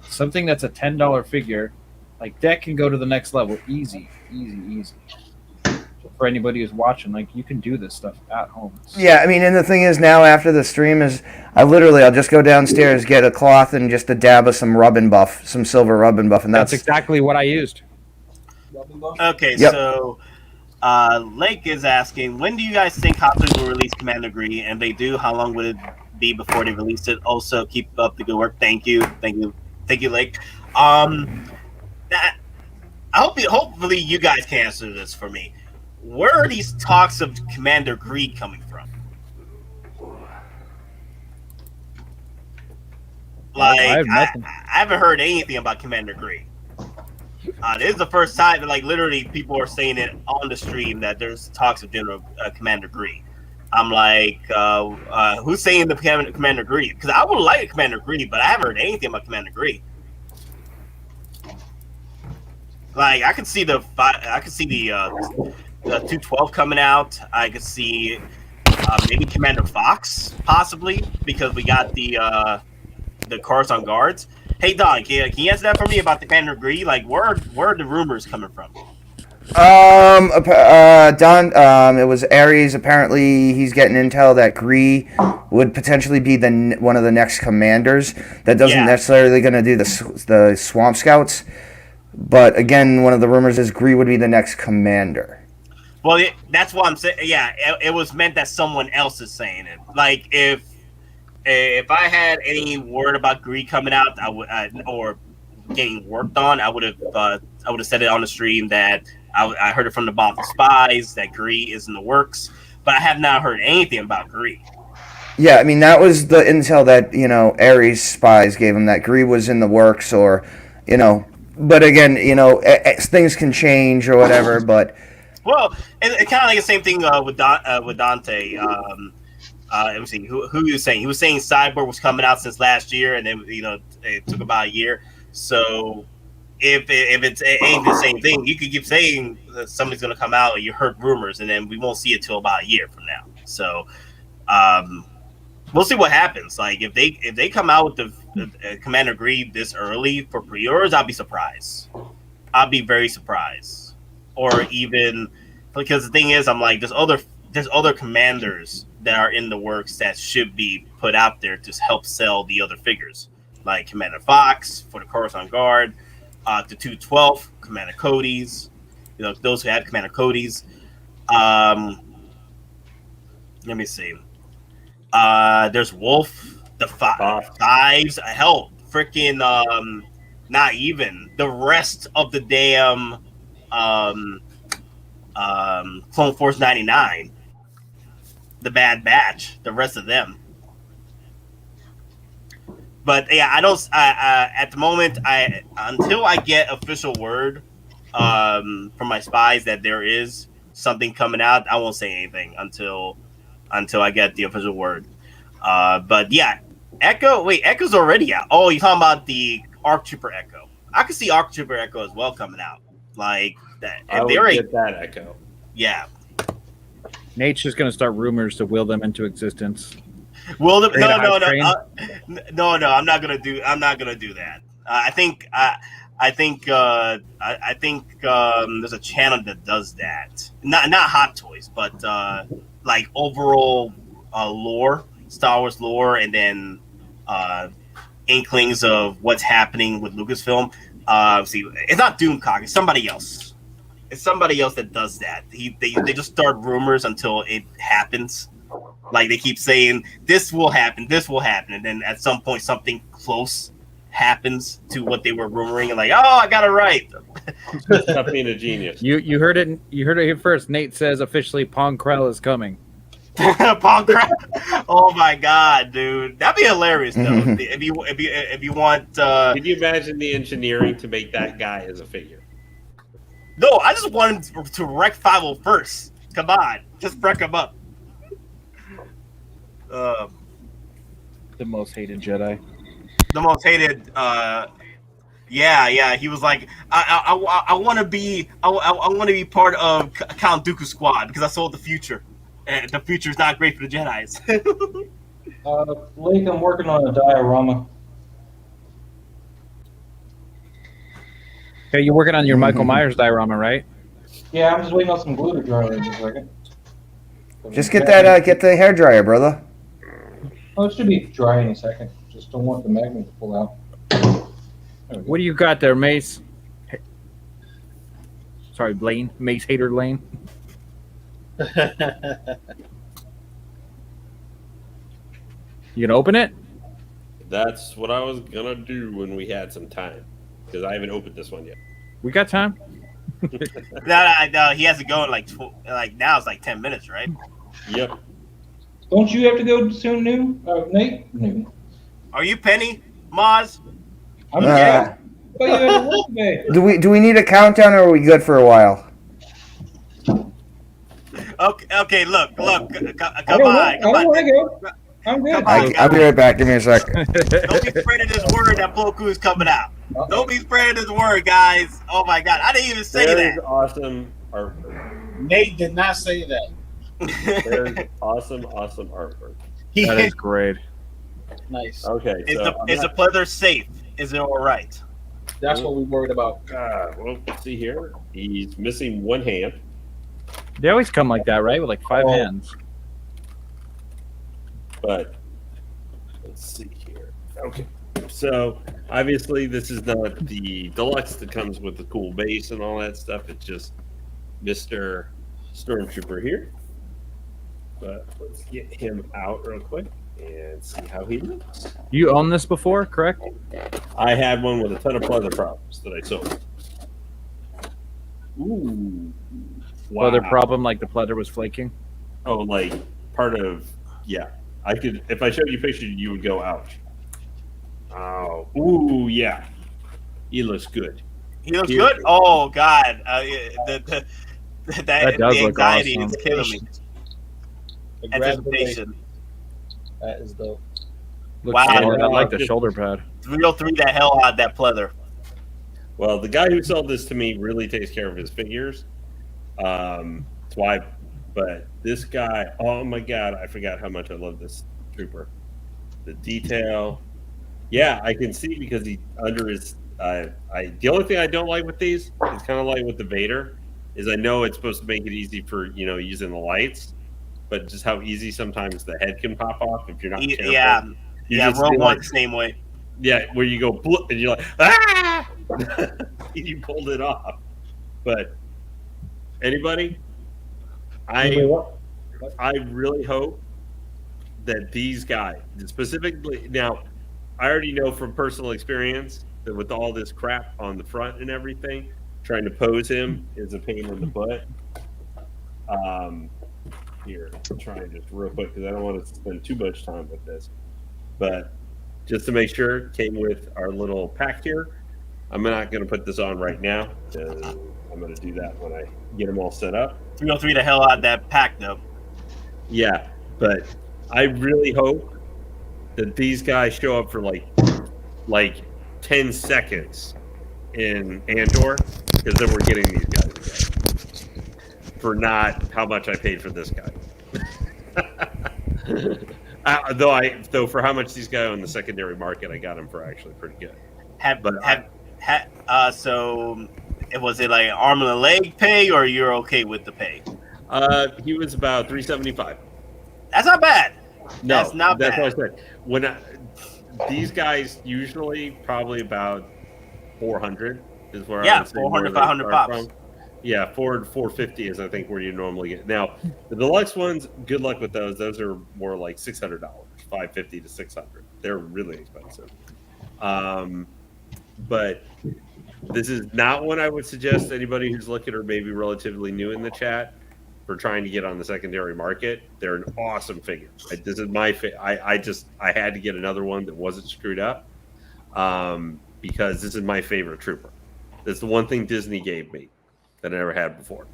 something that's a $10 figure. Like that can go to the next level, easy. For anybody who's watching, like you can do this stuff at home. Yeah, I mean, and the thing is now after the stream is, I'll just go downstairs, get a cloth, and just a dab of some rub and buff, some silver rub and buff, and that's exactly what I used. Okay, yep. So Lake is asking, when do you guys think Hot Toys will release Commander Green? And they do, how long would it be before they release it? Also, keep up the good work. Thank you, Lake. Hopefully you guys can answer this for me. Where are these talks of Commander Greed coming from? Like, I haven't heard anything about Commander Greed. This is the first time that, like, literally people are saying it on the stream that there's talks of General Commander Greed. I'm like, who's saying the Commander Greed? Because I would like Commander Greed, but I haven't heard anything about Commander Greed. Like, I could see the 212 coming out. I could see maybe Commander Fox, possibly, because we got the cars on guards. Hey, Don, can you answer that for me about the Commander Greed? Like, where are the rumors coming from? Don, it was Ares. Apparently, he's getting intel that Gree would potentially be one of the next commanders. That doesn't necessarily going to do the Swamp Scouts. But again, one of the rumors is Gree would be the next commander. Well, that's what I'm saying. Yeah, it was meant that someone else is saying it. Like, if I had any word about Gree coming out, or getting worked on, I would have said it on the stream that I heard it from the Bothan spies that Gree is in the works. But I have not heard anything about Gree. Yeah, I mean, that was the intel that Ares spies gave him, that Gree was in the works, or But again, things can change or whatever. But Well, it's kind of like the same thing with Dante. Let me see who he was saying. He was saying Cyborg was coming out since last year, and then it took about a year. So if it ain't the same thing, you could keep saying that somebody's going to come out, and you heard rumors, and then we won't see it till about a year from now. So we'll see what happens. Like if they come out with the Commander Grieve this early for pre-orders, I'll be surprised. I'll be very surprised. Or even because the thing is, I'm like, there's other commanders that are in the works that should be put out there to help sell the other figures, like Commander Fox for the Coruscant Guard, the 212 Commander Cody's, those who have Commander Cody's. Let me see. There's Wolf, the Fives, hell, freaking not even the rest of the damn Clone Force 99. The Bad Batch, the rest of them. But yeah, I don't. At the moment, until I get official word from my spies that there is something coming out, I won't say anything until I get the official word. But yeah, Echo. Wait, Echo's already out. Oh, you're talking about the Arc Trooper Echo? I could see Arc Trooper Echo as well coming out. Like that. I would get that Echo. Yeah. Nate's just going to start rumors to will them into existence. Will them? No. I'm not gonna do that. I think there's a channel that does that. Not Hottoys, but like overall lore, Star Wars lore, and then inklings of what's happening with Lucasfilm. See, it's not Doomcock. It's somebody else. It's somebody else that does that. They just start rumors until it happens. Like they keep saying this will happen, and then at some point something close happens to what they were rumoring, and like, oh, I got it right. Stop being a genius. You heard it. You heard it here first. Nate says officially, Pong Krell is coming. Pong Krell. Oh my god, dude, that'd be hilarious though. if you want. Can you imagine the engineering to make that guy as a figure? No, I just wanted to wreck 501st. Come on, just wreck him up. The most hated Jedi. The most hated. Yeah. He was like, I want to be part of Count Dooku's squad because I saw the future, and the future is not great for the Jedi's. Link, I'm working on a diorama. Okay, you're working on your Michael Myers diorama, right? Yeah, I'm just waiting on some glue to dry in a second. Just get the hair dryer, brother. Oh, it should be dry in a second. Just don't want the magnet to pull out. What do you got there, Mace? Sorry, Lane. Mace hater Lane. You gonna open it? That's what I was gonna do when we had some time, because I haven't opened this one yet. We got time. No, he has to go in like now it's like 10 minutes, right? Yep. Don't you have to go soon, Nate? No. Are you Penny, Moz? I'm yeah. Oh, you had to work today. Do we need a countdown, or are we good for a while? Okay. Look. Come on. I don't want to go. I'm good. I'll be right back. Give me a second. Don't be spreading this word that Plo Koon is coming out. Don't be spreading this word, guys. Oh my God, I didn't even say that. There's awesome artwork. Nate did not say that. There's awesome artwork. That is great. Nice. Okay. Is the pleather safe? Is it all right? That's what we worried about. Well, let's see here. He's missing one hand. They always come like that, right? With like 5 hands. But let's see here. Okay. So obviously this is not the deluxe that comes with the cool base and all that stuff. It's just Mr. Stormtrooper here. But let's get him out real quick and see how he looks. You owned this before, correct? I had one with a ton of pleather problems that I sold. Ooh. Wow. Pleather problem, like the pleather was flaking? Oh, like part of, yeah. I could, if I showed you pictures, you would go, ouch. Oh, ooh, yeah. He looks good. He looks good? Oh, God. That does the look anxiety awesome. is killing me. The grab the waist. Anticipation. That is dope. Looks Wow. solid. I like the shoulder pad. 303 the hell out of that pleather. Well, the guy who sold this to me really takes care of his figures. That's why. But this guy, oh my god, I forgot how much I love this trooper. The detail. Yeah, I can see because he under his. The only thing I don't like with these is kind of like with the Vader, is I know it's supposed to make it easy for using the lights, but just how easy sometimes the head can pop off if you're not careful. Yeah, Rogue One the same way. Yeah, where you go bloop, and you're like, ah! You pulled it off. But anybody, I really hope that these guys, specifically, now, I already know from personal experience that with all this crap on the front and everything, trying to pose him is a pain in the butt. Here, I'm trying just real quick because I don't want to spend too much time with this. But just to make sure, it came with our little pack here. I'm not going to put this on right now. I'm going to do that when I get them all set up. 303 the hell out of that pack, though. Yeah, but I really hope that these guys show up for like 10 seconds in Andor, because then we're getting these guys again for not how much I paid for this guy. Though for how much these guys on the secondary market, I got them for actually pretty good. So was it like arm and a leg pay, or you're okay with the pay? He was about $375. That's not bad. No, that's not bad. That's what I said. These guys usually probably about 400 is where I would say 400, 500 pops. from. Yeah, 450 is I think where you normally get. Now the deluxe ones, good luck with those. Those are more like $600, $550 to $600. They're really expensive. But this is not one I would suggest anybody who's looking or maybe relatively new in the chat for trying to get on the secondary market. They're an awesome figure. This is my I had to get another one that wasn't screwed up because this is my favorite trooper. That's the one thing Disney gave me that I never had before.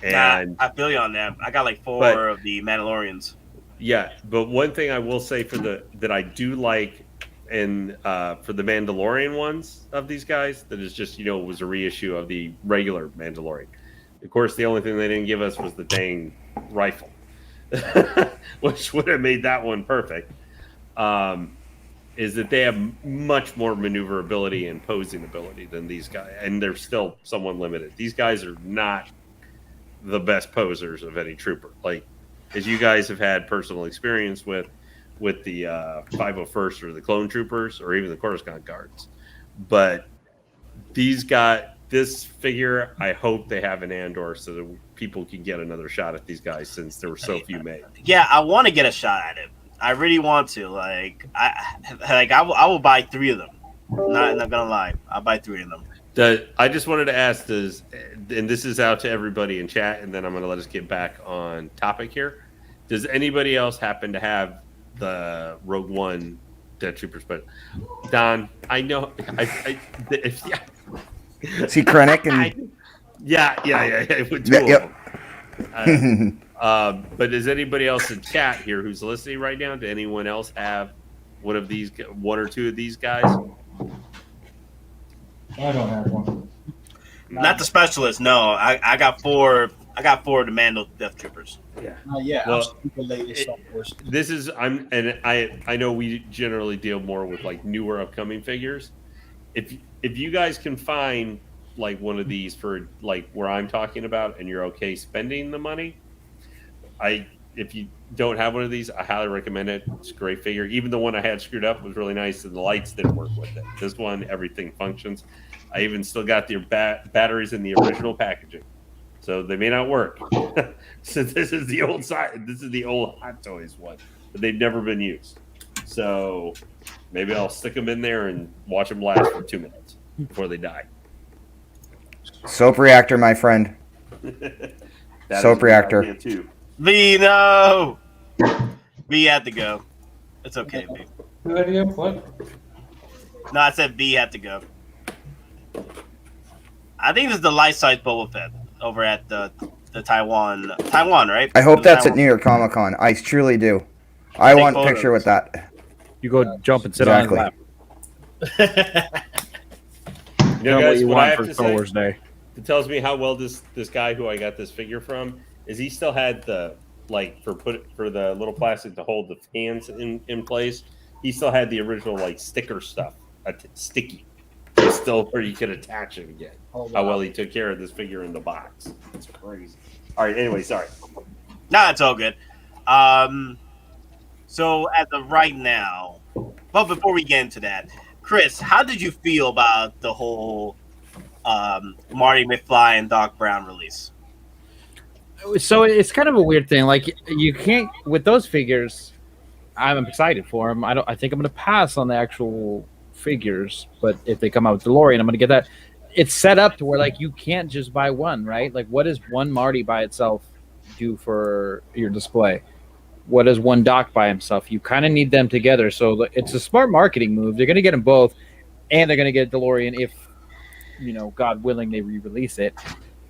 And I feel you on that. I got like 4 of the Mandalorians. Yeah, but one thing I will say that I do like, and for the Mandalorian ones of these guys, that is just was a reissue of the regular Mandalorian. Of course, the only thing they didn't give us was the dang rifle, which would have made that one perfect. Is that they have much more maneuverability and posing ability than these guys, and they're still somewhat limited. These guys are not the best posers of any trooper. Like, as you guys have had personal experience with the 501st or the clone troopers or even the Coruscant guards. But this figure, I hope they have an Andor so that people can get another shot at these guys since there were so few made. Yeah, I want to get a shot at it. I really want to. I will buy 3 of them. Not gonna lie, I'll buy 3 of them. I just wanted to ask, and this is out to everybody in chat, and then I'm gonna let us get back on topic here. Does anybody else happen to have the Rogue One Dead Troopers? But Don, I know. See Krennic and but does anybody else in chat here who's listening right now? Does anyone else have one or two of these guys? I don't have one. Not the specialist. No, I got 4. I got 4 of the Mando Death Troopers. Yeah. Well, the latest this is I know we generally deal more with like newer upcoming figures. If you guys can find like one of these for like where I'm talking about, and you're okay spending the money, if you don't have one of these, I highly recommend it. It's a great figure. Even the one I had screwed up was really nice, and the lights didn't work with it. This one, everything functions. I even still got the batteries in the original packaging, so they may not work. So this is the old side. This is the old Hottoys one, but they've never been used. So maybe I'll stick them in there and watch them last for 2 minutes before they die. Soap reactor, my friend. Soap reactor. Too. V, no. V had to go. It's okay, V. Good idea. What? No, I said V had to go. I think this is the life-size Boba Fett. over at the Taiwan, right? I hope that's Taiwan. at New York Comic Con. I truly do. I want a picture with that. You go jump and sit Exactly. on his lap. You know, What guys, you what I want have for to Star say, Wars Day. it tells me how well this guy who I got this figure from is he still had the for the little plastic to hold the hands in place. He still had the original like sticker stuff, sticky. It's still where you could attach it again. Oh, How wow. well he took care of this figure in the box. It's crazy. All right. Anyway, sorry. Nah, it's all good. So as of right now, but before we get into that, Chris, how did you feel about the whole Marty McFly and Doc Brown release? So it's kind of a weird thing. Like you can't with those figures. I'm excited for them. I think I'm going to pass on the actual figures, but if they come out with DeLorean, I'm going to get that. It's set up to where like you can't just buy one, right? Like what does one Marty by itself do for your display? What does one Doc by himself? You kind of need them together. So it's a smart marketing move. They're going to get them both, and they're going to get DeLorean if, God willing, they re-release it.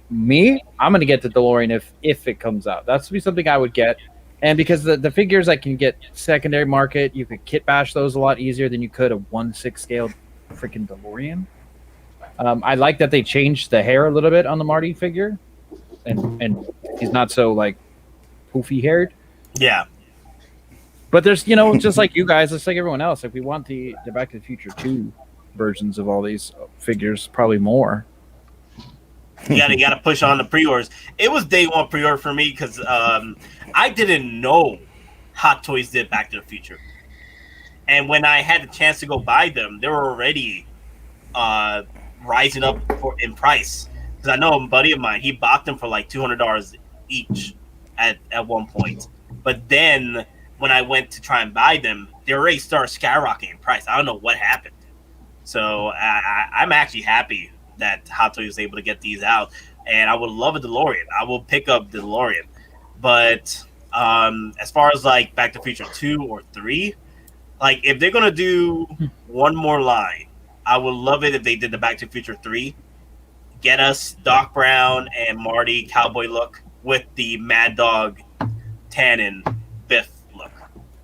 Me, I'm going to get the DeLorean if it comes out. That's be something I would get. And because the figures I can get secondary market, you could kit bash those a lot easier than you could a 1/6 scale freaking DeLorean. I like that they changed the hair a little bit on the Marty figure, and he's not so like poofy haired. Yeah. But there's just like you guys, just like everyone else, like we want the Back to the Future 2 versions of all these figures, probably more. You gotta push on the pre-orders. It was day one pre-order for me because I didn't know Hot Toys did Back to the Future, and when I had the chance to go buy them, they were already rising up in price. Because I know a buddy of mine, he bought them for like $200 each at one point, but then when I went to try and buy them, they already started skyrocketing in price. I don't know what happened, so I'm actually happy that Hot Toys was able to get these out, and I would love a DeLorean. I will pick up the DeLorean, but as far as like Back to the Future 2 or 3, like if they're gonna do one more line, I would love it if they did the Back to the Future 3. Get us Doc Brown and Marty cowboy look with the Mad Dog Tannen Biff look.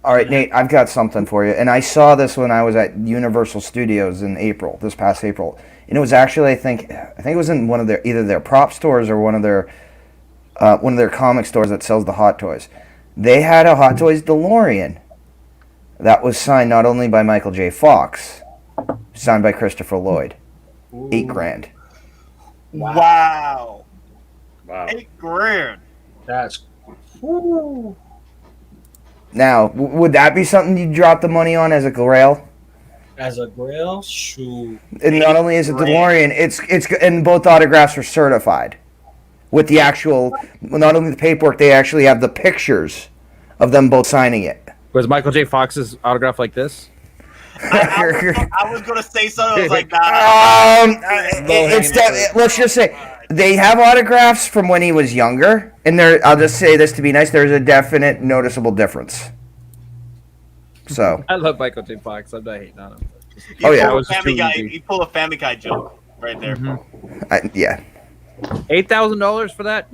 All right, Nate, I've got something for you. And I saw this when I was at Universal Studios in this past April. And it was actually, I think it was in one of either their prop stores or one of their comic stores that sells the Hot Toys. They had a Hot Toys DeLorean that was signed not only by Michael J. Fox, signed by Christopher Lloyd. Ooh. $8,000. Wow. Wow. $8,000. That's. Woo. Now, would that be something you drop the money on as a Grail? As a Grail, shoot. And not only is it DeLorean, it's and both autographs are certified with the actual, not only the paperwork, they actually have the pictures of them both signing it. Was Michael J. Fox's autograph like this? I was gonna say something. I was like, let's just say they have autographs from when he was younger, and I'll just say this to be nice. There's a definite, noticeable difference. So I love Michael J. Fox. I'm not hating on him. You pull a Family Guy joke right there. Mm-hmm. Yeah. $8,000 for that?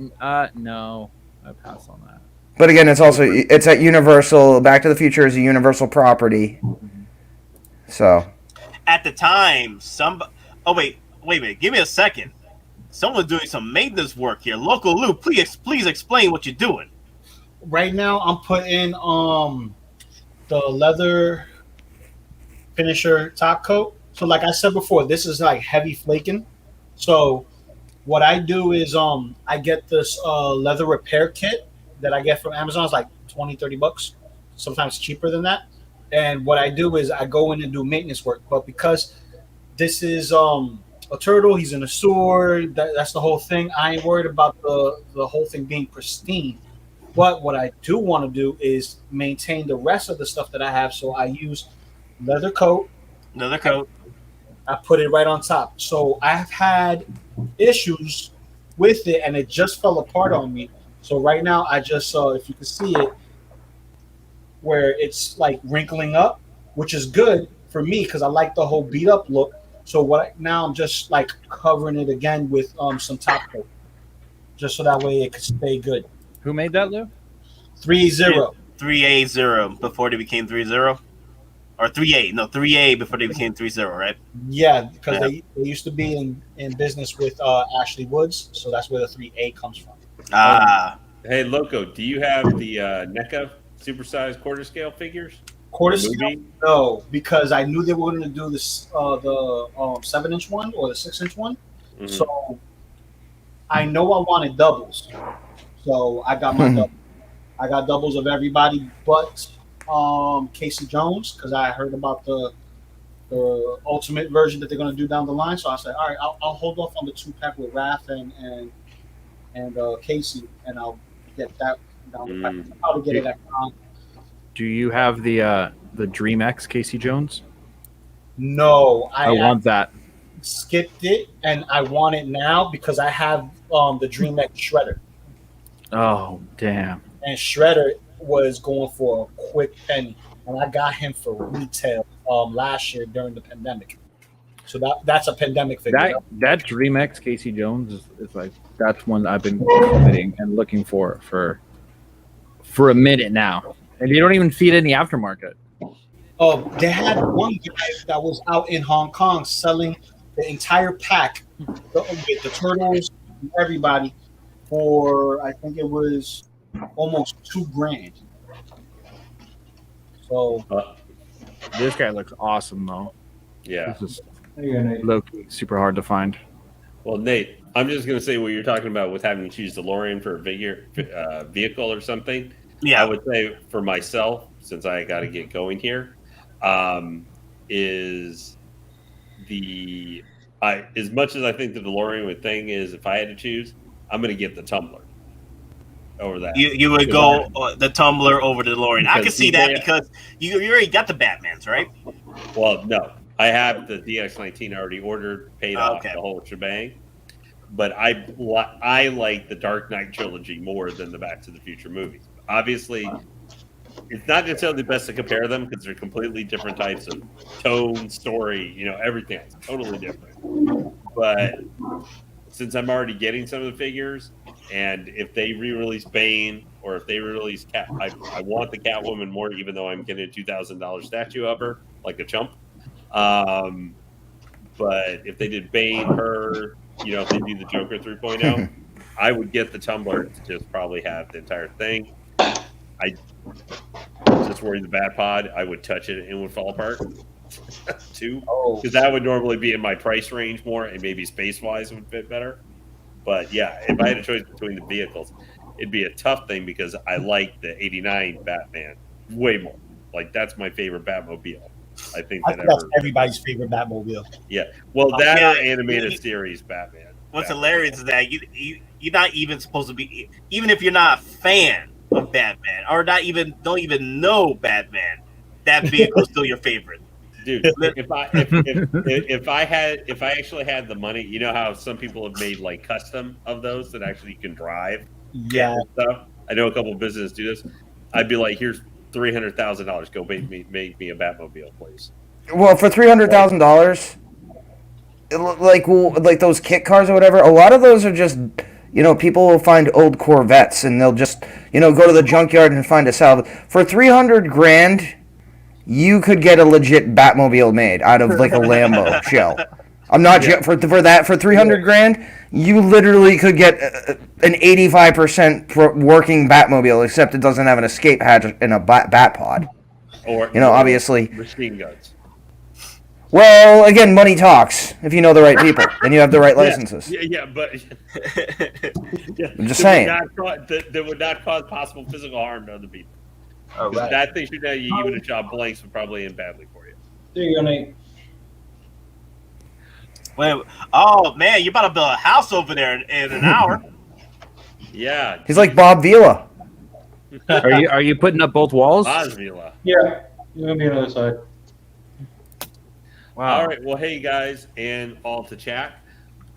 No, I pass on that. But again, it's at Universal. Back to the Future is a Universal property. So at the time, wait a minute, give me a second. Someone's doing some maintenance work here. Local Lou, please explain what you're doing. Right now, I'm putting the leather finisher top coat. So, like I said before, this is like heavy flaking. So, what I do is I get this leather repair kit that I get from Amazon. It's like $20-$30, sometimes cheaper than that. And what I do is I go in and do maintenance work. But because this is a turtle, he's in a sewer, that's the whole thing. I ain't worried about the whole thing being pristine. But what I do want to do is maintain the rest of the stuff that I have. So I use leather coat. I put it right on top. So I've had issues with it, and it just fell apart on me. So right now, I just if you can see it, where it's like wrinkling up, which is good for me because I like the whole beat up look. So now I'm just like covering it again with some top coat. just so that way it could stay good. Who made that, Lou? 3-0. 3A0 before they became 3-0, or 3A. No, 3A before they became 3-0, right? Yeah, because they used to be in business with Ashley Woods, so that's where the 3A comes from. Hey, Loco, do you have the NECA supersized quarter scale figures? Quarter scale? No, because I knew they were going to do this the 7-inch one or the 6-inch one. Mm-hmm. So I know I wanted doubles, so I got my double. I got doubles of everybody but Casey Jones, because I heard about the ultimate version that they're going to do down the line. So I said, all right, I'll hold off on the 2-pack with Raph and Casey, and I'll get that down the pack. I'll get it at Do you have the Dream X Casey Jones? No, I want that. Skipped it, and I want it now because I have the Dream X Shredder. Oh, damn. And Shredder was going for a quick penny, and I got him for retail last year during the pandemic. So that's a pandemic figure. That Dream X Casey Jones is like, that's one I've been coveting and looking for a minute now, and they don't even feed any aftermarket. Oh, they had one guy that was out in Hong Kong selling the entire pack with the turtles and everybody for, I think it was almost $2,000. So this guy looks awesome though. Yeah, this is super hard to find. Well, Nate, I'm just going to say what you're talking about with having to choose DeLorean for a vehicle or something. Yeah, I would say for myself, since I got to get going here, is as much as I think the DeLorean thing is, if I had to choose, I'm going to get the Tumbler over that. You would go the Tumbler over the DeLorean. I can see that because you already got the Batmans, right? Well, no. I have the DX-19 already ordered, paid off, the whole shebang. But I like the Dark Knight trilogy more than the Back to the Future movies. Obviously, it's not necessarily the best to compare them because they're completely different types of tone, story, everything else. Totally different. But since I'm already getting some of the figures, and if they re-release Bane or if they re-release Cat, I want the Catwoman more, even though I'm getting a $2,000 statue of her, like a chump. But if they did Bane, her, if they do the Joker 3.0, I would get the Tumbler to just probably have the entire thing. I just worry the Bat Pod, I would touch it and it would fall apart too, because that would normally be in my price range more, and maybe space-wise would fit better. But yeah, if I had a choice between the vehicles, it'd be a tough thing because I like the '89 Batman way more. Like, that's my favorite Batmobile. I think that's everybody's favorite Batmobile. Yeah, well, that or animated series Batman. What's hilarious is that you're not even supposed to be, even if you're not a fan of Batman or don't even know Batman, that vehicle is still your favorite. Dude, if I actually had the money, you know how some people have made like custom of those that actually you can drive. Yeah. Stuff. I know a couple of businesses do this. I'd be like, here's $300,000. Go make me a Batmobile, please. Well, for $300,000, like those kit cars or whatever, a lot of those are just, people will find old Corvettes and they'll just, go to the junkyard and find a salvage. For $300,000, you could get a legit Batmobile made out of like a Lambo shell. I'm not for $300,000. You literally could get an 85% working Batmobile, except it doesn't have an escape hatch and a bat pod. Or obviously machine guns. Well, again, money talks. If you know the right people and you have the right licenses. Yeah, but I'm just saying that would not cause possible physical harm to other people. Oh, right. That thing should you even a job blanks would probably end badly for you. There you go, Nate. Wait, oh man, you about to build a house over there in an hour. Yeah. He's like Bob Vila. Are you putting up both walls? Bob Vila. Yeah. You're gonna be on the other side. Wow. All right. Well, hey guys, and all to chat.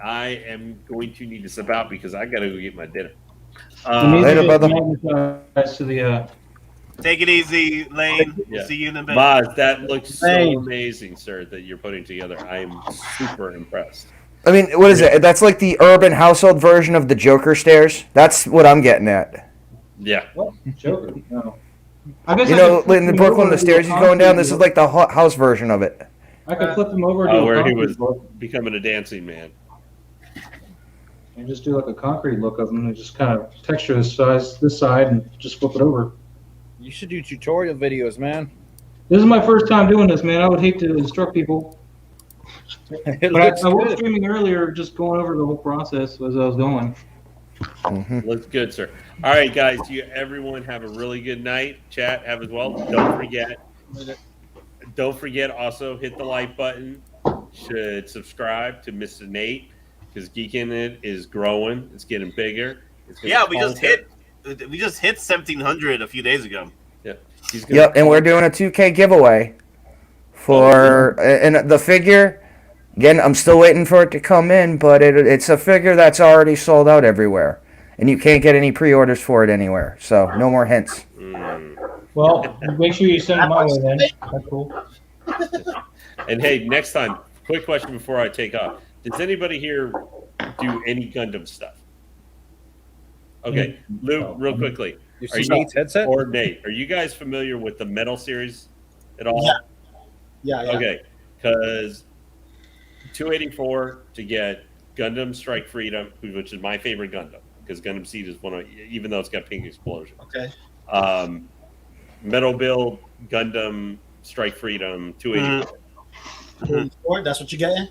I am going to need to step out because I gotta go get my dinner. Later, brother. Take it easy, Lane. Yeah. See you in a bit. Maz, that looks so amazing, sir, that you're putting together. I am super impressed. I mean, what is it? That's like the urban household version of the Joker stairs. That's what I'm getting at. Yeah. What? Joker? No. I guess You know, in the Brooklyn, the stairs he's going down. This is like the house version of it. I could flip them over to Oh, a where he concrete was look becoming a dancing man. and just do like a concrete look of them and just kind of texture this side and just flip it over. You should do tutorial videos, man. This is my first time doing this, man. I would hate to instruct people. It But I looks was good. streaming earlier, just going over the whole process as I was going. Looks good, sir. All right, guys. Everyone have a really good night. Chat, have as well. Don't forget. Also, hit the like button. Should subscribe to Mr. Nate because Geeking It is growing. It's getting bigger. Yeah, we just hit 1,700 a few days ago. Yeah. Yep, and we're doing a 2K giveaway for and the figure. Again, I'm still waiting for it to come in, but it's a figure that's already sold out everywhere, and you can't get any pre-orders for it anywhere. So no more hints. Well, make sure you send them my way then. That's cool. And hey, next time, quick question before I take off: does anybody here do any Gundam stuff? Okay, Lou, real quickly. You Are see Nate's headset? Or Nate, are you guys familiar with the Metal series at all? Yeah. Okay, because 284 to get Gundam Strike Freedom, which is my favorite Gundam, because Gundam Seed is one of, even though it's got pink explosion. Okay. Metal Build Gundam Strike Freedom 284. That's what you getting?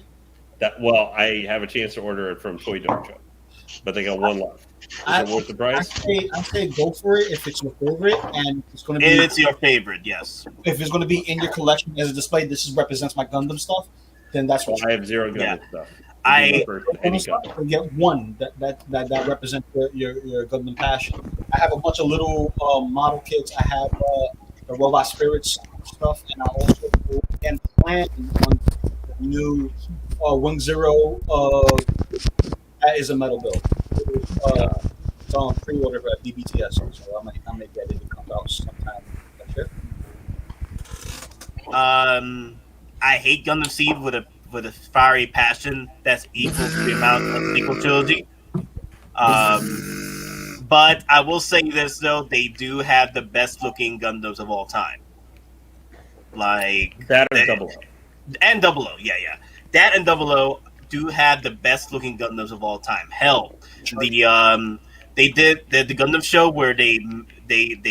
I have a chance to order it from Toy Dojo, but they got one left. Is it worth the price? I say go for it if it's your favorite and it's going to be. It's your favorite, yes. If it's going to be in your collection as a display, represents my Gundam stuff. Then that's what I have zero Gundam stuff. I get one that represents your Gundam passion. I have a bunch of little model kits. I have the Robot Spirits stuff, and I also am planning on the new Wing Zero. That is a metal build. It's on pre-order at BBTS, so I might get it to come out sometime next year. I hate Gundam Seed with a fiery passion that's equal to the amount of the sequel trilogy. But I will say this though, they do have the best looking Gundams of all time. Like that or Double O. And Double O, yeah. That and Double O do have the best looking Gundams of all time. Hell, they did the Gundam show where they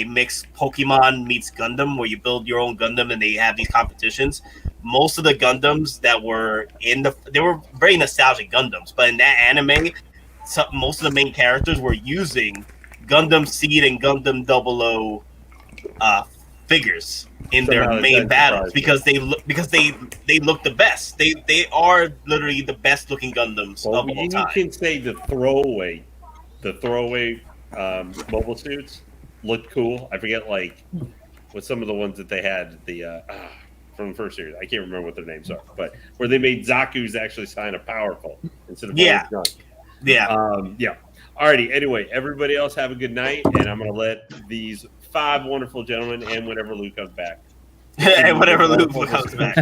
mix Pokemon meets Gundam, where you build your own Gundam and they have these competitions. Most of the Gundams that were they were very nostalgic Gundams, but in that anime, most of the main characters were using Gundam Seed and Gundam 00 figures in their main battles because they look the best. They are literally the best looking Gundams of all time. You can say the throwaway mobile suits looked cool. I forget what some of the ones that they had from the first series. I can't remember what their names are, but where they made Zaku's actually sign of powerful instead of Yeah. Alrighty. Anyway, everybody else have a good night, and I'm gonna let these 5 wonderful gentlemen and whenever Luke comes back. And whenever Luke comes back.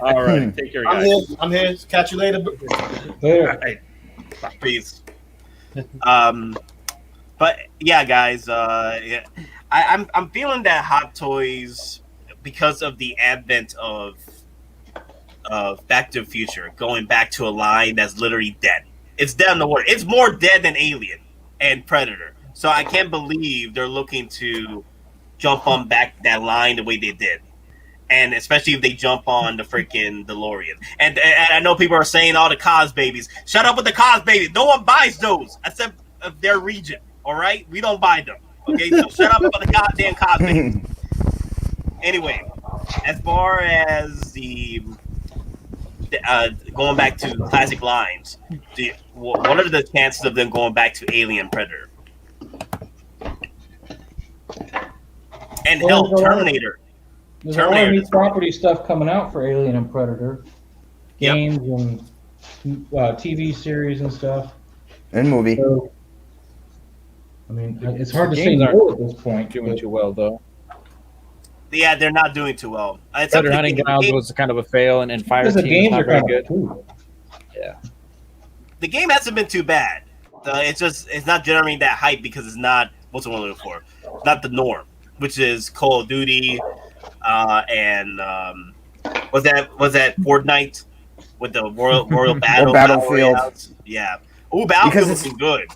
All right. Take care, guys. I'm here. Catch you later. Later. All right. Peace. But yeah, guys, I'm feeling that Hot Toys, because of the advent of Back to the Future, going back to a line that's literally dead. It's dead in the water. It's more dead than Alien and Predator. So I can't believe they're looking to jump on back that line the way they did. And especially if they jump on the freaking DeLorean. And I know people are saying all the Cos babies. Shut up with the Cos babies. No one buys those except of their region. All right? We don't buy them. Okay? So shut up about the goddamn Cos babies. Anyway, as far as the going back to classic lines, what are the chances of them going back to Alien Predator? And hell, Terminator. There's a lot of new property stuff coming out for Alien and Predator. Games and TV series and stuff. And movie. So, I mean, it's hard to say no at this point. Doing too well, though. Yeah, they're not doing too well. Predator Hunting Grounds was kind of a fail, and Fire Because the Team games not are very kind good. of cool. Yeah. the game hasn't been too bad. It's not generating that hype because it's not what's the one looking for, not the norm, which is Call of Duty, and was that Fortnite with the Royal Battlefield. Yeah. Oh, Battlefield's looking good.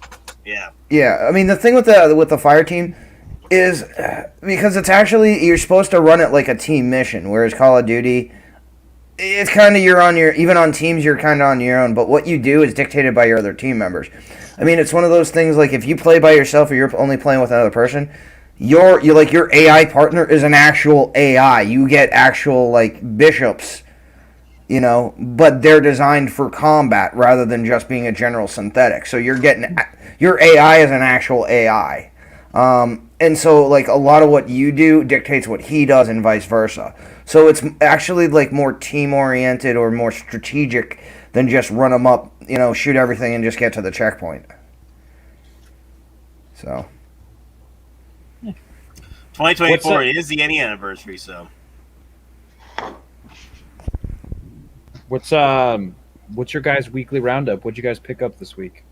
Yeah. Yeah, I mean the thing with the fire team is because it's actually you're supposed to run it like a team mission, whereas Call of Duty, it's kind of even on teams you're kind of on your own, but what you do is dictated by your other team members. I mean, it's one of those things like if you play by yourself or you're only playing with another person, your AI partner is an actual AI. You get actual like bishops, but they're designed for combat rather than just being a general synthetic. So you're getting your AI is an actual AI. And so, like, a lot of what you do dictates what he does and vice versa. So it's actually, like, more team-oriented or more strategic than just run them up, shoot everything and just get to the checkpoint. So. 2024 is the anniversary, so. What's your guys' weekly roundup? What'd you guys pick up this week?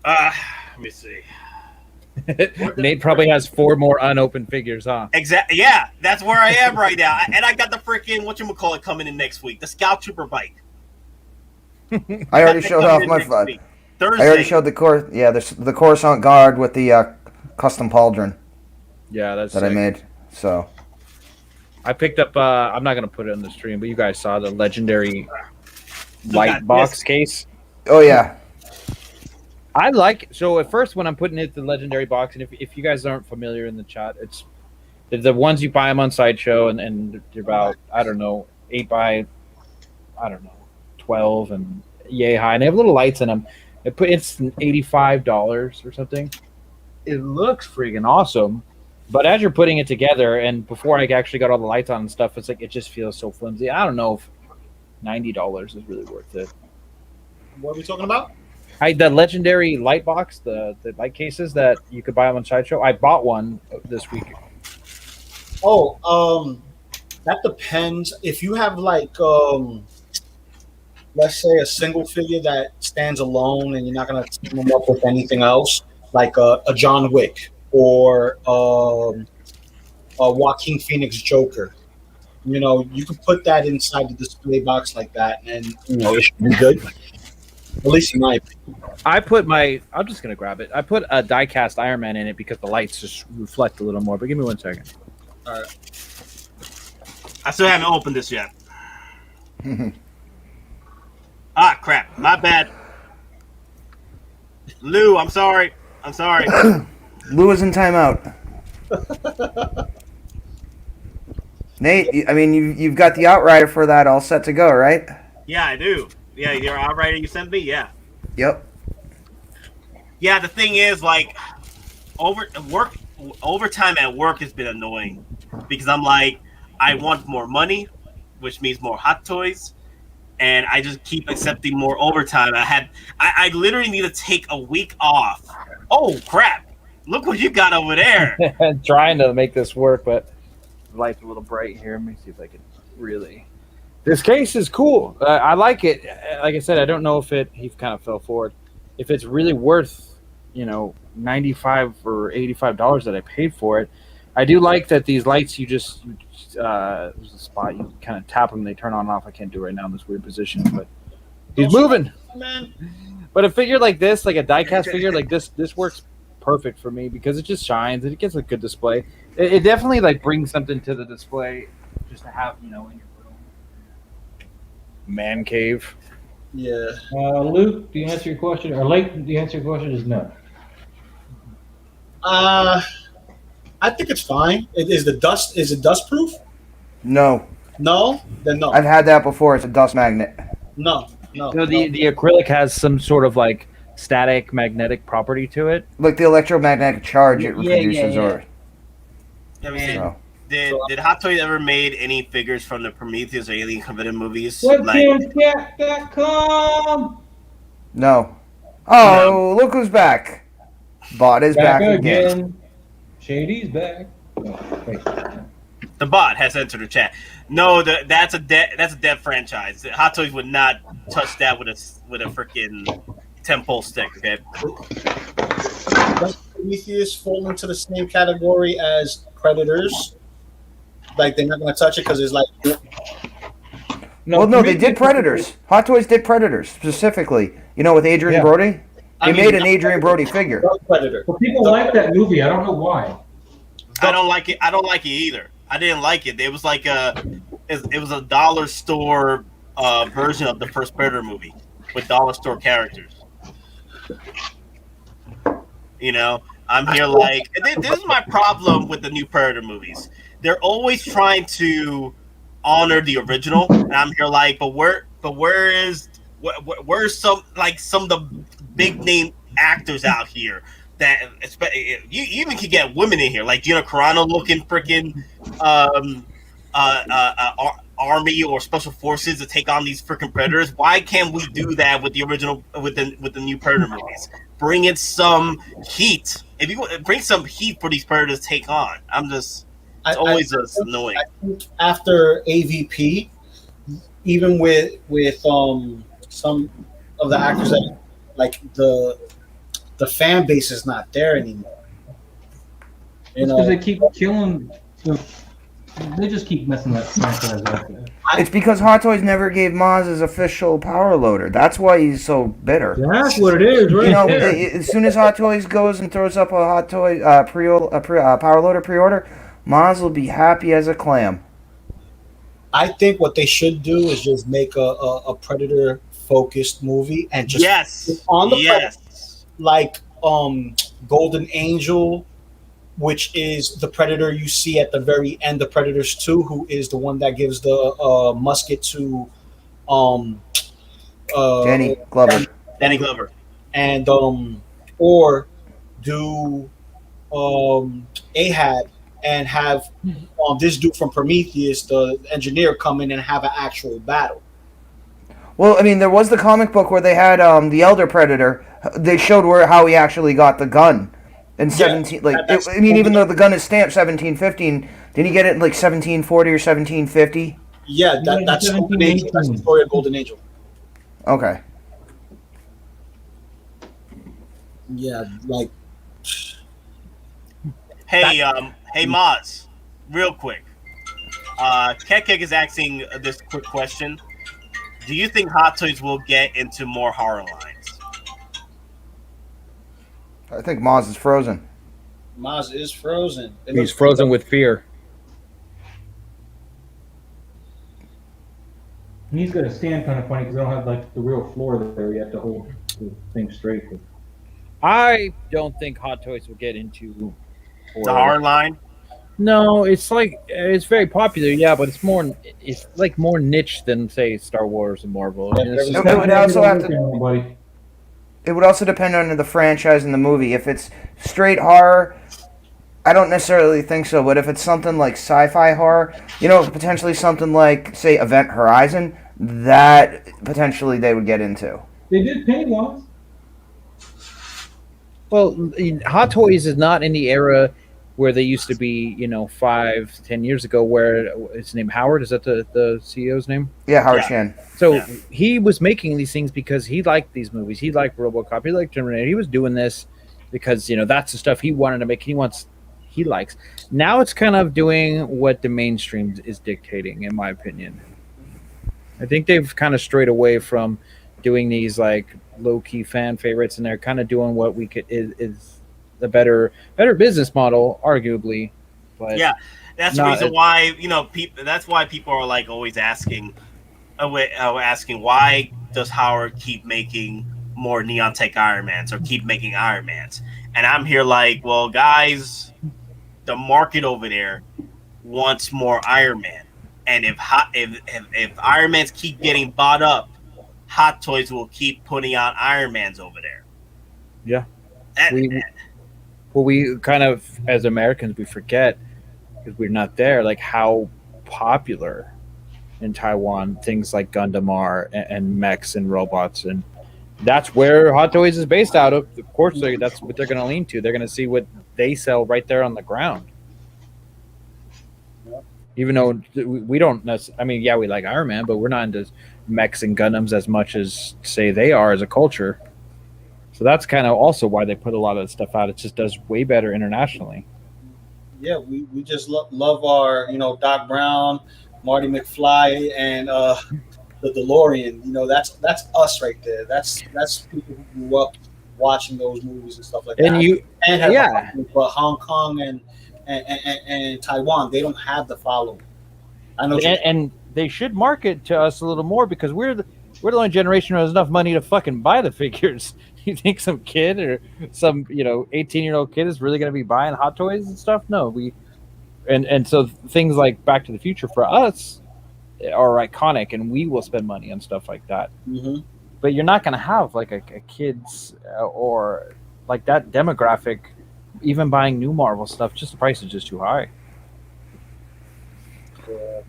Let me see. Nate probably has 4 more unopened figures, huh? Exactly. Yeah, that's where I am right now. And I got the freaking whatchamacallit coming in next week. The Scout Trooper bike. I already showed off my fun. Thursday. I already showed the Coruscant Guard with the custom pauldron. Yeah, that's that sick. I made. So I picked up. I'm not gonna put it on the stream, but you guys saw the legendary light box case. Oh yeah. I like so at first when I'm putting it the legendary box, and if you guys aren't familiar in the chat, it's the ones you buy them on Sideshow, and they're about 8 by 12 and yay high, and they have little lights in them. It's $85 or something. It looks freaking awesome, but as you're putting it together, and before I actually got all the lights on and stuff, it's like it just feels so flimsy. I don't know if $90 is really worth it. What are we talking about? The legendary light box, the light cases that you could buy on Sideshow. I bought one this week. Oh, that depends. If you have like, let's say a single figure that stands alone, and you're not gonna team them up with anything else, like a John Wick or a Joaquin Phoenix Joker. You can put that inside the display box like that, and it should be good. At least in my opinion. I'm just gonna grab it. I put a die-cast Iron Man in it because the lights just reflect a little more. But give me 1 second. All right. I still haven't opened this yet. Crap! My bad. Lou, I'm sorry. Lou is in timeout. Nate, I mean, you've got the Outrider for that all set to go, right? Yeah, I do. Yeah, your Outrider you sent me? Yeah. Yep. Yeah, the thing is, like, overtime at work has been annoying because I'm like, I want more money, which means more Hot Toys, and I just keep accepting more overtime. I literally need to take a week off. Oh, crap. Look what you got over there. Trying to make this work, but the light's a little bright here. Let me see if I can really... This case is cool. I like it. Like I said, I don't know if he kind of fell forward. If it's really worth, $95 or $85 that I paid for it. I do like that these lights, there's a spot you kind of tap them, they turn on and off. I can't do it right now in this weird position, but he's moving. Man. But a figure like this, like a die-cast figure like this works perfect for me because it just shines and it gets a good display. It definitely like brings something to the display just to have, in your room. Man cave. Yeah. Luke, do you answer your question? Or Lake, the answer to your question is no. I think it's fine. Is it dust proof? No. No? Then no. I've had that before. It's a dust magnet. No. So the acrylic has some sort of like static magnetic property to it. Like the electromagnetic charge it produces, or. Did Hot Toys ever made any figures from the Prometheus or Alien Covenant movies? Webcamchat.com. No. Oh, look who's back. Bot is back again. Shady's back. Oh, wait. The bot has entered the chat. No, that's a dead franchise. Hot Toys would not touch that with a freaking 10-pole stick. Okay. Does Prometheus fall into the same category as Predators? Like they're not going to touch it because it's like. No, they did Predators. Hot Toys did Predators specifically. You know, with Adrian Brody. They made an Adrian Brody figure. Predator. Well, people like that movie. I don't know why. I don't like it. I don't like it either. I didn't like it. It was like it was a dollar store version of the first Predator movie with dollar store characters. You know, I'm here like this is my problem with the new Predator movies. They're always trying to honor the original, and I'm here like, where's some of the big name actors out here that you even can get women in here like Gina Carano looking freaking army or special forces to take on these freaking Predators. Why can't we do that with the original with the new Predator movies? Bring in some heat. If you bring some heat for these Predators to take on, it's always annoying. I think after AVP, even with some of the actors that like the fan base is not there anymore. You know, because they keep killing. They just keep messing that franchise up. It's because Hot Toys never gave Maz his official power loader. That's why he's so bitter. That's what it is, right? You know, as soon as Hot Toys goes and throws up a Hot Toy power loader pre-order, Maz will be happy as a clam. I think what they should do is just make a Predator focused movie and just on the Predator, like Golden Angel, which is the Predator you see at the very end of Predators 2, who is the one that gives the musket to Danny Glover. And or do Ahab and have this dude from Prometheus, the engineer, come in and have an actual battle. Well, I mean, there was the comic book where they had the Elder Predator. They showed how he actually got the gun. In 17, even though the gun is stamped 1715, didn't he get it in like 1740 or 1750? Yeah, that's Golden Angel. That's the story of Golden Angel. Okay. Yeah, like. Hey, Maz, real quick. Kekek is asking this quick question. Do you think Hot Toys will get into more horror lines? I think Maz is frozen. Maz is frozen. He's frozen with fear. He's got to stand kind of funny because they don't have like the real floor there yet to hold the thing straight. I don't think Hot Toys will get into the horror line. No, it's like it's very popular, yeah, but it's more niche than say Star Wars and Marvel. It would also depend on the franchise and the movie. If it's straight horror, I don't necessarily think so. But if it's something like sci-fi horror, potentially something like, say, Event Horizon, that potentially they would get into. They did Pennywise. Well, Hot Toys is not in the era where they used to be, 5-10 years ago, where his name Howard, is that the CEO's name? Yeah, Howard Chan. So he was making these things because he liked these movies. He liked RoboCop. He liked Terminator. He was doing this because, that's the stuff he wanted to make. He likes. Now it's kind of doing what the mainstream is dictating, in my opinion. I think they've kind of strayed away from doing these like low-key fan favorites, and they're kind of doing what is the better business model, arguably. But yeah, that's the reason why that's why people are like always asking why does Howard keep making more Neon Tech Iron Mans or keep making Iron Mans? And I'm here like, well, guys, the market over there wants more Iron Man, and if Iron Mans keep getting bought up, Hot Toys will keep putting out Iron Mans over there. Yeah. We kind of, as Americans, we forget, because we're not there, like how popular in Taiwan things like Gundam are, and mechs and robots, and that's where Hot Toys is based out of. Of course, that's what they're going to lean to. They're going to see what they sell right there on the ground. Even though we don't necessarily, I mean, yeah, we like Iron Man, but we're not into mechs and Gundams as much as, say, they are as a culture. So that's kind of also why they put a lot of stuff out. It just does way better internationally. Yeah, we just love our, Doc Brown, Marty McFly, and the DeLorean. That's us right there. That's people who grew up watching those movies and stuff like that. But Hong Kong and Taiwan, they don't have the following. I know, and they should market to us a little more because we're the only generation who has enough money to fucking buy the figures. You think some kid or some 18-year-old kid is really going to be buying Hot Toys and stuff? No, and so things like Back to the Future for us are iconic, and we will spend money on stuff like that. Mm-hmm. But you're not going to have like a kids or like that demographic even buying new Marvel stuff. Just the price is just too high.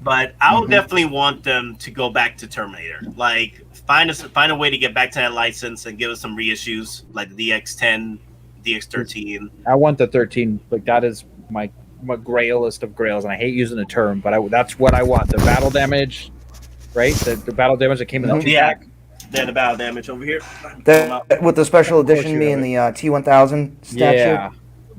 But I would definitely want them to go back to Terminator. Like find a way to get back to that license and give us some reissues like the DX10, DX13. I want the 13. Like that is my grailest of grails, and I hate using the term, but that's what I want. The battle damage, right? The battle damage that came in the pack. Then the battle damage over here. With the special edition being the T1000 statue. Yeah.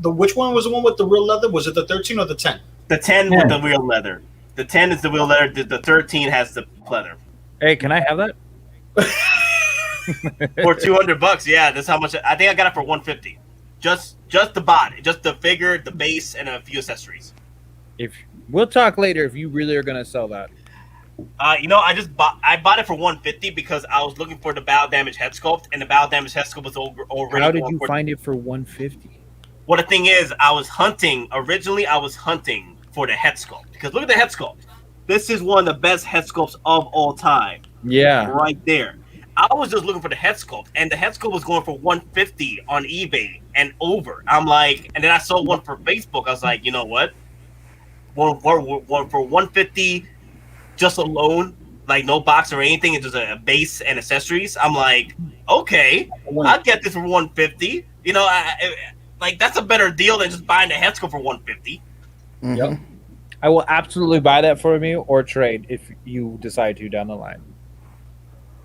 Which one was the one with the real leather? Was it the 13 or the 10? The 10 with the real leather. The 10 is the real leather. The 13 has the leather. Hey, can I have that? For $200, yeah. That's how much. I think I got it for $150. Just the body, just the figure, the base, and a few accessories. If we'll talk later, if you really are gonna sell that. I bought it for $150 because I was looking for the battle damage head sculpt, and the battle damage head sculpt was already. How did you find it for $150? Well, the thing is, I was hunting for the head sculpt because look at the head sculpt. This is one of the best head sculpts of all time. Yeah, right there. I was just looking for the head sculpt, and the head sculpt was going for $150 on eBay and over. I'm like, and then I saw one for Facebook. I was like, you know what? One for $150, just alone, like no box or anything, it's just a base and accessories. I'm like, okay, I'll get this for $150. Like that's a better deal than just buying the head sculpt for $150. Mm-hmm. Yep. I will absolutely buy that for you or trade if you decide to down the line.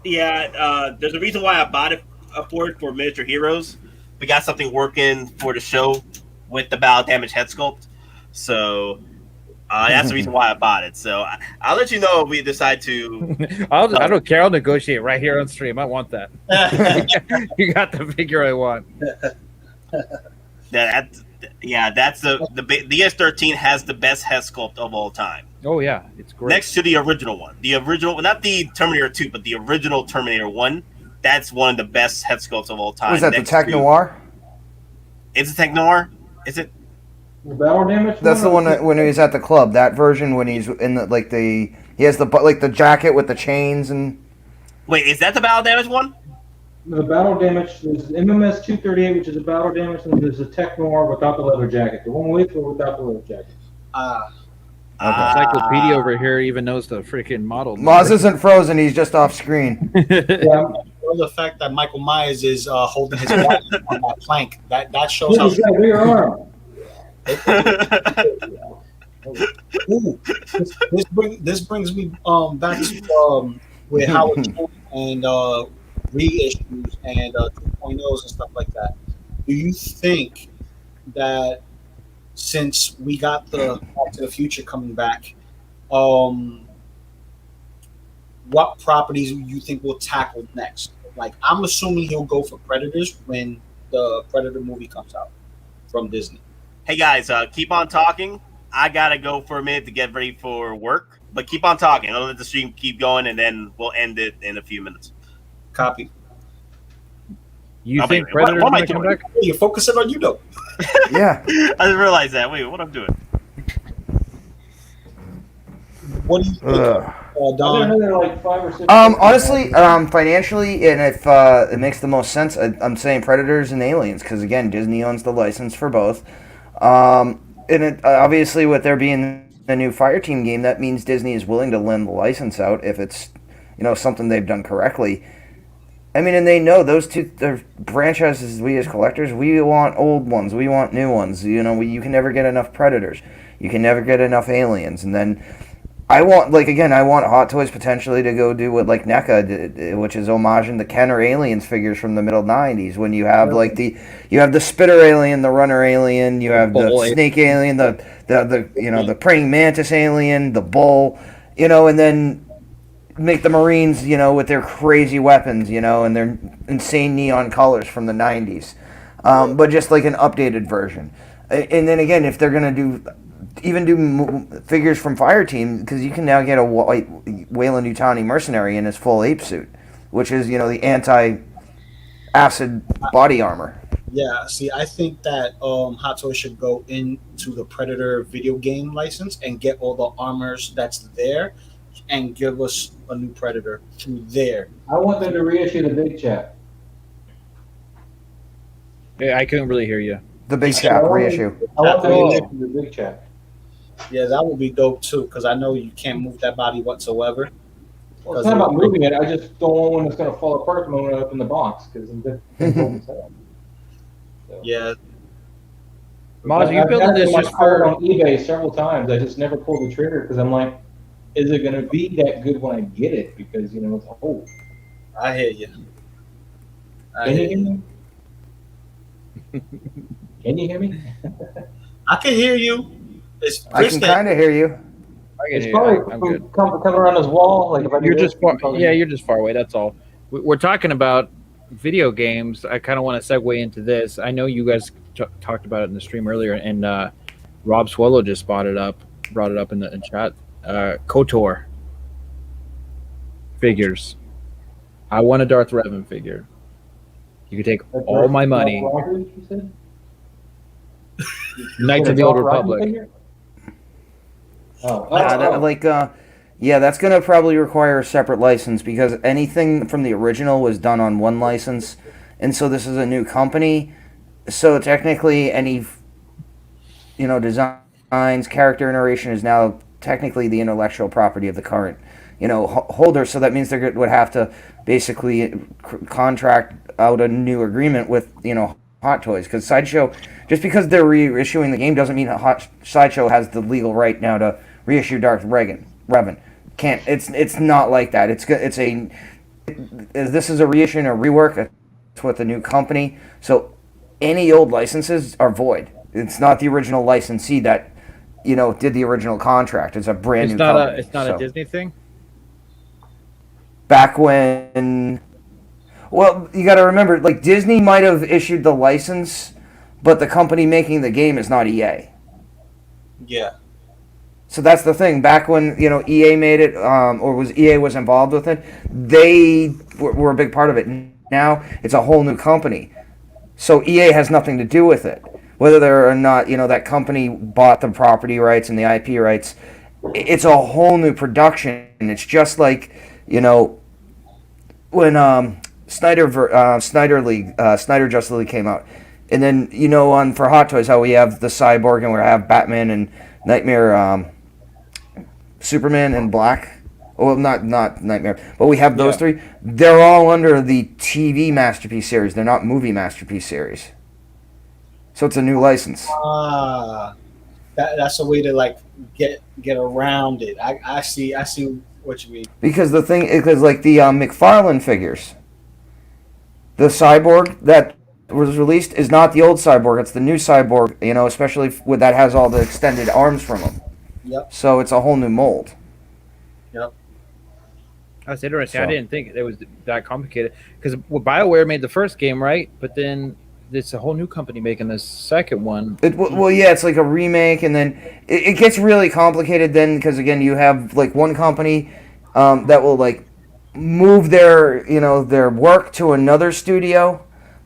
Yeah, there's a reason why I bought it for Miniature Heroes. We got something working for the show with the battle damage head sculpt. So that's the reason why I bought it. So I'll let you know if we decide to. I don't care. I'll negotiate right here on stream. I want that. You got the figure I want. That's the DS13 has the best head sculpt of all time. Oh yeah, it's great. Next to the original one, not the Terminator 2, but the original Terminator 1. That's one of the best head sculpts of all time. Was that the Tech Noir? Is it Tech Noir? Is it? The battle damage. That's the one when he's at the club. That version when he's in he has the jacket with the chains and. Wait, is that the battle damage one? The battle damage is MMS 238, which is a battle damage, and there's a Tech Noir without the leather jacket. The one with or without the leather jacket. Encyclopedia over here even knows the freaking model. Maz isn't frozen; he's just off screen. Yeah. Well, the fact that Michael Myers is holding his wife on that plank that shows how. He's got a rear arm. Ooh, this brings me back to with Howard and reissues and 2.0s and stuff like that. Do you think that since we got the Back to the Future coming back, what properties do you think we'll tackle next? Like, I'm assuming he'll go for Predators when the Predator movie comes out from Disney. Hey guys, keep on talking. I gotta go for a minute to get ready for work, but keep on talking. I'll let the stream keep going, and then we'll end it in a few minutes. Copy. You think Predator's going to come back? You're focusing on you, though. Yeah. I didn't realize that. Wait, what I'm doing? What do you think, Don? Honestly, financially, and if it makes the most sense, I'm saying Predators and Aliens, because again, Disney owns the license for both. And obviously, with there being a new Fireteam game, that means Disney is willing to lend the license out if it's something they've done correctly. I mean, and they know those two franchises. We as collectors, we want old ones, we want new ones. You can never get enough Predators. You can never get enough aliens. And then I want Hot Toys potentially to go do what like NECA did, which is homaging the Kenner aliens figures from the middle '90s. When you have you have the spitter alien, the runner alien, you have the snake alien, the praying mantis alien, the bull, and then make the Marines, with their crazy weapons, and their insane neon colors from the '90s, but just like an updated version. And then again, if they're gonna do figures from Fireteam, because you can now get a white Weyland-Yutani mercenary in his full ape suit, which is the anti-acid body armor. Yeah, see, I think that Hot Toys should go into the Predator video game license and get all the armors that's there, and give us a new Predator through there. I want them to reissue the big chap. Yeah, I couldn't really hear you. The big chap reissue. I want them to reissue the big chap. Yeah, that would be dope too, because I know you can't move that body whatsoever. Well, it's not about moving it. I just don't want one that's going to fall apart the moment I open the box, because I'm good. Yeah. Maz, are you building this just for on eBay several times? I just never pulled the trigger because I'm like, is it going to be that good when I get it? Because it's old. I hear you. Can you hear me? Can you hear me? I can hear you. I can kind of hear you. It's probably come around this wall. Like if you're just far. Yeah, you're just far away. That's all. We're talking about video games. I kind of want to segue into this. I know you guys talked about it in the stream earlier, and Rob Swallow just brought it up in the chat. KOTOR figures. I want a Darth Revan figure. You could take all my money. Knights of the Old Republic. That's going to probably require a separate license, because anything from the original was done on one license, and so this is a new company. So technically, any designs, character narration is now technically the intellectual property of the current holder. So that means they would have to basically contract out a new agreement with Hot Toys, because Sideshow, just because they're reissuing the game doesn't mean that Sideshow has the legal right now to reissue Darth Revan. Can't. It's not like that. This is a reissue and a rework. It's with a new company, so any old licenses are void. It's not the original licensee that did the original contract. It's a brand new company. It's not a Disney thing. Back when, well, you got to remember, like, Disney might have issued the license, but the company making the game is not EA. Yeah. So that's the thing. Back when EA made it, or EA was involved with it, they were a big part of it. Now it's a whole new company, so EA has nothing to do with it. Whether or not that company bought the property rights and the IP rights, it's a whole new production. It's just like when Snyder Justice League came out, and then for Hot Toys how we have the Cyborg and we have Batman and Nightmare. Superman and Black. Well, not Nightmare, but we have those three. They're all under the TV Masterpiece series. They're not movie Masterpiece series. So it's a new license. That's a way to get around it. I see what you mean. Because the thing is, like the McFarlane figures, the Cyborg that was released is not the old Cyborg. It's the new Cyborg. Especially that has all the extended arms from him. Yep. So it's a whole new mold. Yep. That's interesting. I didn't think it was that complicated, because BioWare made the first game, right? But then it's a whole new company making this second one. It's like a remake, and then it gets really complicated then, because again you have one company that will move their work to another studio,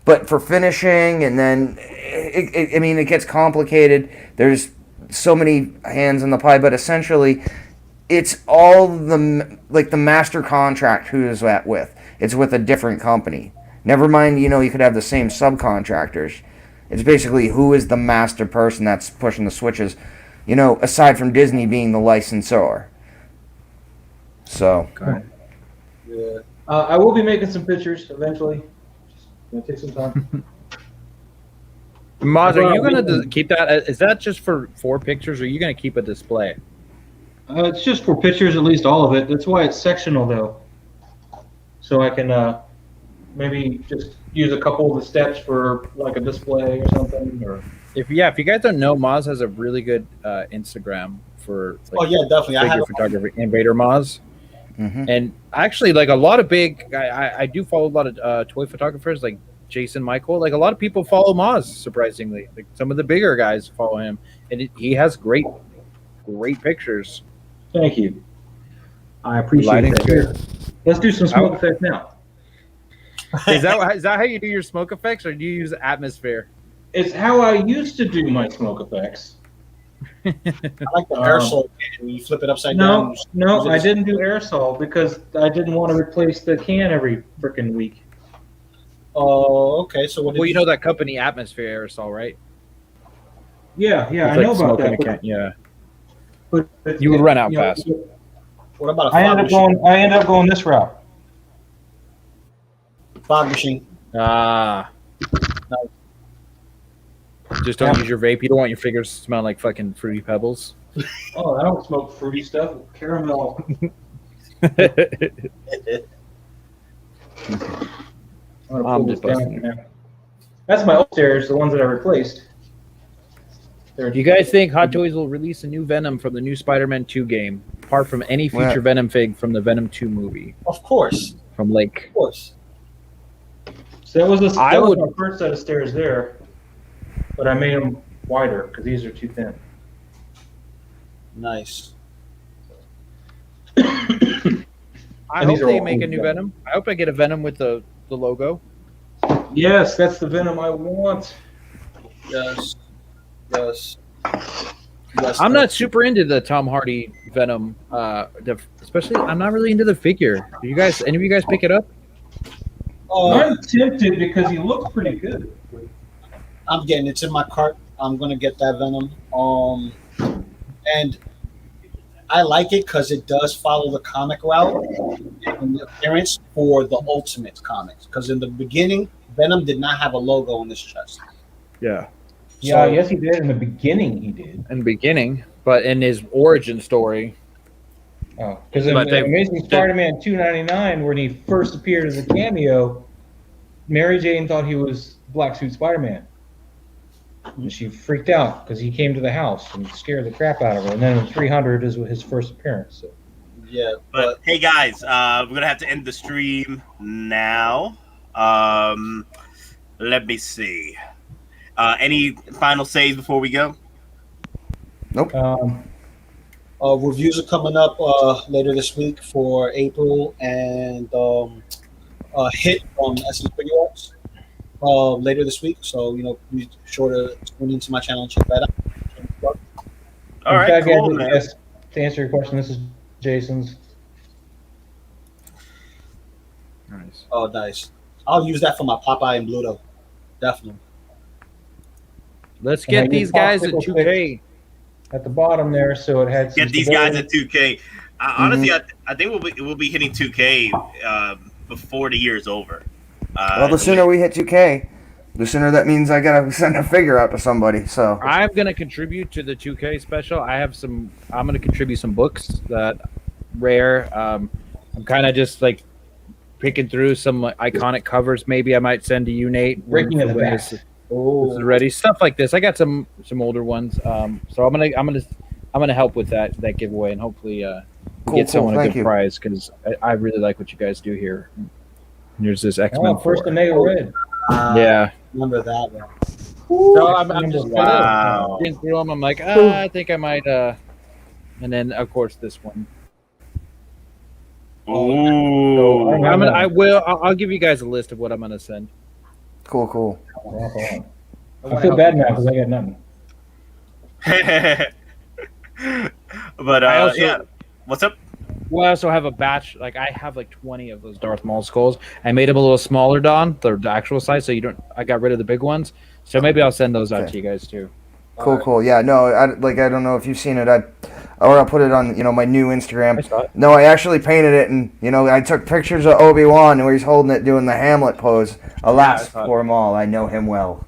but for finishing, and then it gets complicated. There's so many hands in the pie, but essentially it's all the master contract who is that with. It's with a different company. Never mind, you could have the same subcontractors. It's basically who is the master person that's pushing the switches, aside from Disney being the licensor. So. Okay. Yeah. I will be making some pictures eventually. Just gonna take some time. Moz, are you gonna keep that? Is that just for pictures, or are you gonna keep a display? It's just for pictures, at least all of it. That's why it's sectional, though. So I can maybe just use a couple of the steps for like a display or something. Or if you guys don't know, Moz has a really good Instagram for. Like, definitely. I have photography, Invadermoz. And actually, like a lot of big, I do follow a lot of toy photographers, like Jason Michael. Like a lot of people follow Moz, surprisingly. Like some of the bigger guys follow him, and he has great pictures. Thank you. I appreciate that. Let's do some smoke effects now. Is that how you do your smoke effects, or do you use atmosphere? It's how I used to do my smoke effects. I like the aerosol can. You flip it upside down. No, I didn't do aerosol because I didn't want to replace the can every freaking week. Oh, okay. So what? Well, you know that company Atmosphere aerosol, right? Yeah, I know about that. Yeah. But you would run out fast. What about a I ended up going this route. Fog machine. Just don't use your vape. You don't want your fingers to smell like fucking Fruity Pebbles. Oh, I don't smoke fruity stuff. Caramel. I'm just busting. That's my upstairs, the ones that I replaced. Do you guys think Hot Toys will release a new Venom from the new Spider-Man 2 game, apart from any future Venom fig from the Venom 2 movie? Of course. From Lake. Of course. So that was my first set of stairs there, but I made them wider because these are too thin. Nice. I hope they make a new Venom. I hope I get a Venom with the logo. Yes, that's the Venom I want. Yes. I'm not super into the Tom Hardy Venom, especially. I'm not really into the figure. Do you guys? Any of you guys pick it up? I'm tempted because he looks pretty good. I'm getting it's in my cart. I'm gonna get that Venom. And I like it because it does follow the comic route and the appearance for the Ultimate comics. Because in the beginning, Venom did not have a logo on his chest. Yeah. Yeah, yes, he did. In the beginning, he did. In the beginning, but in his origin story. Oh, because in Amazing Spider-Man 299, when he first appeared as a cameo, Mary Jane thought he was Black Suit Spider-Man. And she freaked out because he came to the house and scared the crap out of her. And then in 300 is his first appearance. So. Yeah, but hey guys, we're gonna have to end the stream now. Let me see. Any final saves before we go? Nope. Reviews are coming up later this week for April, and Hit on SE3 later this week. So be sure to tune into my channel and check that out. All right, cool, man. Yes, to answer your question, this is Jason's. Nice. Oh, nice. I'll use that for my Popeye and Bluto. Definitely. Let's get these guys at 2K. At the bottom there, so it had. Get these guys at 2K. Honestly, I think we'll be hitting 2K before the year's over. Well, the sooner we hit 2K, the sooner that means I gotta send a figure out to somebody. So I'm gonna contribute to the 2K special. I'm gonna contribute some books that rare. I'm kind of just like picking through some iconic covers. Maybe I might send to you, Nate. Breaking of the Bat. This is ready. Stuff like this. I got some older ones. So I'm gonna help with that giveaway and hopefully get someone a good prize because I really like what you guys do here. Here's this X-Men. First Omega Red. Yeah. Remember that one. So I'm just getting through them. I'm like, I think I might. And then of course this one. Ooh. So I'll give you guys a list of what I'm gonna send. Cool. I feel bad now because I got nothing. But yeah, what's up? Well, I also have a batch. Like I have like 20 of those Darth Maul skulls. I made them a little smaller, Don, the actual size. So I got rid of the big ones. So maybe I'll send those out to you guys too. Cool. Yeah, no, I don't know if you've seen it. I'll put it on my new Instagram. I saw it. No, I actually painted it, and I took pictures of Obi-Wan where he's holding it, doing the Hamlet pose. Alas, poor Maul, I know him well.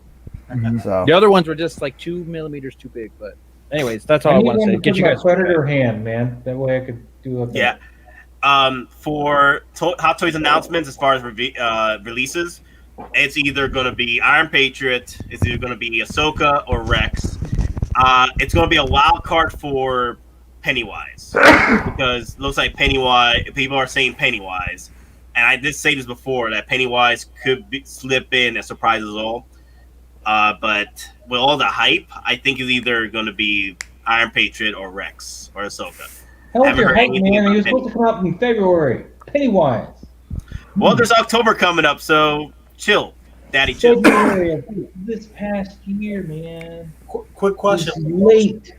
So The other ones were just like 2 millimeters too big. But anyways, that's all I want to say. Get you guys Predator hand, man. That way I could do it. Yeah. For Hot Toys announcements as far as releases, it's either going to be Iron Patriot, it's either going to be Ahsoka or Rex. It's going to be a wild card for Pennywise because it looks like Pennywise. People are saying Pennywise, and I did say this before that Pennywise could slip in and surprise us all. But with all the hype, I think it's either going to be Iron Patriot or Rex or Ahsoka. Hell with your hype, man. He was supposed to come out in February. Pennywise. Well, there's October coming up, so chill, Daddy, chill. February this past year, man. Quick question: late.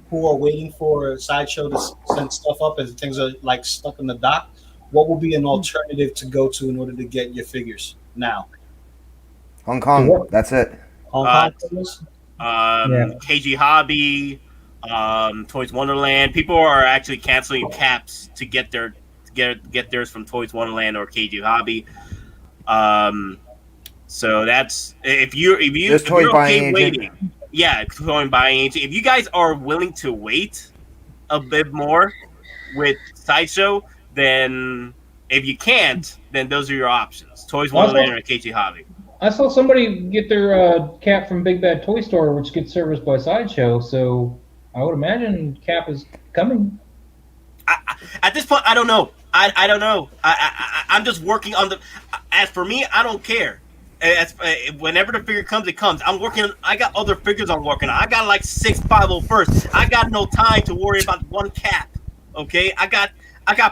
Who are waiting for Sideshow to send stuff up and things are like stuck in the dock? What would be an alternative to go to in order to get your figures now? Hong Kong. That's it. Hong Kong. KG Hobby, Toys Wonderland. People are actually canceling caps to get theirs from Toys Wonderland or KG Hobby. So that's if you're okay waiting. Yeah, toy buying agent. If you guys are willing to wait a bit more with Sideshow, then if you can't, then those are your options: Toys Wonderland or KG Hobby. I saw somebody get their cap from Big Bad Toy Store, which gets serviced by Sideshow. So I would imagine cap is coming. At this point, I don't know. I don't know. I'm just working on the. As for me, I don't care. Whenever the figure comes, it comes. I'm working. I got other figures I'm working on. I got like 6 501st. I got no time to worry about one cap. Okay, I got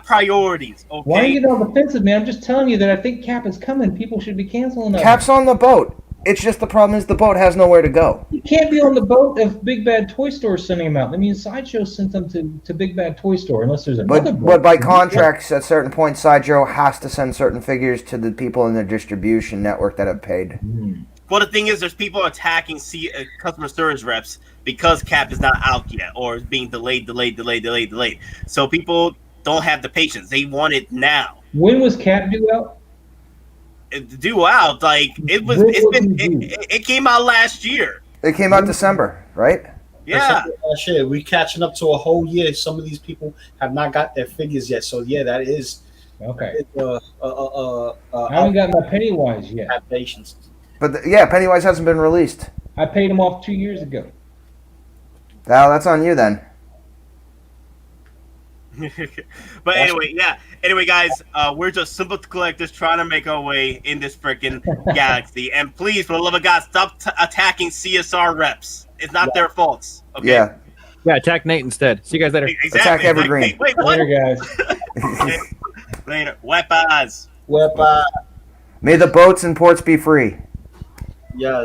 priorities. Okay. Why are you getting all defensive, man? I'm just telling you that I think cap is coming. People should be canceling that. Cap's on the boat. It's just the problem is the boat has nowhere to go. You can't be on the boat if Big Bad Toy Store is sending them out. I mean, Sideshow sent them to Big Bad Toy Store, unless there's another boat. But by contracts, at certain points, Sideshow has to send certain figures to the people in their distribution network that have paid. Well, the thing is, there's people attacking customer service reps because cap is not out yet or is being delayed. So people don't have the patience. They want it now. When was cap due out? Due out, like it came out last year. It came out December, right? Yeah. Shit, we catching up to a whole year. Some of these people have not got their figures yet. So yeah, that is okay. I haven't got my Pennywise yet. Have patience. But Pennywise hasn't been released. I paid him off 2 years ago. Well, that's on you then. But anyway, guys, we're just simple collectors trying to make our way in this freaking galaxy. And please, for the love of God, stop attacking CSR reps. It's not their faults. Okay? Yeah, attack Nate instead. See you guys later. Exactly. Attack Evergreen. Wait, what? Later, guys. Later. Weapons. Weapon. May the boats and ports be free. Yeah.